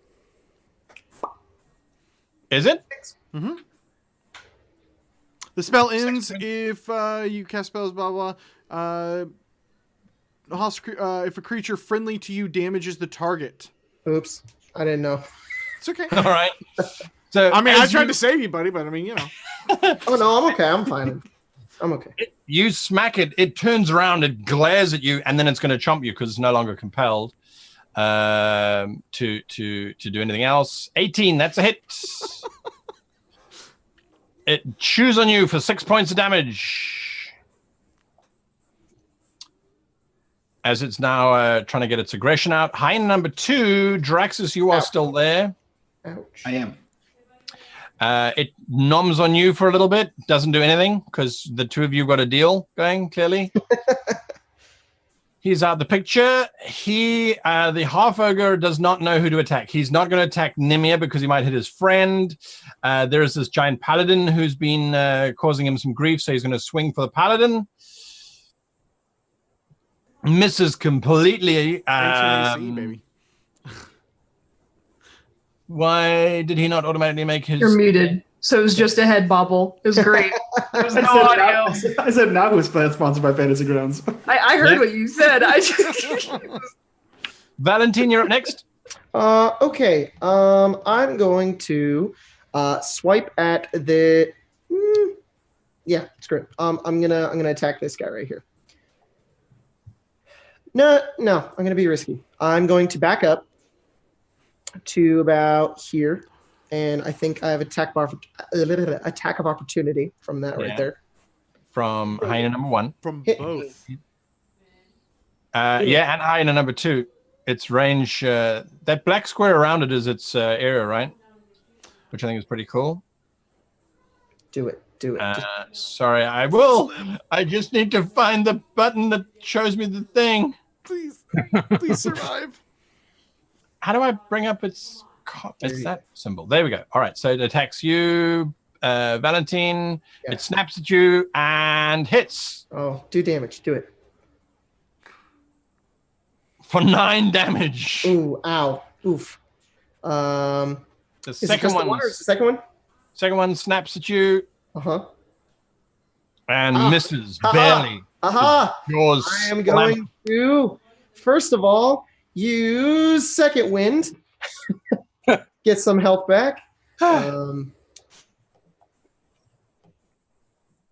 Is it? Mm-hmm. The spell ends if you cast spells, blah, blah. If a creature friendly to you damages the target. Oops. I didn't know. It's okay. All right. So I mean, I tried to save you, buddy, but I mean, you know. Oh, no, I'm okay. I'm fine. I'm okay. You smack it, it turns around, it glares at you, and then it's going to chomp you because it's no longer compelled to do anything else. 18, that's a hit. It chews on you for 6 points of damage. As it's now trying to get its aggression out. Hyena number 2, Draxus, you are still there. Ouch. I am. It noms on you for a little bit. Doesn't do anything because the two of you got a deal going, clearly. He's out the picture. The half ogre does not know who to attack. He's not going to attack Nimia because he might hit his friend. There is this giant paladin who's been causing him some grief, so he's going to swing for the paladin. Misses completely. AC, baby. Why did he not automatically make his... You're muted. So it was just a head bobble. It was great. There was no audio. I said now who's sponsored by Fantasy Grounds. I heard what you said. I just... Valentine, you're up next. Okay. I'm going to swipe at the. Yeah, screw it. I'm gonna attack this guy right here. No, I'm gonna be risky. I'm going to back up to about here, and I think I have attack of opportunity from that right there. From hyena number 1. From Hit both. Yeah, and hyena number 2. Its range, that black square around it is its area, right? Which I think is pretty cool. Do it. Sorry, I will. I just need to find the button that shows me the thing. Please survive. How do I bring up its that symbol? There we go. All right, so it attacks you, Valentine. Yeah. It snaps at you and hits. Oh, do damage. Do it. For 9 damage. Ooh, ow. Oof. The Is it second just the one. one or is the second one? Second one snaps at you Uh-huh. and misses barely. Aha! Yours. I am going to, first of all, use Second Wind. Get some health back.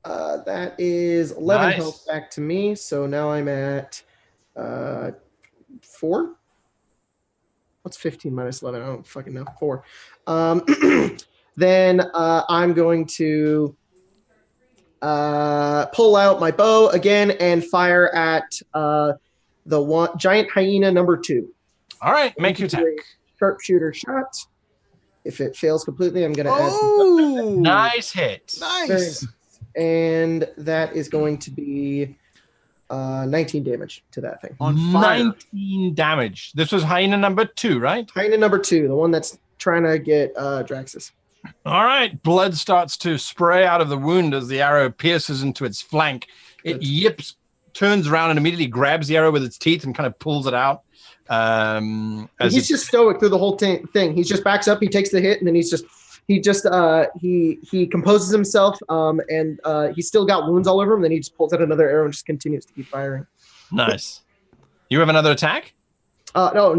That is 11 health back to me. So now I'm at 4. What's 15 minus 11? I don't fucking know. 4. Then I'm going to pull out my bow again and fire at the giant hyena number 2. All right, make your attack. Sharpshooter shot. If it fails completely, I'm going to add. Oh, Nice hit. nice. And that is going to be 19 damage to that thing. On fire. 19 damage. This was hyena number 2, right? Hyena number 2, the one that's trying to get Draxus. All right. Blood starts to spray out of the wound as the arrow pierces into its flank. It yips, turns around, and immediately grabs the arrow with its teeth and kind of pulls it out. He's just stoic through the whole thing. He just backs up, he takes the hit, and then he composes himself, and he's still got wounds all over him. Then he just pulls out another arrow and just continues to keep firing. Nice. You have another attack? No,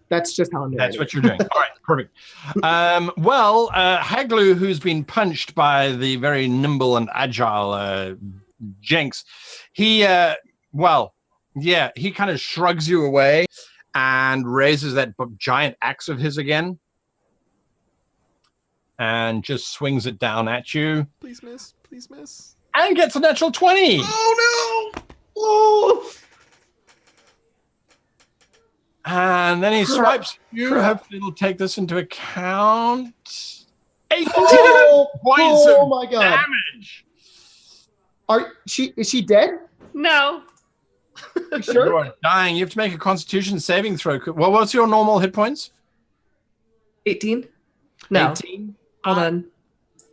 that's just how I'm doing. That's what you're doing. All right, perfect. Haglu, who's been punched by the very nimble and agile Jinx, he kind of shrugs you away and raises that giant axe of his again and just swings it down at you. Please miss. Please miss. And gets a natural 20. Oh no! Oh! And then he swipes you. Hopefully it'll take this into account. 18 points of my god! damage. Is she dead? No. You sure? You are dying. You have to make a Constitution saving throw. Well, what's your normal hit points? 18? No. 18? Hold on.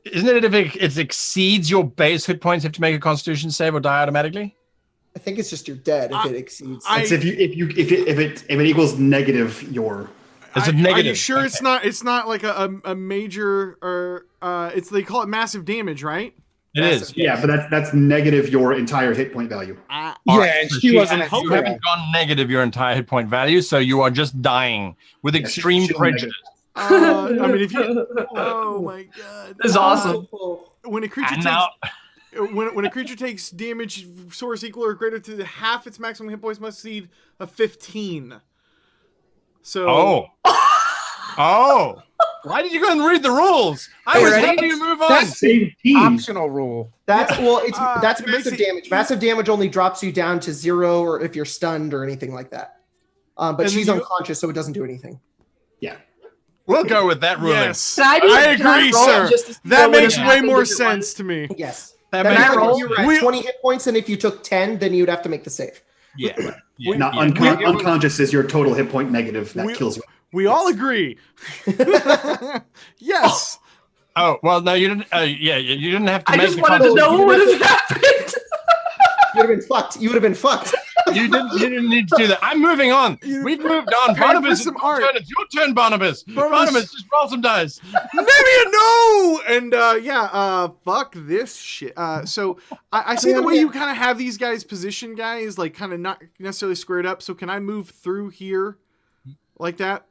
Isn't it if it exceeds your base hit points, you have to make a Constitution save or die automatically? I think it's just you're dead if it exceeds. It's if it equals negative, you're. Is it negative? Are you sure it's not like a major or they call it massive damage, right? It is. Yeah, but that's negative your entire hit point value. Yeah, Alright, and so she wasn't you at zero. haven't gone negative your entire hit point value, so you are just dying with extreme she's prejudice. I mean, if you. Oh my god. This is awesome. When a creature And takes. now, When a creature takes damage source equal or greater to half its maximum hit points must exceed a 15. So. Oh. Why did you go and read the rules? I Are you was ready? helping you move on. That's Same team. optional rule. That's that's it makes massive it- damage. Massive damage only drops you down to 0 or if you're stunned or anything like that. But And she's then you- unconscious, so it doesn't do anything. Yeah. We'll go with that ruling. Yes. Can I do I a die agree, roll sir. just to see That what makes would way happen more if it sense to me. Yes. That That makes means I like roll? if you were at We- 20 hit points, and if you took 10, then you'd have to make the save. Yeah. Yeah. Not Yeah. unconscious is your total hit point negative. That kills you. We all agree. Yes. Oh, well, no, you didn't. Yeah, you didn't have to I make just the wanted to conscious- know what would have happened. You would have been fucked. You would have been fucked. You didn't need to do that. I'm moving on. We've moved on. Pay Barnabas, for some it's your art. turn. It's your turn, Barnabas. Barnabas, just roll some dice. Nemia, no! And fuck this shit. So I see the way you kind of have these guys positioned, guys, like kind of not necessarily squared up. So can I move through here like that?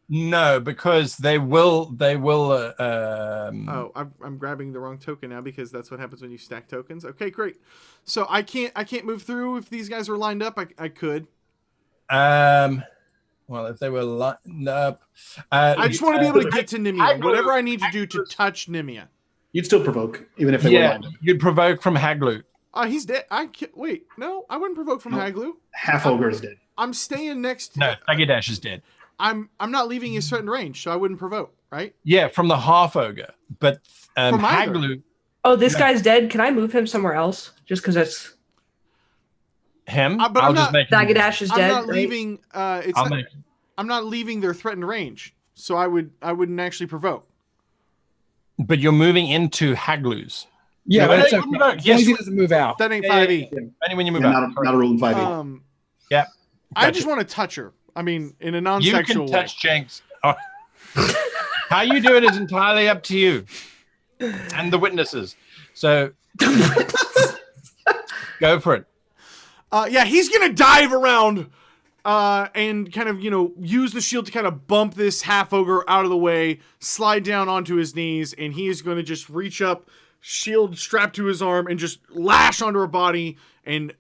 No, because they will. Oh, I'm grabbing the wrong token now because that's what happens when you stack tokens. Okay, great. So I can't move through if these guys were lined up. I could. Well, if they were lined up, I just want to be able to get to Nimia. Whatever I need to do to touch Nimia. You'd still provoke, even if they were Yeah, lined up. you'd provoke from Haglu. He's dead. I can't wait. No, I wouldn't provoke from No. Haglu. Half ogre is dead. I'm staying next to. No, Dash is dead. I'm not leaving his threatened range, so I wouldn't provoke, right? Yeah, from the half ogre, but From either. Haglu, Oh, this guy's dead. Can I move him somewhere else? Just because that's him. But I'll I'm just not- make. him- Dagadash is I'm dead. not right? leaving. I'll make. I'm not leaving their threatened range, so I wouldn't actually provoke. But you're moving into Haglu's. Yeah, No, but no, it's you okay. can vote. As Yes. long as he doesn't move out. That ain't Yeah, 5e. Only when you move Yeah, out. not a rule in 5e. Yeah. I Gotcha. just want to touch her. I mean, in a You non-sexual can way. touch Jenks. Oh. How you do it is entirely up to you and the witnesses. So go for it. Yeah, he's gonna dive around and kind of use the shield to kind of bump this half ogre out of the way, slide down onto his knees, and he is going to just reach up, shield strapped to his arm, and just lash onto her body and,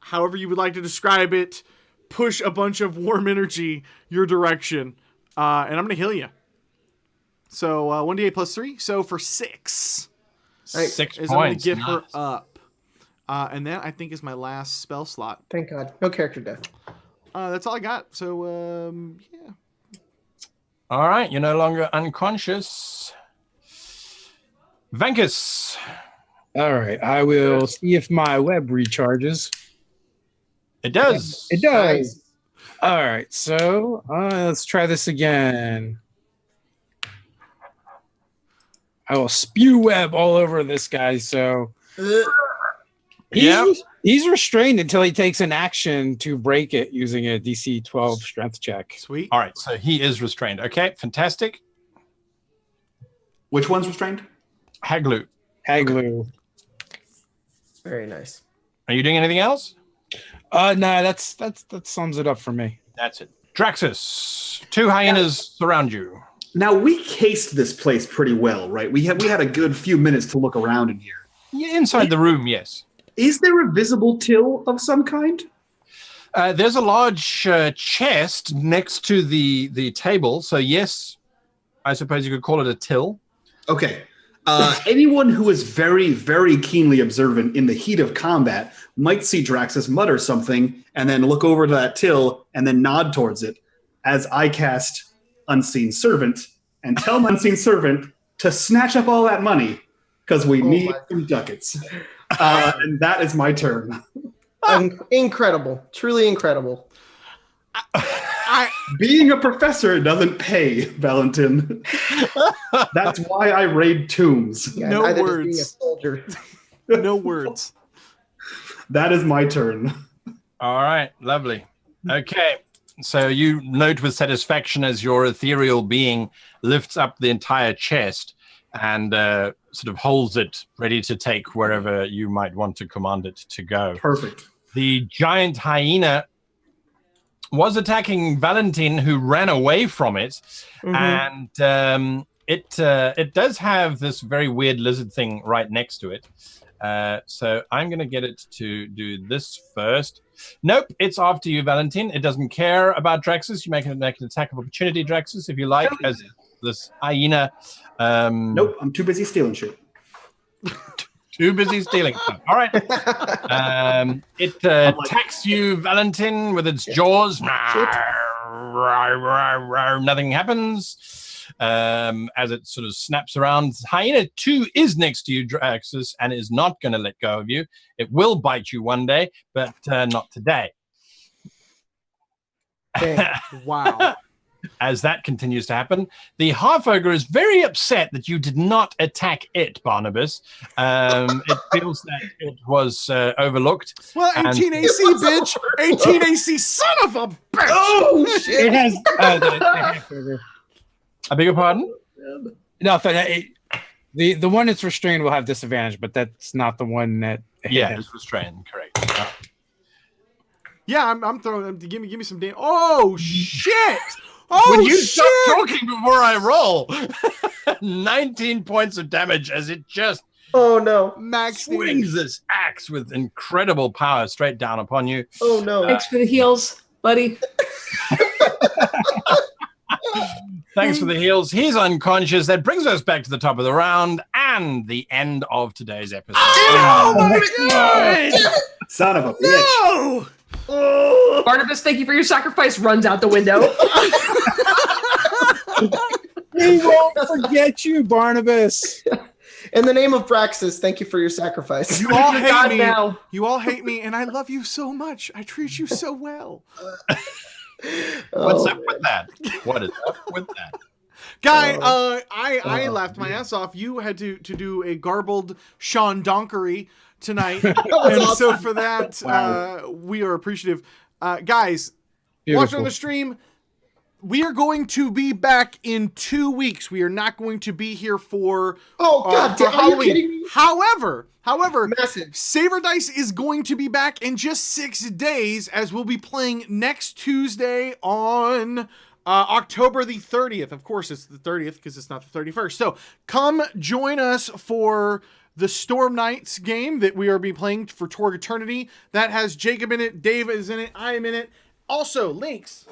however you would like to describe it, push a bunch of warm energy your direction. And I'm gonna heal you. So 1d8 plus 3. So for 6. 6 Is I'm gonna points. get her Nice. up. And that, I think, is my last spell slot. Thank God. No character death. That's all I got. So, yeah. All right, you're no longer unconscious. Venkus. All right, I will see if my web recharges. It does. It does. All right, so let's try this again. I will spew web all over this guy. So he's restrained until he takes an action to break it using a DC 12 strength check. Sweet. All right, so he is restrained. Okay, fantastic. Which one's restrained? Haglu. Haglu. Very nice. Are you doing anything else? No, that sums it up for me. That's it. Draxus. 2 hyenas surround you. Now, we cased this place pretty well, right? We had a good few minutes to look around in here. Yeah, inside the room, yes. Is there a visible till of some kind? There's a large chest next to the table. So, yes, I suppose you could call it a till. Okay. Anyone who is very, very keenly observant in the heat of combat might see Draxus mutter something and then look over to that till and then nod towards it as I cast Unseen Servant and tell my Unseen Servant to snatch up all that money because we need some ducats. And that is my turn. Incredible. Truly incredible. Being a professor doesn't pay, Valentin. That's why I raid tombs. Yeah, No neither does words. being a soldier. No words. That is my turn. All right, lovely. Okay, so you note with satisfaction as your ethereal being lifts up the entire chest and sort of holds it ready to take wherever you might want to command it to go. Perfect. The giant hyena was attacking Valentin, who ran away from it, and it does have this very weird lizard thing right next to it. So I'm going to get it to do this first. Nope, it's after you, Valentin. It doesn't care about Draxus. You make an attack of opportunity, Draxus, if you like, as this hyena. Nope, I'm too busy stealing shit. Too busy stealing stuff. All right. It attacks you, Valentin, with its jaws. Nothing happens. As it sort of snaps around. Hyena 2 is next to you, Draxus, and is not going to let go of you. It will bite you one day, but not today. Wow. As that continues to happen, the half-ogre is very upset that you did not attack it, Barnabas. It feels that it was overlooked. Well, 18 AC, bitch! 18 AC, son of a bitch! Oh shit! It has the half-ogre. I beg your pardon? No, the one that's restrained will have disadvantage, but that's not the one that. Yeah, it's restrained. Correct. Yeah, I'm throwing. Give me some damn. Oh shit! Oh When you shit! stop talking before I roll, 19 points of damage as it just Oh no! Max swings this axe with incredible power straight down upon you. Oh no! Thanks for the heals, buddy. Thanks for the heals. He's unconscious. That brings us back to the top of the round and the end of today's episode. Oh my god! Son of a bitch. No! Barnabas, thank you for your sacrifice. Runs out the window. We won't forget you, Barnabas. In the name of Braxis, thank you for your sacrifice. You all You're hate God me. now. You all hate me, and I love you so much. I treat you so well. What's up with that? What is up with that? Guy, I laughed my ass off. You had to do a garbled Sean Donkery tonight. And so for that, we are appreciative. Guys, watching on the stream, we are going to be back in 2 weeks. We are not going to be here for God damn! Are you kidding me? However, Massive. Saber Dice is going to be back in just 6 days, as we'll be playing next Tuesday on October the 30th. Of course, it's the 30th because it's not the 31st. So come join us for the Storm Knights game that we are be playing for Torg Eternity. That has Jacob in it, Dave is in it, I am in it. Also, links.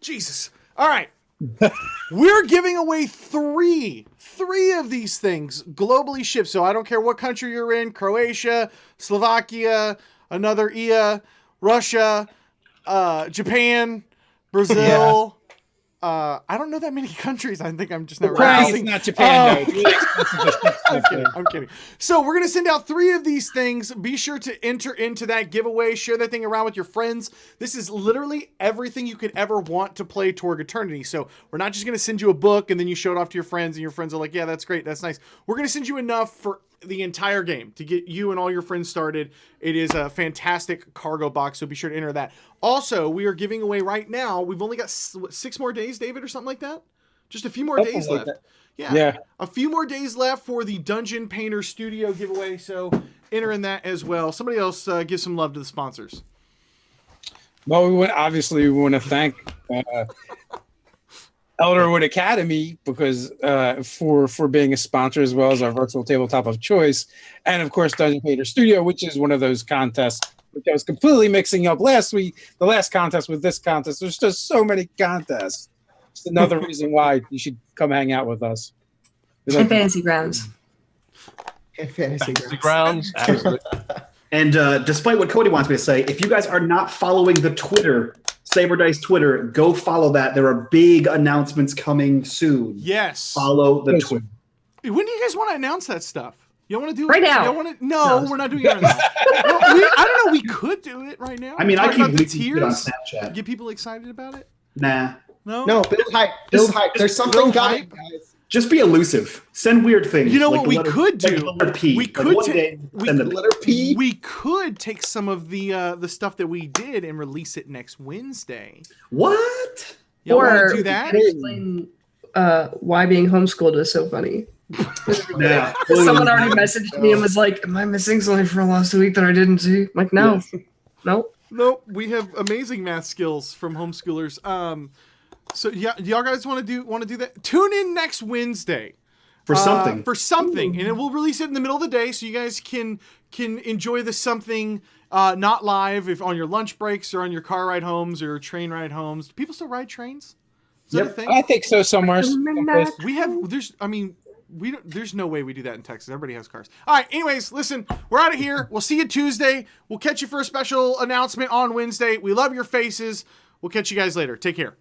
Jesus. All right. We're giving away three of these things globally shipped. So I don't care what country you're in, Croatia, Slovakia, another EA, Russia, Japan, Brazil. I don't know that many countries. I think I'm just not It's not Japan, though. I'm kidding. So we're going to send out 3 of these things. Be sure to enter into that giveaway. Share that thing around with your friends. This is literally everything you could ever want to play Torg Eternity. So we're not just going to send you a book and then you show it off to your friends and your friends are like, yeah, that's great. That's nice. We're going to send you enough for the entire game to get you and all your friends started. It is a fantastic cargo box, so be sure to enter that. Also, we are giving away right now. We've only got 6 more days, David, or something like that. Just a few more days left. Yeah, a few more days left for the Dungeon Painter Studio giveaway. So enter in that as well. Somebody else give some love to the sponsors. Well, we want to thank Elderwood Academy because for being a sponsor, as well as our virtual tabletop of choice, and of course Dungeon Painter Studio, which is one of those contests which I was completely mixing up last week. The last contest with this contest. There's just so many contests. It's another reason why you should come hang out with us. And Fantasy Grounds. And Fantasy Grounds. Absolutely. And despite what Cody wants me to say, if you guys are not following the Twitter, Saber Dice Twitter, go follow that. There are big announcements coming soon. Yes. Follow the Twitter. When do you guys want to announce that stuff? You want to do it right now? You want to? No, we're not doing it right now. I don't know. We could do it right now. I mean, I Talk keep about the leaking it on tiers. Snapchat. Get people excited about it. Nah. No. build hype. Build hype. There's something build coming, hype. guys. Just be elusive. Send weird things. You know like what we the letter- could like do? the letter P. We Like could one ta- day, we- send The the letter P. We could take some of the stuff that we did and release it next Wednesday. What? Y'all want Or to do that? explain why being homeschooled is so funny. Yeah. Someone already messaged me and was like, "Am I missing something from last week that I didn't see?" I'm like, no, Yes. nope. Nope, we have amazing math skills from homeschoolers. So yeah, y'all guys want to do that? Tune in next Wednesday For something. and it will release it in the middle of the day, so you guys can enjoy the something not live if on your lunch breaks or on your car ride homes or train ride homes. Do people still ride trains? Is that a thing? I think so. Somewhere. someplace. There's no way we do that in Texas. Everybody has cars. All right. Anyways, listen, we're out of here. We'll see you Tuesday. We'll catch you for a special announcement on Wednesday. We love your faces. We'll catch you guys later. Take care.